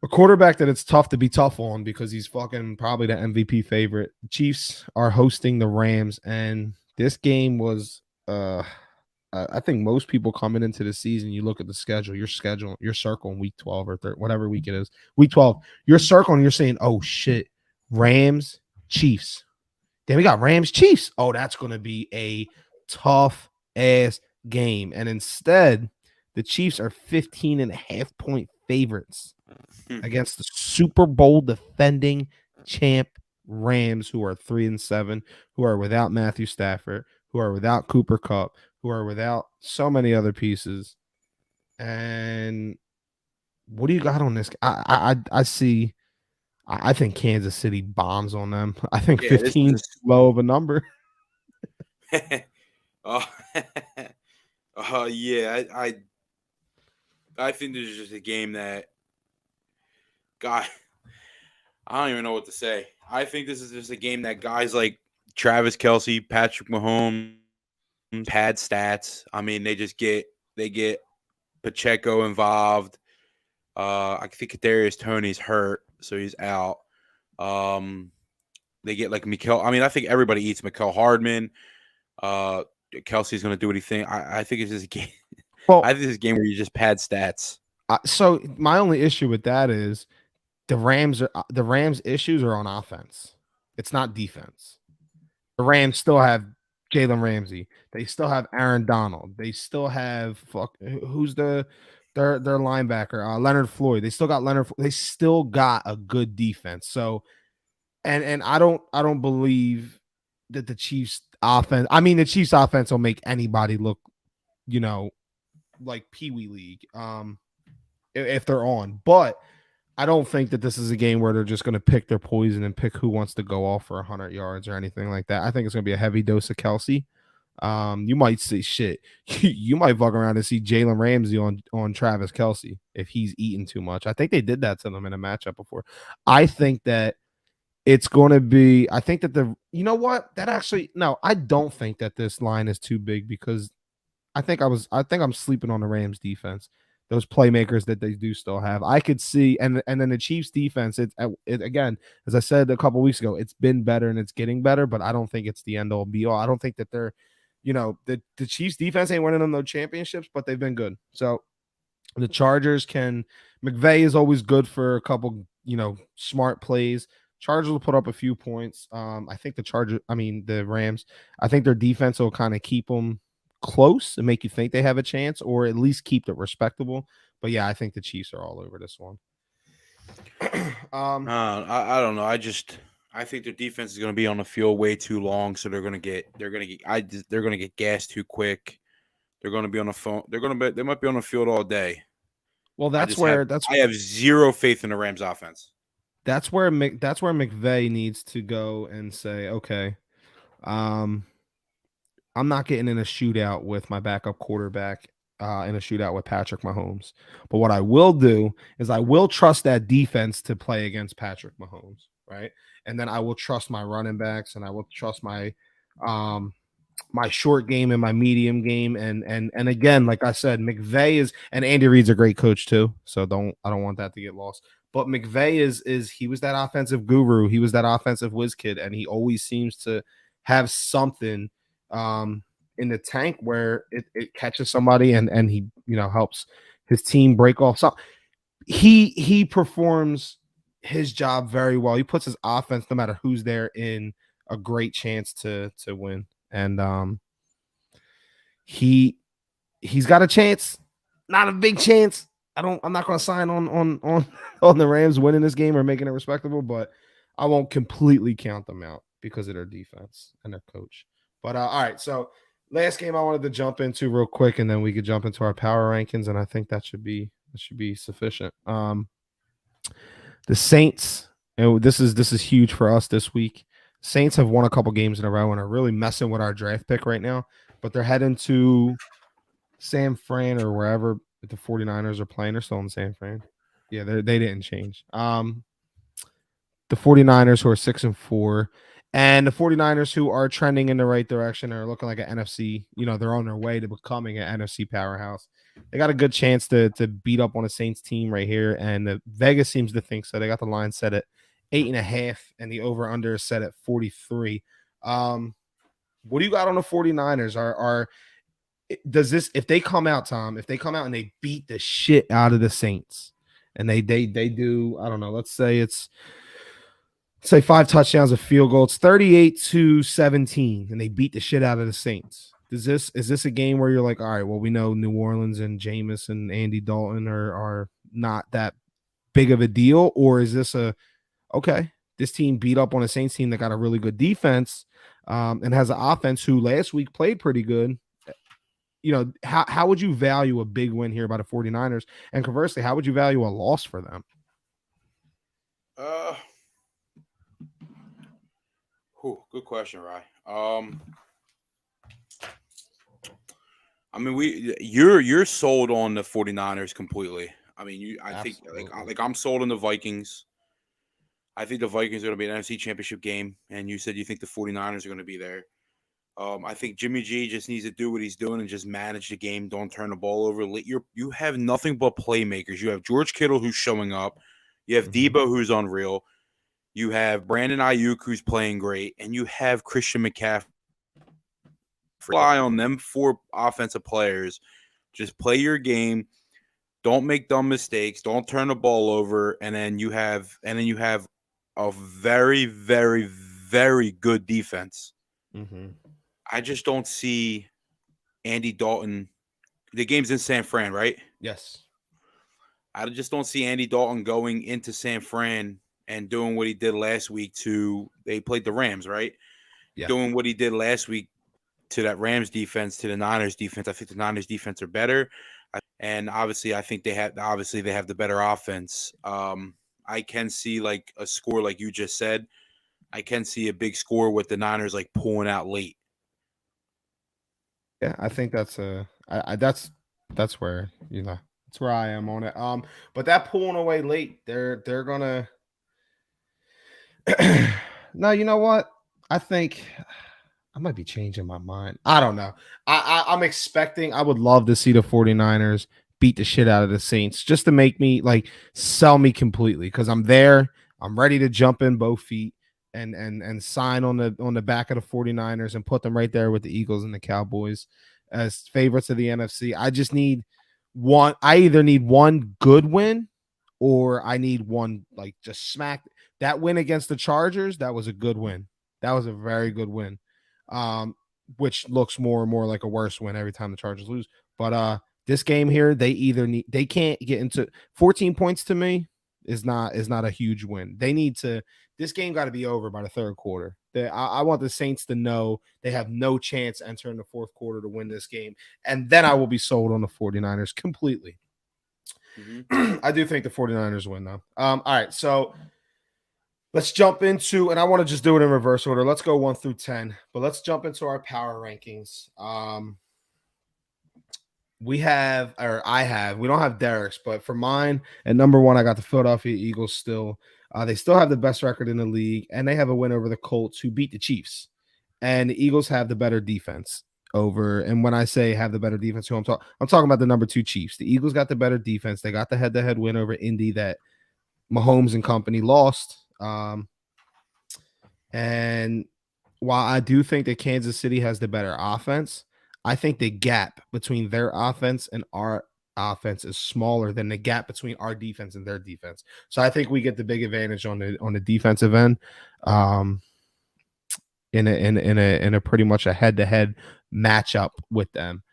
A quarterback that it's tough to be tough on because he's fucking probably the MVP favorite. The Chiefs are hosting the Rams, and this game was I think most people coming into the season, you look at the schedule, you're circling week 12 or whatever week it is. Week 12, you're circling, you're saying, oh shit, Rams, Chiefs. Then we got Rams, Chiefs. Oh, that's gonna be a tough ass game. And instead, the Chiefs are 15.5-point favorites against the Super Bowl defending champ Rams, who are 3-7, who are without Matthew Stafford, who are without Cooper Kupp, who are without so many other pieces. And what do you got on this? I see. I think Kansas City bombs on them. I think 15 is too low of a number. Yeah, I think this is just a game that, God, I don't even know what to say. I think this is just a game that guys like Travis Kelce, Patrick Mahomes, pad stats. I mean, they get Pacheco involved. I think Kadarius Toney's hurt, so he's out. They get like Mikael. I mean, I think everybody eats Mikael Hardman. Kelsey's going to do what he thinks. I think it's just a game. Well, I think it's a game where you just pad stats. So my only issue with that is the Rams' issues are on offense. It's not defense. The Rams still have Jalen Ramsey. They still have Aaron Donald. They still have who's their linebacker, Leonard Floyd. They still got Leonard. They still got a good defense. So, and I don't believe that the Chiefs offense. I mean, the Chiefs offense will make anybody look, like Pee Wee League, if they're on. But I don't think that this is a game where they're just going to pick their poison and pick who wants to go off for 100 yards or anything like that. I think it's going to be a heavy dose of Kelce. You might see shit. You might fuck around and see Jalen Ramsey on Travis Kelce if he's eating too much. I think they did that to them in a matchup before. I think that it's going to be. I think that I don't think that this line is too big because I think I'm sleeping on the Rams defense. Those playmakers that they do still have. I could see, and then the Chiefs defense, it again, as I said a couple weeks ago, it's been better and it's getting better, but I don't think it's the end all be all. I don't think that they're, the Chiefs defense ain't winning them no championships, but they've been good. So the Chargers can McVay is always good for a couple, smart plays. Chargers will put up a few points. I think the Rams, I think their defense will kind of keep them close and make you think they have a chance, or at least keep it respectable. But yeah, I think the Chiefs are all over this one. I don't know. I think their defense is going to be on the field way too long, so they're going to get gassed too quick. They're going to be on the phone. They might be on the field all day. Well, I have zero faith in the Rams offense. That's where McVay needs to go and say, okay, I'm not getting in a shootout with my backup quarterback, in a shootout with Patrick Mahomes. But what I will do is I will trust that defense to play against Patrick Mahomes, right? And then I will trust my running backs, and I will trust my my short game and my medium game. And again, like I said, McVay and Andy Reid's a great coach too. So I don't want that to get lost. But McVay he was that offensive guru. He was that offensive whiz kid, and he always seems to have something in the tank where it catches somebody and he helps his team break off something. He performs his job very well. He puts his offense, no matter who's there, in a great chance to win. And he's got a chance, not a big chance. I'm not going to sign on the Rams winning this game or making it respectable, but I won't completely count them out because of their defense and their coach. But all right, so last game I wanted to jump into real quick, and then we could jump into our power rankings, and I think that should be sufficient. The Saints, and this is huge for us this week. Saints have won a couple games in a row and are really messing with our draft pick right now, but they're heading to San Fran or wherever the 49ers are playing. They're still in San Fran. Yeah, they didn't change. The 49ers, who are 6-4, and the 49ers, who are trending in the right direction, are looking like an NFC, they're on their way to becoming an NFC powerhouse. They got a good chance to beat up on a Saints team right here, and Vegas seems to think so. They got the line set at 8.5, and the over-under is set at 43. What do you got on the 49ers? If they come out, Tom, if they come out and they beat the shit out of the Saints, and they do, I don't know, let's say 5 touchdowns, a field goal, it's 38-17, and they beat the shit out of the Saints. Is this a game where you're like, all right, well, we know New Orleans and Jameis and Andy Dalton are not that big of a deal, or is this okay, this team beat up on a Saints team that got a really good defense, and has an offense who last week played pretty good? How would you value a big win here by the 49ers? And conversely, how would you value a loss for them? Good question, Rye. I mean, you're sold on the 49ers completely. I mean, I think I'm sold on the Vikings. I think the Vikings are going to be an NFC Championship game, and you said you think the 49ers are going to be there. I think Jimmy G just needs to do what he's doing and just manage the game. Don't turn the ball over. You have nothing but playmakers. You have George Kittle, who's showing up. You have Debo, who's unreal. You have Brandon Ayuk, who's playing great, and you have Christian McCaffrey. Rely on them 4 offensive players. Just play your game. Don't make dumb mistakes. Don't turn the ball over, and then you have a very, very, very good defense. Mm-hmm. I just don't see Andy Dalton. The game's in San Fran, right? Yes. I just don't see Andy Dalton going into San Fran and doing what he did last week they played the Rams, right? Yeah. Doing what he did last week to that Rams defense, to the Niners defense. I think the Niners defense are better. And obviously I think they have the better offense. I can see like a score like you just said. I can see a big score with the Niners like pulling out late. Yeah, I think that's that's where that's where I am on it. But that pulling away late, they're gonna. No, you know what? I think I might be changing my mind. I don't know. I'm expecting. I would love to see the 49ers beat the shit out of the Saints just to make me sell me completely, because I'm there. I'm ready to jump in both feet. and sign on the back of the 49ers and put them right there with the Eagles and the Cowboys as favorites of the NFC. I just need one. I either need one good win or I need one like just smack that win against the Chargers. That was a good win. That was a very good win. Um, which looks more and more like a worse win every time the Chargers lose. But this game here, they can't get into 14 points to me is not a huge win. They need to this game got to be over by the third quarter. I want the Saints to know they have no chance entering the fourth quarter to win this game. And then I will be sold on the 49ers completely. Mm-hmm. I do think the 49ers win, though. All right, so let's jump into, and I want to just do it in reverse order. Let's go 1 through 10, but let's jump into our power rankings. We don't have Derek's, but for mine, at number 1, I got the Philadelphia Eagles still. They still have the best record in the league, and they have a win over the Colts, who beat the Chiefs. And the Eagles have the better defense over. And when I say have the better defense, I'm talking about the number 2 Chiefs. The Eagles got the better defense. They got the head-to-head win over Indy that Mahomes and company lost. And while I do think that Kansas City has the better offense, I think the gap between their offense and our offense is smaller than the gap between our defense and their defense. So I think we get the big advantage on the defensive end, in a pretty much a head-to-head matchup with them.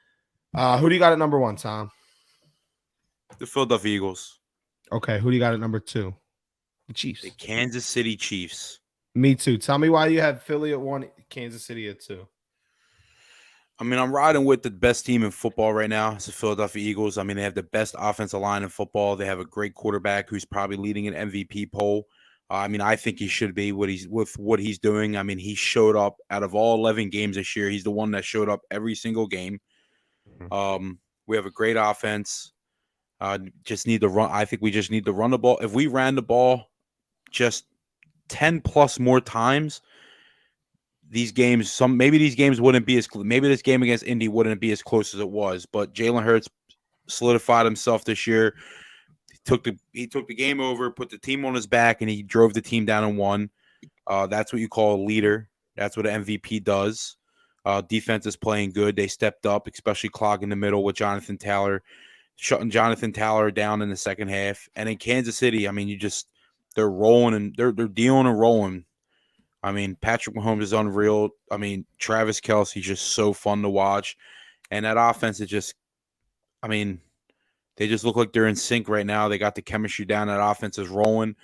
Who do you got at number 1, Tom? The Philadelphia Eagles. Okay, who do you got at number 2? The Chiefs. The Kansas City Chiefs. Me too. Tell me why you have Philly at 1, Kansas City at 2. I mean, I'm riding with the best team in football right now. It's the Philadelphia Eagles. I mean, they have the best offensive line in football. They have a great quarterback who's probably leading an MVP poll. I mean, I think he should be what he's doing. I mean, he showed up out of all 11 games this year. He's the one that showed up every single game. We have a great offense. Just need to run. I think we just need to run the ball. If we ran the ball just 10 plus more times, these games wouldn't be as maybe this game against Indy wouldn't be as close as it was. But Jalen Hurts solidified himself this year. He took the game over, put the team on his back, and he drove the team down and won. That's what you call a leader. That's what an MVP does. Defense is playing good. They stepped up, especially clogging the middle with Jonathan Taylor, shutting Jonathan Taylor down in the second half. And in Kansas City, I mean, they're rolling and they're dealing and rolling. I mean, Patrick Mahomes is unreal. I mean, Travis Kelce's just so fun to watch. And that offense is just, I mean, they just look like they're in sync right now. They got the chemistry down. That offense is rolling.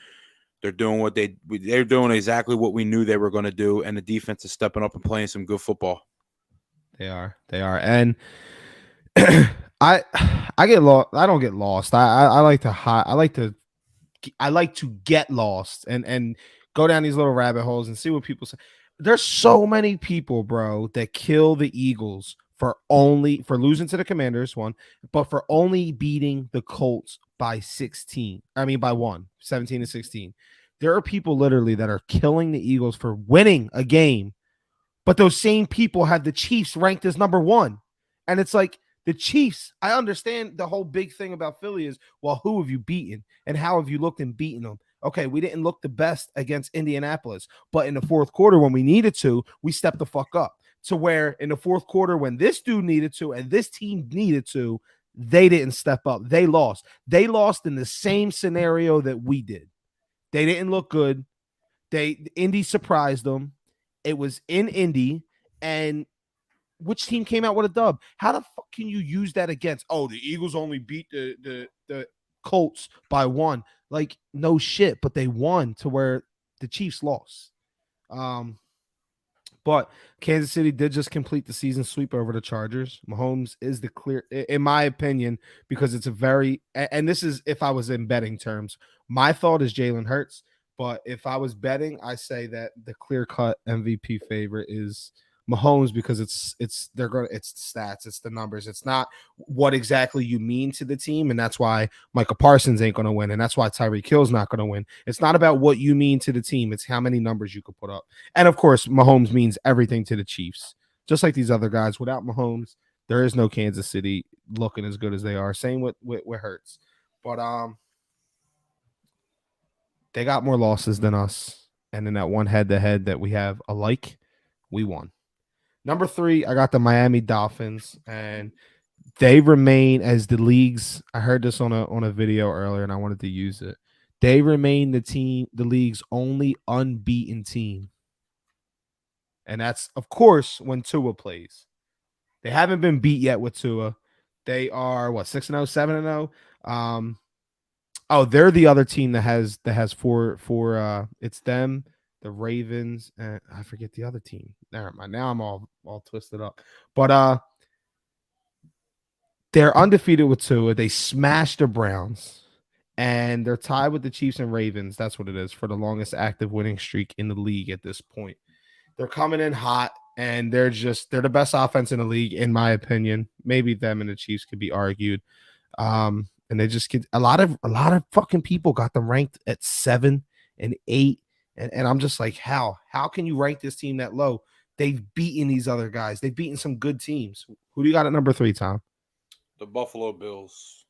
They're doing they're doing exactly what we knew they were going to do, and the defense is stepping up and playing some good football. They are, and I get lost. I don't get lost. I like to get lost and go down these little rabbit holes and see what people say. There's so many people, bro, that kill the Eagles for losing to the Commanders, one, but for only beating the Colts by 16. I mean, by 17 to 16. There are people literally that are killing the Eagles for winning a game, but those same people have the Chiefs ranked as number 1. And it's like the Chiefs, I understand the whole big thing about Philly is, well, who have you beaten and how have you looked in beating them? Okay, we didn't look the best against Indianapolis, but in the fourth quarter when we needed to, we stepped the fuck up. To where in the fourth quarter when this dude needed to and this team needed to, they didn't step up. They lost. They lost in the same scenario that we did. They didn't look good. Indy surprised them. It was in Indy, and which team came out with a dub? How the fuck can you use that against? Oh, the Eagles only beat the Colts by 1. Like, no shit, but they won to where the Chiefs lost. But Kansas City did just complete the season sweep over the Chargers. Mahomes is the clear, in my opinion, because it's a very, and this is if I was in betting terms, my thought is Jalen Hurts. But if I was betting, I say that the clear-cut MVP favorite is Mahomes because it's the stats, it's the numbers, it's not what exactly you mean to the team, and that's why Micah Parsons ain't gonna win, and that's why Tyreek Hill's not gonna win. It's not about what you mean to the team; it's how many numbers you could put up. And of course, Mahomes means everything to the Chiefs, just like these other guys. Without Mahomes, there is no Kansas City looking as good as they are. Same with Hurts, but they got more losses than us. and in that one head-to-head that we have alike, we won. Number 3, I got the Miami Dolphins, and they remain as the league's. I heard this on a video earlier, and I wanted to use it. They remain the league's only unbeaten team, and that's of course when Tua plays. They haven't been beat yet with Tua. They are what 6-0, 7-0. Oh, they're the other team that has four. It's them, the Ravens, and I forget the other team. Never mind. Now I'm all twisted up. But they're undefeated with Tua. They smashed the Browns, and they're tied with the Chiefs and Ravens. That's what it is for the longest active winning streak in the league at this point. They're coming in hot, and they're the best offense in the league, in my opinion. Maybe them and the Chiefs could be argued. And they just get a lot of fucking people got them ranked at 7 and 8. And I'm just like, how can you rank this team that low? They've beaten these other guys. They've beaten some good teams. Who do you got at number 3, Tom? The Buffalo Bills.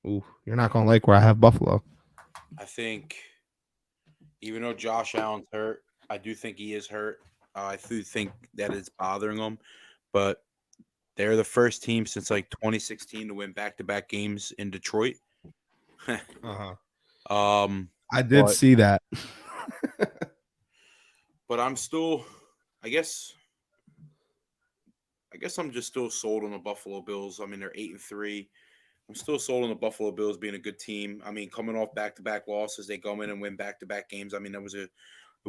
Ooh, you're not gonna like where I have Buffalo. I think, even though Josh Allen's hurt, I do think he is hurt. I do think that it's bothering him, but they're the first team since like 2016 to win back-to-back games in Detroit. Uh-huh. I did but, see that. But I'm still, I guess I'm just still sold on the Buffalo Bills. I mean, they're 8-3. I'm still sold on the Buffalo Bills being a good team. I mean, coming off back-to-back losses, they go in and win back-to-back games. I mean, it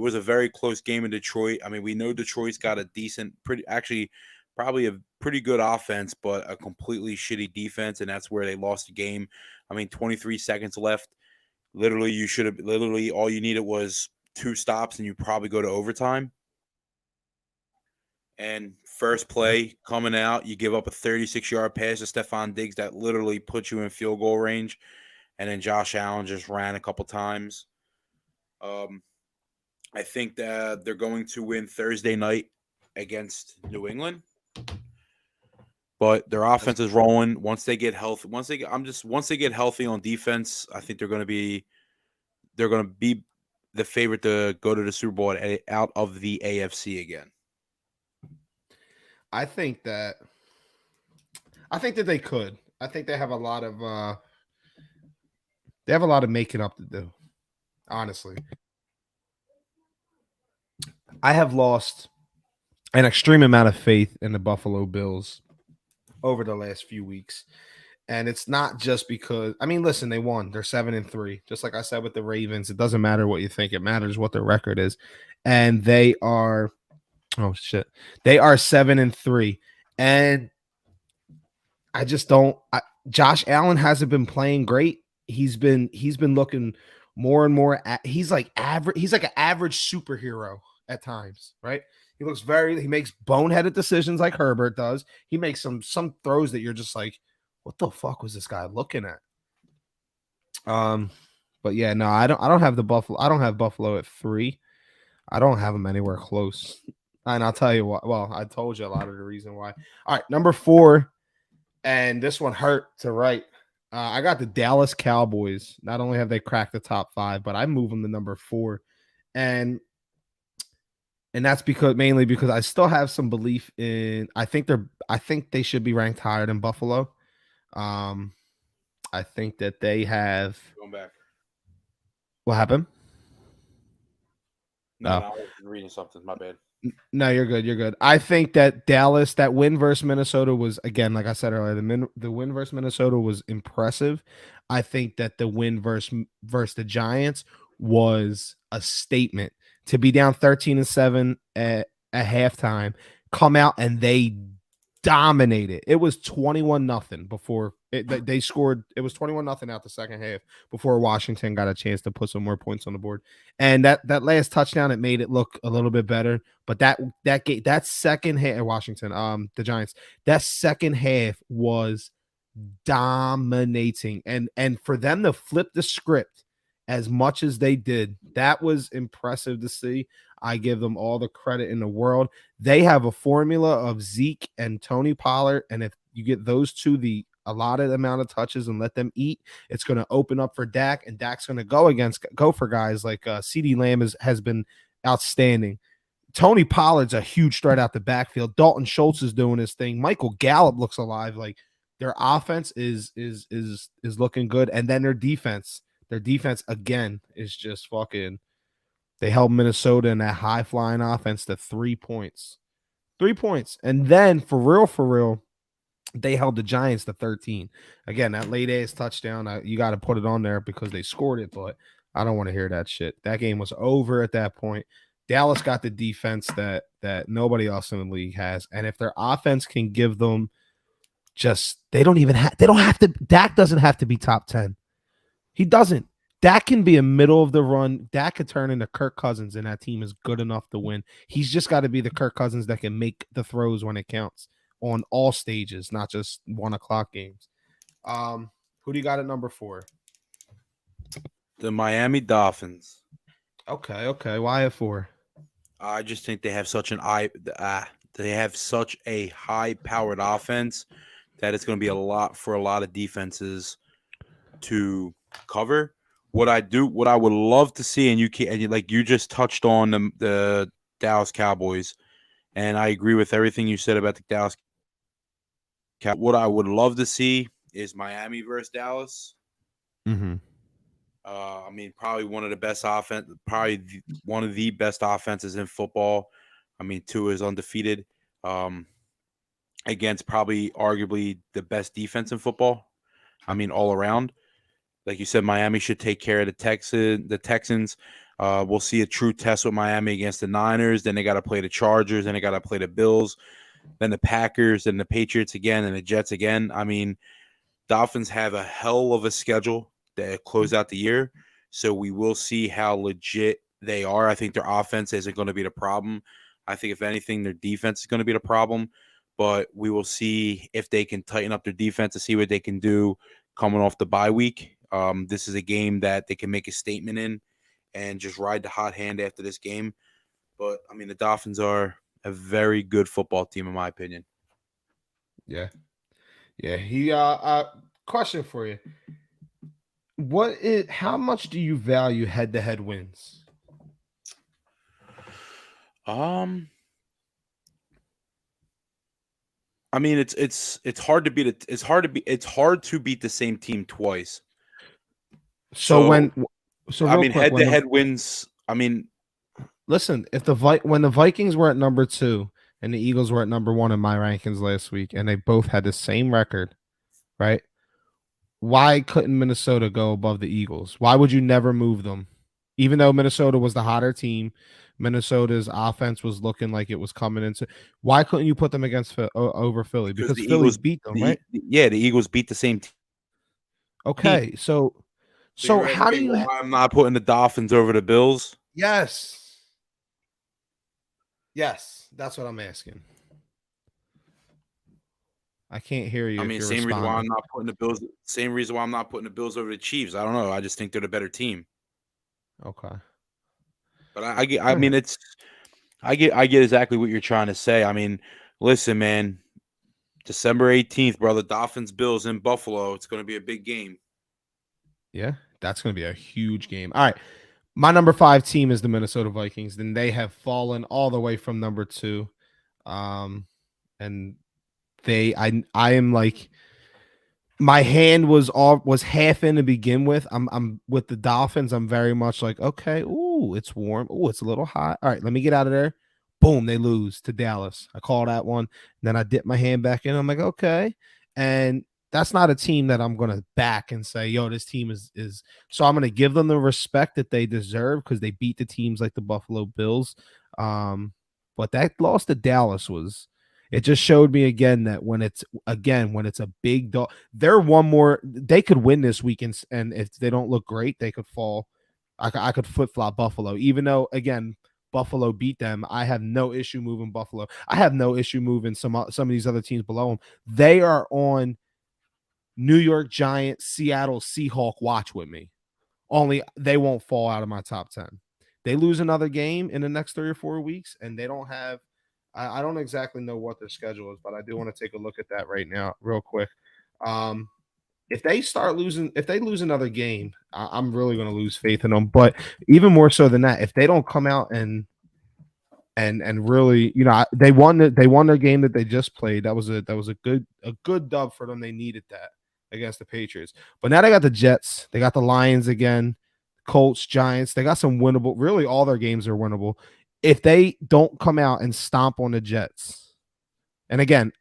was a very close game in Detroit. I mean, we know Detroit's got a decent, probably a pretty good offense, but a completely shitty defense, and that's where they lost the game. I mean, 23 seconds left. Literally all you needed was 2 stops, and you probably go to overtime. And first play coming out, you give up a 36-yard pass to Stephon Diggs that literally puts you in field goal range. And then Josh Allen just ran a couple times. I think that they're going to win Thursday night against New England. But their offense is rolling. Once they get healthy, once they get healthy on defense, I think they're going to be the favorite to go to the Super Bowl out of the AFC again. I think that they could. I think they have a lot of making up to do. Honestly, I have lost an extreme amount of faith in the Buffalo Bills over the last few weeks. And it's not just because, I mean, listen, they won. They're 7-3. Just like I said with the Ravens, it doesn't matter what you think. It matters what their record is. And they are, oh shit, they are 7-3. And I just don't, Josh Allen hasn't been playing great. He's been looking more and more he's like average. He's like an average superhero at times, right? He makes boneheaded decisions like Herbert does. He makes some throws that you're just like, what the fuck was this guy looking at? But yeah, no, I don't have the Buffalo. I don't have Buffalo at 3. I don't have them anywhere close. And I'll tell you what. Well, I told you a lot of the reason why. All right, number 4, and this one hurt to write. I got the Dallas Cowboys. Not only have they cracked the top 5, but I move them to number 4, and that's mainly because I still have some belief in. I think they should be ranked higher than Buffalo. I think that they have. Going back. What happened? No, I was reading something. My bad. No, you're good. You're good. I think that Dallas, that win versus Minnesota was, again, like I said earlier, the win versus Minnesota was impressive. I think that the win versus the Giants was a statement. To be down 13-7 at halftime, come out and they dominated. It was 21-0 before they scored. It was 21-0 out the second half before Washington got a chance to put some more points on the board. And that last touchdown, it made it look a little bit better. But that second half, Washington, the Giants, that second half was dominating. And for them to flip the script as much as they did, that was impressive to see. I give them all the credit in the world. They have a formula of Zeke and Tony Pollard, and if you get those two, the a lot of amount of touches and let them eat, it's going to open up for Dak, and Dak's going to go for guys like CeeDee Lamb has been outstanding. Tony Pollard's a huge threat out the backfield. Dalton Schultz is doing his thing. Michael Gallup looks alive. Like their offense is looking good, and then their defense again is just fucking. They held Minnesota in that high flying offense to 3 points. 3 points. And then for real, they held the Giants to 13. Again, that late ass touchdown, you got to put it on there because they scored it, but I don't want to hear that shit. That game was over at that point. Dallas got the defense that nobody else in the league has. And if their offense can give them they don't have to, Dak doesn't have to be top 10. He doesn't. Dak can be a middle of the run. Dak could turn into Kirk Cousins, and that team is good enough to win. He's just got to be the Kirk Cousins that can make the throws when it counts on all stages, not just 1 o'clock games. Who do you got at number 4? The Miami Dolphins. Okay. Why at 4? I just think they have such a high-powered offense that it's going to be a lot for a lot of defenses to cover. What I would love to see, and you just touched on the Dallas Cowboys, and I agree with everything you said about the Dallas Cowboys. What I would love to see is Miami versus Dallas. Mm-hmm. I mean, probably one of the best one of the best offenses in football. I mean, Tua is undefeated against probably arguably the best defense in football. I mean, all around. Like you said, Miami should take care of the Texans. We'll see a true test with Miami against the Niners. Then they got to play the Chargers. Then they got to play the Bills. Then the Packers. Then the Patriots again. And the Jets again. I mean, Dolphins have a hell of a schedule that close out the year. So we will see how legit they are. I think their offense isn't going to be the problem. I think, if anything, their defense is going to be the problem. But we will see if they can tighten up their defense to see what they can do coming off the bye week. This is a game that they can make a statement in and just ride the hot hand after this game. But, I mean, the Dolphins are a very good football team, in my opinion. Yeah. Question for you. How much do you value head-to-head wins? I mean, it's hard to beat it's hard to beat the same team twice. So head-to-head wins. I mean, listen, when the Vikings were at number 2 and the Eagles were at number 1 in my rankings last week, and they both had the same record, right? Why couldn't Minnesota go above the Eagles? Why would you never move them? Even though Minnesota was the hotter team, Minnesota's offense was looking like it was coming into. Why couldn't you put them against over Philly? Because the Philly Eagles beat them, right? Yeah, the Eagles beat the same team. Okay, so how do you? Why I'm not putting the Dolphins over the Bills? Yes, that's what I'm asking. I can't hear you. I mean, same reason why I'm not putting the Bills. Same reason why I'm not putting the Bills over the Chiefs. I don't know. I just think they're the better team. Okay, but I get. I mean, I get exactly what you're trying to say. I mean, listen, man. December 18th, brother. Dolphins Bills in Buffalo. It's going to be a big game. Yeah, that's going to be a huge game. All right. My number 5 team is the Minnesota Vikings. Then they have fallen all the way from number 2. And I am like, my hand was half in to begin with. I'm with the Dolphins. I'm very much like, okay, ooh, it's warm. Ooh, it's a little hot. All right, let me get out of there. Boom, they lose to Dallas. I call that one. Then I dip my hand back in. I'm like, okay. And that's not a team that I'm going to back and say, yo, this team is. So I'm going to give them the respect that they deserve because they beat the teams like the Buffalo Bills. But that loss to Dallas it just showed me again that when it's a big dog, they could win this weekend. And if they don't look great, they could fall. I could flip-flop Buffalo, even though, again, Buffalo beat them. I have no issue moving Buffalo. I have no issue moving some of these other teams below them. They are on New York Giants, Seattle Seahawk watch with me. Only they won't fall out of my top 10. They lose another game in the next 3 or 4 weeks, and they don't have I don't exactly know what their schedule is, but I do want to take a look at that right now real quick. Um, if they start losing, if they lose another game, I'm really going to lose faith in them. But even more so than that, if they don't come out and really, they won their game that they just played. That was a good dub for them. They needed that against the Patriots. But now they got the Jets, they got the Lions again, Colts, Giants. They got some winnable. Really, all their games are winnable. If they don't come out and stomp on the Jets, and again,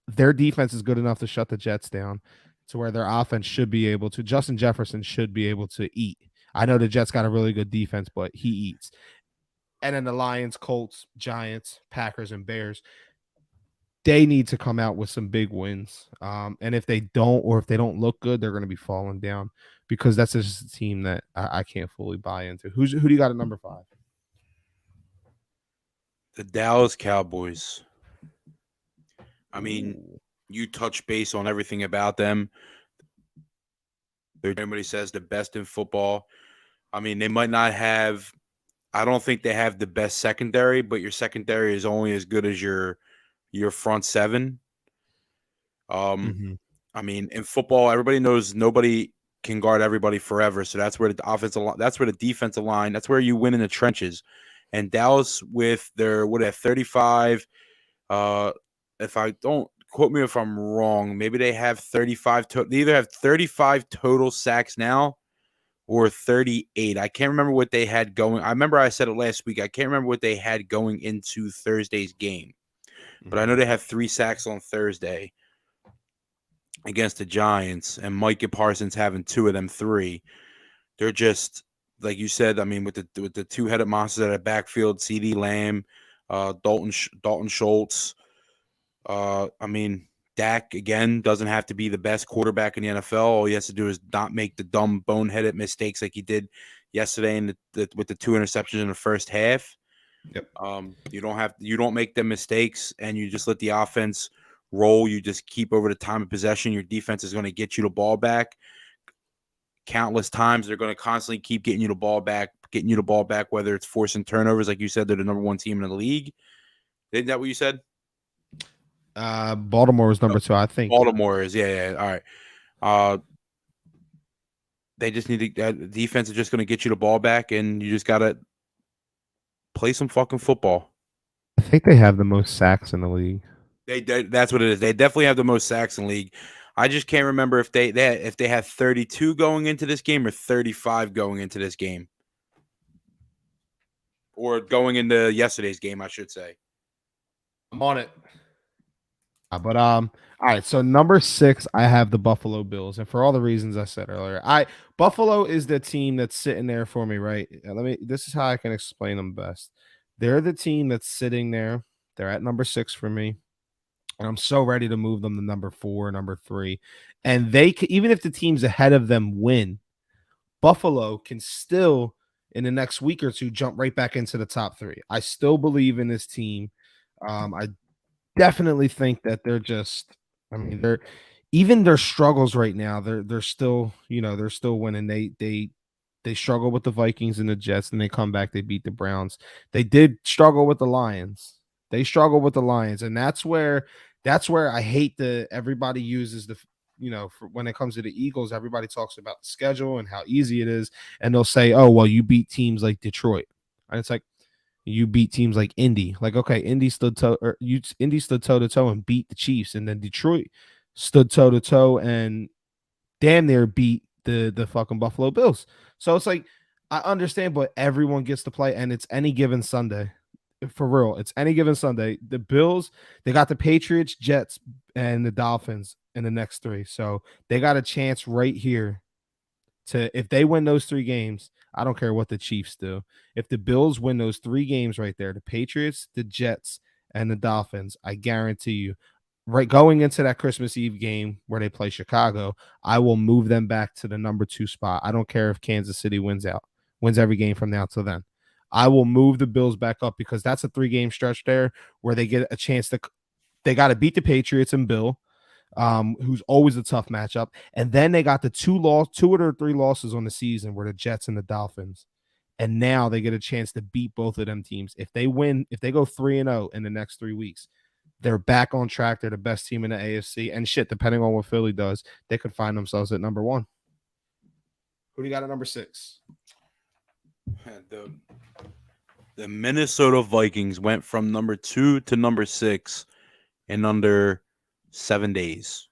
their defense is good enough to shut the Jets down to where their offense should be able to. Justin Jefferson should be able to eat. I know the Jets got a really good defense, but he eats. And then the Lions, Colts, Giants, Packers, and Bears, they need to come out with some big wins. And if they don't, or if they don't look good, they're going to be falling down because that's just a team that I can't fully buy into. Who do you got at number 5? The Dallas Cowboys. I mean, you touch base on everything about them. Everybody says the best in football. I mean, they might not have. I don't think they have the best secondary, but your secondary is only as good as your front seven. I mean, in football, everybody knows nobody can guard everybody forever. So that's where the offensive line, that's where the defensive line, that's where you win in the trenches. And Dallas with their 35. If I don't quote me if I'm wrong, maybe they have 35. They either have 35 total sacks now or 38. I can't remember what they had going. I remember I said it last week. I can't remember what they had going into Thursday's game, but I know they had 3 sacks on Thursday against the Giants, and Micah Parsons having 2 of them 3. They're just like you said. I mean, with the 2-headed monsters at the backfield, CeeDee Lamb, Dalton Schultz. I mean, Dak again doesn't have to be the best quarterback in the NFL. All he has to do is not make the dumb boneheaded mistakes like he did yesterday with the 2 interceptions in the first half. Yep. You don't make them mistakes, and you just let the offense roll. You just keep over the time of possession. Your defense is going to get you the ball back countless times. They're going to constantly keep getting you the ball back, whether it's forcing turnovers. Like you said, they're the number 1 team in the league. Isn't that what you said? Baltimore was number 2, I think. Baltimore is, yeah. All right. They just need to. Defense is just going to get you the ball back, and you just got to play some fucking football. I think they have the most sacks in the league. That's what it is. They definitely have the most sacks in the league. I just can't remember if they had 32 going into this game or 35 going into this game, or going into yesterday's game, I should say. I'm on it. But all right. So number 6, I have the Buffalo Bills, and for all the reasons I said earlier, Buffalo is the team that's sitting there for me, right? This is how I can explain them best. They're the team that's sitting there. They're at number 6 for me, and I'm so ready to move them to number 4, number 3, and they can, even if the teams ahead of them win, Buffalo can still in the next week or 2 jump right back into the top 3. I still believe in this team. I definitely think that they're just, I mean, they're even their struggles right now, they're still, they're still winning. They struggle with the Vikings and the Jets, and they come back, they beat the Browns. They did struggle with the Lions. They struggle with the Lions, and that's where I hate everybody uses for when it comes to the Eagles, everybody talks about the schedule and how easy it is, and they'll say, "Oh, well, you beat teams like Detroit." And it's like, you beat teams like Indy. Like, okay, Indy stood toe to toe and beat the Chiefs, and then Detroit stood toe to toe and damn near beat the fucking Buffalo Bills. So it's like, I understand, but everyone gets to play, and it's any given Sunday. For real, it's any given Sunday. The Bills, they got the Patriots, Jets, and the Dolphins in the next 3. So they got a chance right here to, if they win those 3 games, I don't care what the Chiefs do. If the Bills win those 3 games right there, the Patriots, the Jets, and the Dolphins, I guarantee you, right going into that Christmas Eve game where they play Chicago, I will move them back to the number 2 spot. I don't care if Kansas City wins every game from now till then. I will move the Bills back up because that's a 3-game stretch there where they get a chance to, they got to beat the Patriots and Bill, who's always a tough matchup. And then they got the 2 or 3 losses on the season were the Jets and the Dolphins. And now they get a chance to beat both of them teams. If they win, if they go 3-0 in the next 3 weeks, They're back on track. They're the best team in the AFC. And shit, depending on what Philly does, they could find themselves at number 1. Who do you got at number 6? the the Minnesota Vikings went from number 2 to number 6 in under 7 days.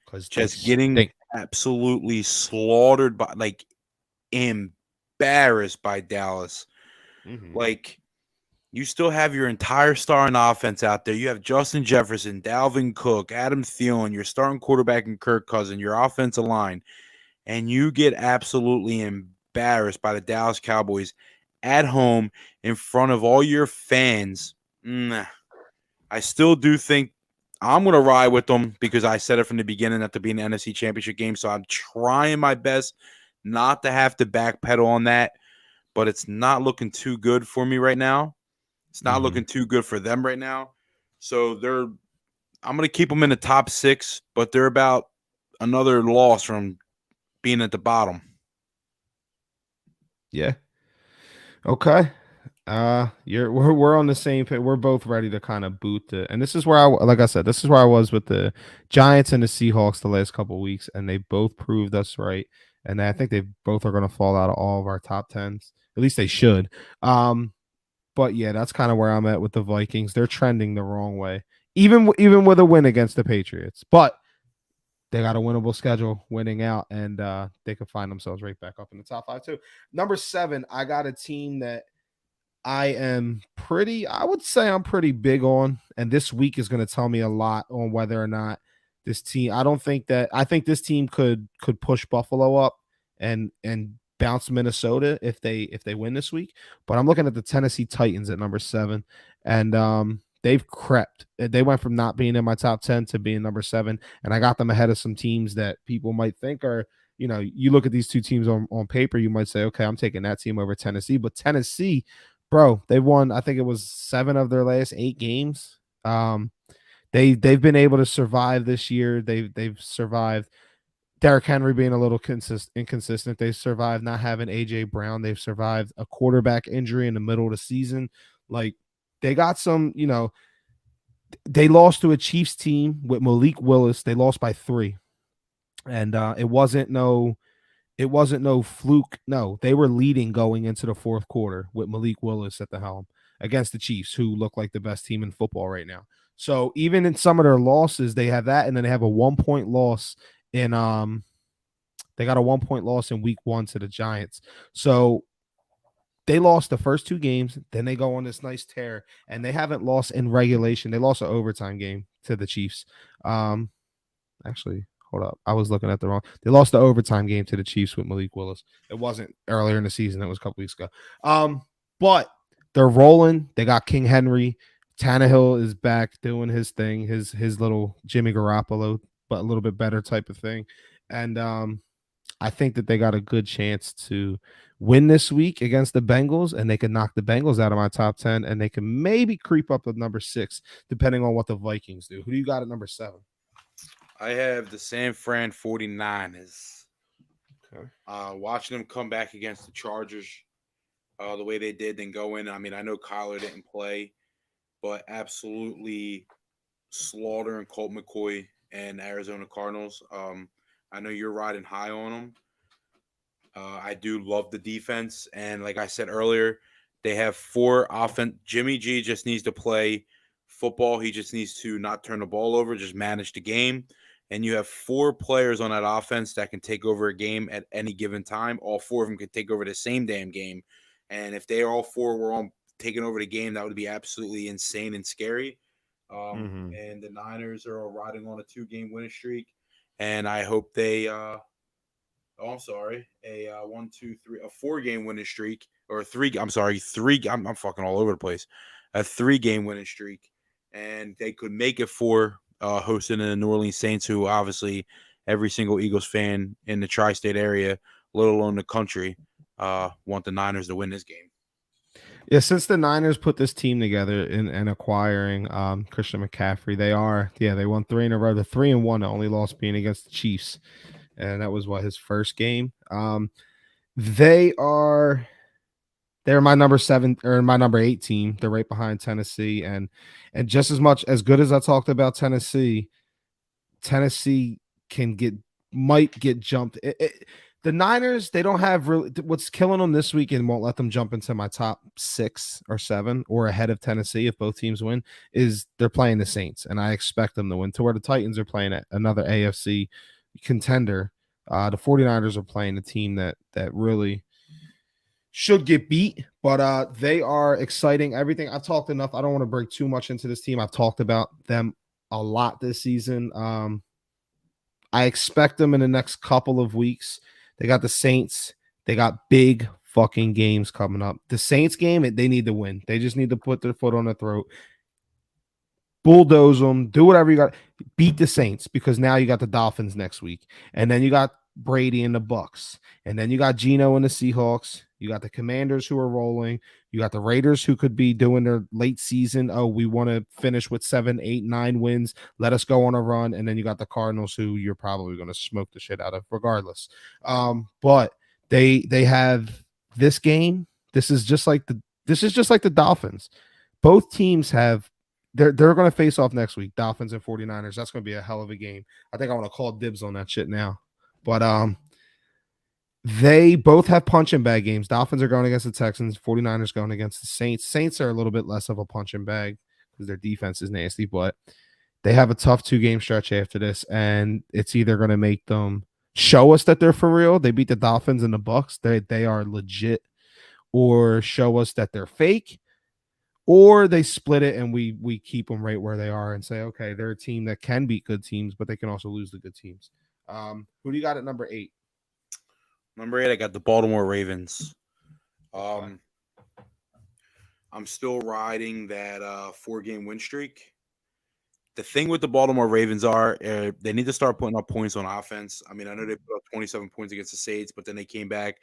Because they Just getting stink. absolutely slaughtered by, like, embarrassed by Dallas. Mm-hmm. Like, you still have your entire starting offense out there. You have Justin Jefferson, Dalvin Cook, Adam Thielen, your starting quarterback, and Kirk Cousins, your offensive line, and you get absolutely embarrassed by the Dallas Cowboys at home in front of all your fans. I still do think I'm going to ride with them because I said it from the beginning that to be an NFC Championship game. So I'm trying my best not to have to backpedal on that, but it's not looking too good for me right now. It's not looking too good for them right now. So I'm going to keep them in the top 6, but they're about another loss from being at the bottom. Yeah. Okay. We're on the same page. We're both ready to kind of boot the, and this is where like I said, this is where I was with the Giants and the Seahawks the last couple of weeks, and they both proved us right. And I think they both are going to fall out of all of our top 10s. At least they should. But yeah, that's kind of where I'm at with the Vikings. They're trending the wrong way, even with a win against the Patriots. But they got a winnable schedule, winning out, and they could find themselves right back up in the top 5 too. Number 7, I got a team that I would say I'm pretty big on, and this week is going to tell me a lot on whether or not this team. I think this team could push Buffalo up and bounce Minnesota if they win this week. But I'm looking at the Tennessee Titans at number 7, and they've crept. They went from not being in my top 10 to being number 7, and I got them ahead of some teams that people might think are. You look at these two teams on paper, you might say, okay, I'm taking that team over Tennessee, but Tennessee, bro, they won. I think it was 7 of their last 8 games. They've been able to survive this year. They've survived Derrick Henry being a little inconsistent. They've survived not having AJ Brown. They've survived a quarterback injury in the middle of the season. Like they got some. They lost to a Chiefs team with Malik Willis. They lost by 3, and it wasn't no fluke. No, they were leading going into the fourth quarter with Malik Willis at the helm against the Chiefs, who look like the best team in football right now. So even in some of their losses, they have that, and then they have a 1-point loss in they got a 1-point loss in week 1 to the Giants. So they lost the first 2 games, then they go on this nice tear, and they haven't lost in regulation. They lost an overtime game to the Chiefs. Actually, hold up. I was looking at the wrong. They lost the overtime game to the Chiefs with Malik Willis. It wasn't earlier in the season. It was a couple weeks ago. But they're rolling. They got King Henry. Tannehill is back doing his thing, his little Jimmy Garoppolo, but a little bit better type of thing. And I think that they got a good chance to win this week against the Bengals, and they can knock the Bengals out of my top 10, and they can maybe creep up to number 6, depending on what the Vikings do. Who do you got at number 7? I have the San Fran 49ers. Okay. Watching them come back against the Chargers the way they did, then go in. I mean, I know Kyler didn't play, but absolutely slaughtering Colt McCoy and Arizona Cardinals. I know you're riding high on them. I do love the defense. And like I said earlier, they have 4 offense. Jimmy G just needs to play football. He just needs to not turn the ball over, just manage the game. And you have 4 players on that offense that can take over a game at any given time. All 4 of them can take over the same damn game. And if they all 4 were on taking over the game, that would be absolutely insane and scary. And the Niners are riding on a 2-game winning streak. And I hope they I'm sorry, a 4-game winning streak, or 3. I'm sorry, 3. I'm fucking all over the place. A 3-game winning streak, and they could make it 4, hosting the New Orleans Saints, who obviously every single Eagles fan in the tri-state area, let alone the country, want the Niners to win this game. Yeah, since the Niners put this team together in acquiring Christian McCaffrey, they won 3 in a row. The 3-1, the only loss being against the Chiefs, and that was his first game. They are They're my number 7 or my number 8 team. They're right behind Tennessee, and just as much as good as I talked about Tennessee, Tennessee can get might get jumped. The Niners, they don't have really what's killing them this weekend won't let them jump into my top 6 or 7 or ahead of Tennessee if both teams win is they're playing the Saints, and I expect them to win. To where the Titans are playing another AFC contender. The 49ers are playing a team that really should get beat, but they are exciting. Everything I've talked enough. I don't want to break too much into this team. I've talked about them a lot this season. I expect them in the next couple of weeks. They got the Saints. They got big fucking games coming up. The Saints game, they need to win. They just need to put their foot on their throat, bulldoze them, do whatever you got, beat the Saints because now you got the Dolphins next week, and then you got Brady and the Bucks, and then you got Geno and the Seahawks. You got the Commanders who are rolling. You got the Raiders who could be doing their late season. Oh, we want to finish with 7, 8, 9 wins. Let us go on a run. And then you got the Cardinals who you're probably going to smoke the shit out of regardless. But they have this game. This is just like the Dolphins. Both teams have they're going to face off next week, Dolphins and 49ers. That's going to be a hell of a game. I think I want to call dibs on that shit now. But they both have punch and bag games. Dolphins are going against the Texans, 49ers going against the Saints. Saints are a little bit less of a punch and bag because their defense is nasty, but they have a tough 2-game stretch after this, and it's either going to make them show us that they're for real. They beat the Dolphins and the Bucks. They are legit, or show us that they're fake, or they split it and we keep them right where they are and say, okay, they're a team that can beat good teams, but they can also lose the good teams. Who do you got at number 8? Number 8, I got the Baltimore Ravens. Okay. I'm still riding that 4-game win streak. The thing with the Baltimore Ravens are they need to start putting up points on offense. I mean, I know they put up 27 points against the Saints, but then they came back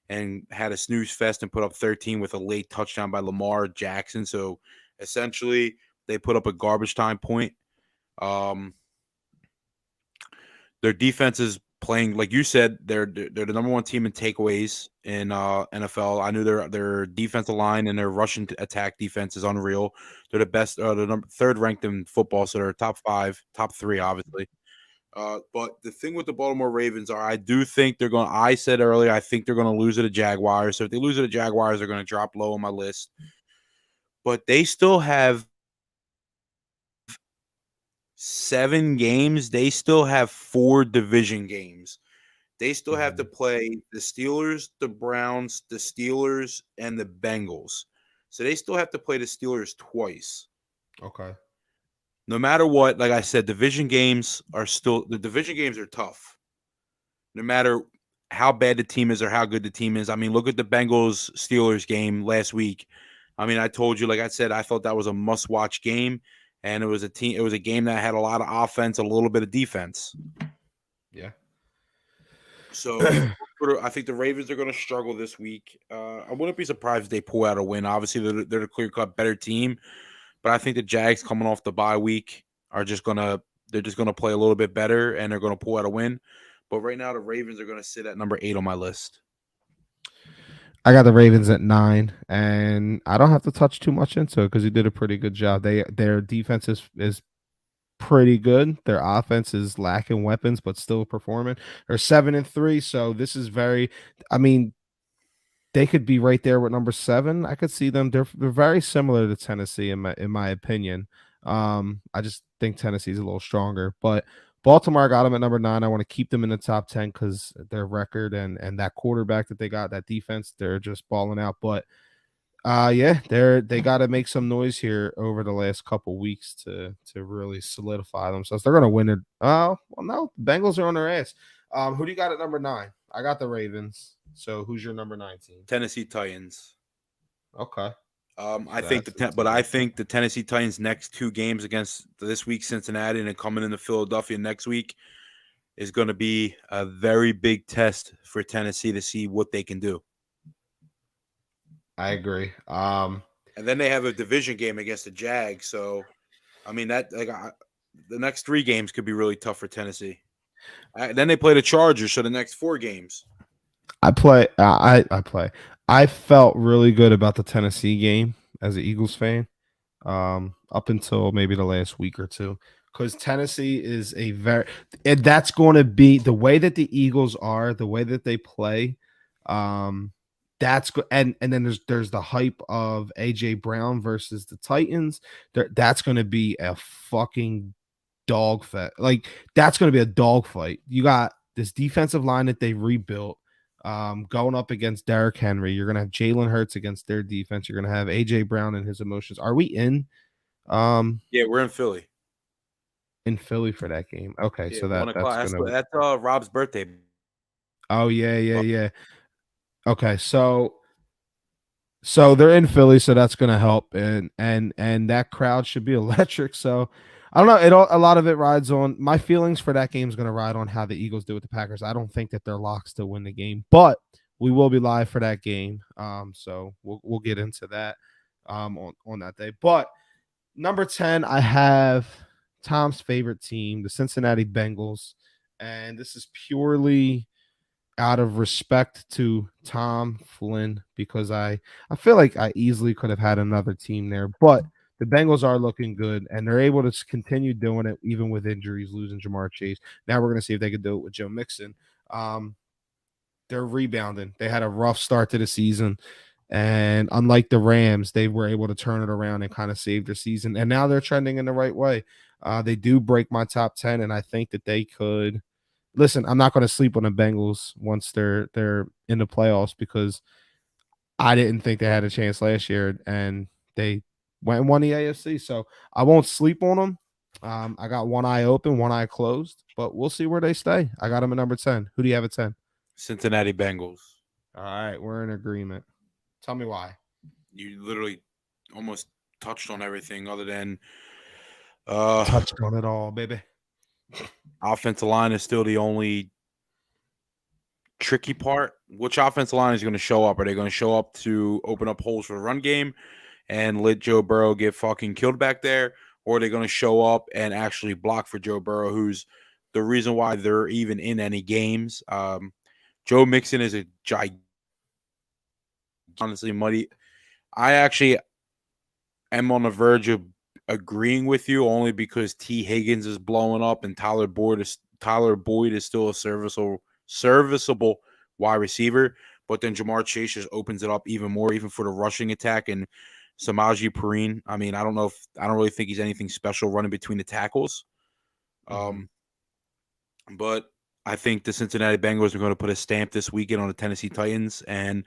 and had a snooze fest and put up 13 with a late touchdown by Lamar Jackson. So essentially, they put up a garbage time point. Their defense is playing, like you said, they're the number 1 team in takeaways in NFL. I knew their defensive line and their rushing attack defense is unreal. They're the best, the 3rd ranked in football, so they're top 5, top 3, obviously. But the thing with the Baltimore Ravens are, I do think they're going. I said earlier, I think they're going to lose to the Jaguars. So if they lose to the Jaguars, they're going to drop low on my list. But they still have 7 games. They still have 4 division games. They still have to play the Steelers, the Browns, the Steelers, and the Bengals. So they still have to play the Steelers twice. Okay. No matter what, like I said, the division games are tough. No matter how bad the team is or how good the team is. I mean, look at the Bengals Steelers game last week. I mean, I told you, like I said, I thought that was a must-watch game, and it was a game that had a lot of offense, a little bit of defense. Yeah. So I think the Ravens are going to struggle this week. I wouldn't be surprised if they pull out a win. Obviously, they're the clear-cut better team, but I think the Jags coming off the bye week are just gonna play a little bit better, and they're going to pull out a win. But right now, the Ravens are going to sit at number 8 on my list. I got the Ravens at 9, and I don't have to touch too much into it because he did a pretty good job. Their defense is pretty good. Their offense is lacking weapons, but still performing. They're 7-3, so this is very. I mean, they could be right there with number 7. I could see them. They're very similar to Tennessee in my opinion. I just think Tennessee's a little stronger, but Baltimore, I got them at number 9. I want to keep them in the top 10 because their record and that quarterback that they got, that defense, they're just balling out. But yeah, they got to make some noise here over the last couple weeks to really solidify themselves. They're gonna win it. Well, no, the Bengals are on their ass. Who do you got at number 9? I got the Ravens. So who's your number 9 team? Tennessee Titans. Okay. I think the Tennessee Titans' next 2 games against this week Cincinnati and then coming into Philadelphia next week is going to be a very big test for Tennessee to see what they can do. I agree. And then they have a division game against the Jags. So, I mean, the next 3 games could be really tough for Tennessee. Then they play the Chargers, so the next 4 games. I play. I felt really good about the Tennessee game as an Eagles fan, up until maybe the last week or two, because Tennessee is a very, and that's going to be the way that the Eagles are, the way that they play. Um, and then there's the hype of AJ Brown versus the Titans. That's going to be a fucking dogfight. Like that's going to be a dogfight. You got this defensive line that they rebuilt, going up against Derrick Henry. You're going to have Jalen Hurts against their defense. You're going to have AJ Brown and his emotions. Are we um Yeah, we're in Philly. in Philly for that game? Okay, Yeah, so 1 o'clock. that's That's gonna. that's Rob's birthday. Oh yeah, yeah, yeah. Okay, so they're in Philly, so that's gonna help, and that crowd should be electric. So I don't know. A lot of it rides on my feelings for that game is gonna ride on how the Eagles do with the Packers. I don't think that they're locks to win the game, but we will be live for that game. So we'll get into that on that day. But number 10, I have Tom's favorite team, the Cincinnati Bengals, and this is purely out of respect to Tom Flynn because I feel like I easily could have had another team there, but the Bengals are looking good and they're able to continue doing it even with injuries, losing Jamar Chase. Now we're going to see if they can do it with Joe Mixon. Um, they're rebounding. They had a rough start to the season, and unlike the Rams, they were able to turn it around and kind of save their season. And now they're trending in the right way. They do break my top 10, and I think that they could. Listen, I'm not going to sleep on the Bengals once they're in the playoffs because I didn't think they had a chance last year, and they went and won the AFC. So I won't sleep on them. I got one eye open, one eye closed, but we'll see where they stay. I got them at number 10. Who do you have at 10? Cincinnati Bengals. All right, we're in agreement. Tell me why. You literally almost touched on everything other than uh Touched on it all, baby. offensive line is still the only tricky part. Which offensive line is going to show up? Are they going to show up to open up holes for the run game and let Joe Burrow get fucking killed back there? Or are they going to show up and actually block for Joe Burrow, who's the reason why they're even in any games? Joe Mixon is a honestly muddy. I actually am on the verge of agreeing with you only because T. Higgins is blowing up and Tyler Boyd is still a serviceable wide receiver. But then Jamar Chase just opens it up even more, even for the rushing attack. And Samaje Perine, I mean, I don't really think he's anything special running between the tackles. Mm-hmm. But I think the Cincinnati Bengals are going to put a stamp this weekend on the Tennessee Titans and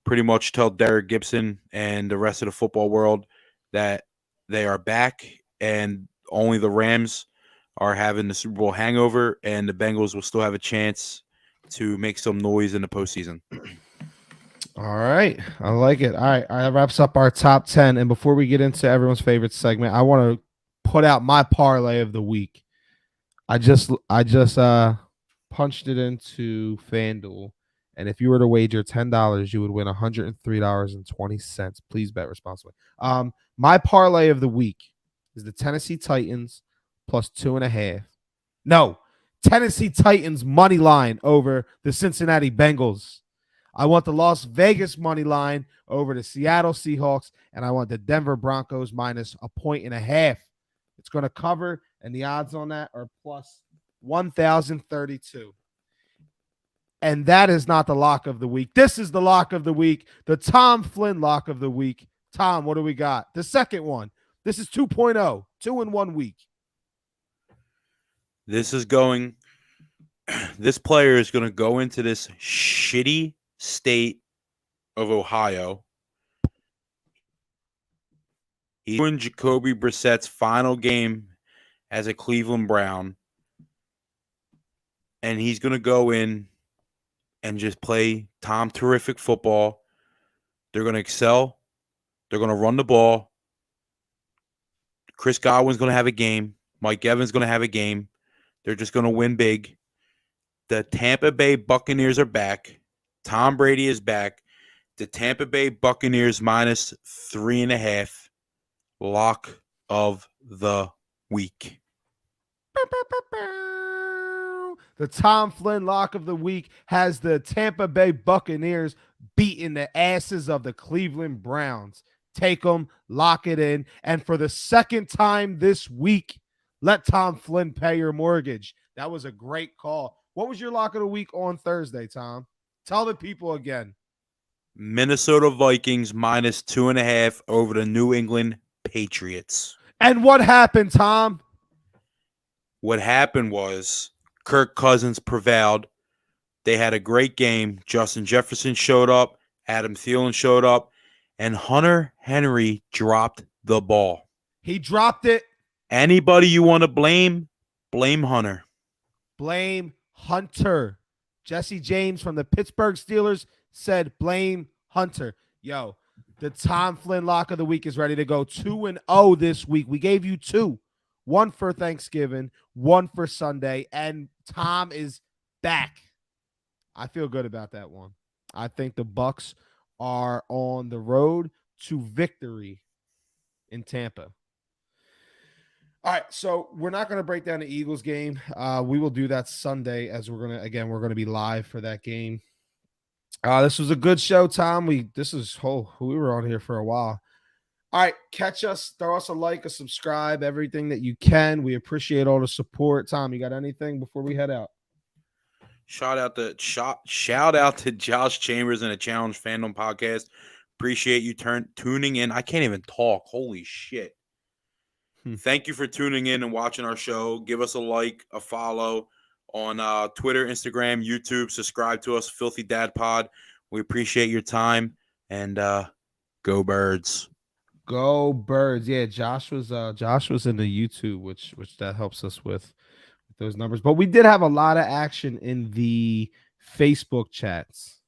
pretty much tell Derek Gibson and the rest of the football world that they are back and only the Rams are having the Super Bowl hangover and the Bengals will still have a chance to make some noise in the postseason. All right. I like it. All right. That wraps up our top 10. And before we get into everyone's favorite segment, I want to put out my parlay of the week. I just punched it into FanDuel. And if you were to wager $10, you would win $103.20. Please bet responsibly. My parlay of the week is the Tennessee Titans plus 2.5. No, Tennessee Titans money line over the Cincinnati Bengals. I want the Las Vegas money line over the Seattle Seahawks, and I want the Denver Broncos minus 1.5. It's going to cover, and the odds on that are plus 1,032. And that is not the lock of the week. This is the lock of the week, the Tom Flynn lock of the week. Tom, what do we got? The second one. This is 2.0, 2 in 1 week. This player is going to go into this shitty state of Ohio. He's doing Jacoby Brissett's final game as a Cleveland Brown. And he's going to go in and just play Tom terrific football. They're going to excel. They're going to run the ball. Chris Godwin's going to have a game. Mike Evans going to have a game. They're just going to win big. The Tampa Bay Buccaneers are back. Tom Brady is back. The Tampa Bay Buccaneers minus 3.5. Lock of the week. The Tom Flynn lock of the week has the Tampa Bay Buccaneers beating the asses of the Cleveland Browns. Take them, lock it in, and for the second time this week, let Tom Flynn pay your mortgage. That was a great call. What was your lock of the week on Thursday, Tom? Tell the people again. Minnesota Vikings minus 2.5 over the New England Patriots. And what happened, Tom? What happened was Kirk Cousins prevailed. They had a great game. Justin Jefferson showed up. Adam Thielen showed up. And Hunter Henry dropped the ball. He dropped it. Anybody you want to blame Hunter. Blame Hunter. Jesse James from the Pittsburgh Steelers said blame Hunter. Yo, the Tom Flynn lock of the week is ready to go 2-0 this week. We gave you 2. 1 for Thanksgiving, 1 for Sunday, and Tom is back. I feel good about that one. I think the Bucs are on the road to victory in Tampa. All right, so we're not going to break down the Eagles game. We will do that Sunday as we're going to be live for that game. This was a good show, Tom. We were on here for a while. All right, catch us, throw us a like, a subscribe, everything that you can. We appreciate all the support. Tom, you got anything before we head out? Shout out to Josh Chambers and the Challenge Fandom Podcast. Appreciate you tuning in. I can't even talk. Holy shit. Thank you for tuning in and watching our show. Give us a like, a follow on Twitter, Instagram, YouTube. Subscribe to us, Philthy Dad Pod. We appreciate your time, and go Birds. Go Birds. Yeah, Josh was in the YouTube, which that helps us with those numbers. But we did have a lot of action in the Facebook chats.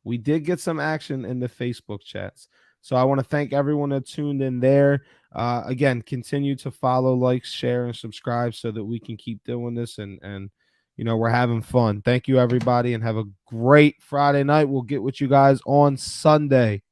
We did get some action in the Facebook chats. So I want to thank everyone that tuned in there. Again, continue to follow, like, share, and subscribe so that we can keep doing this and we're having fun. Thank you, everybody, and have a great Friday night. We'll get with you guys on Sunday.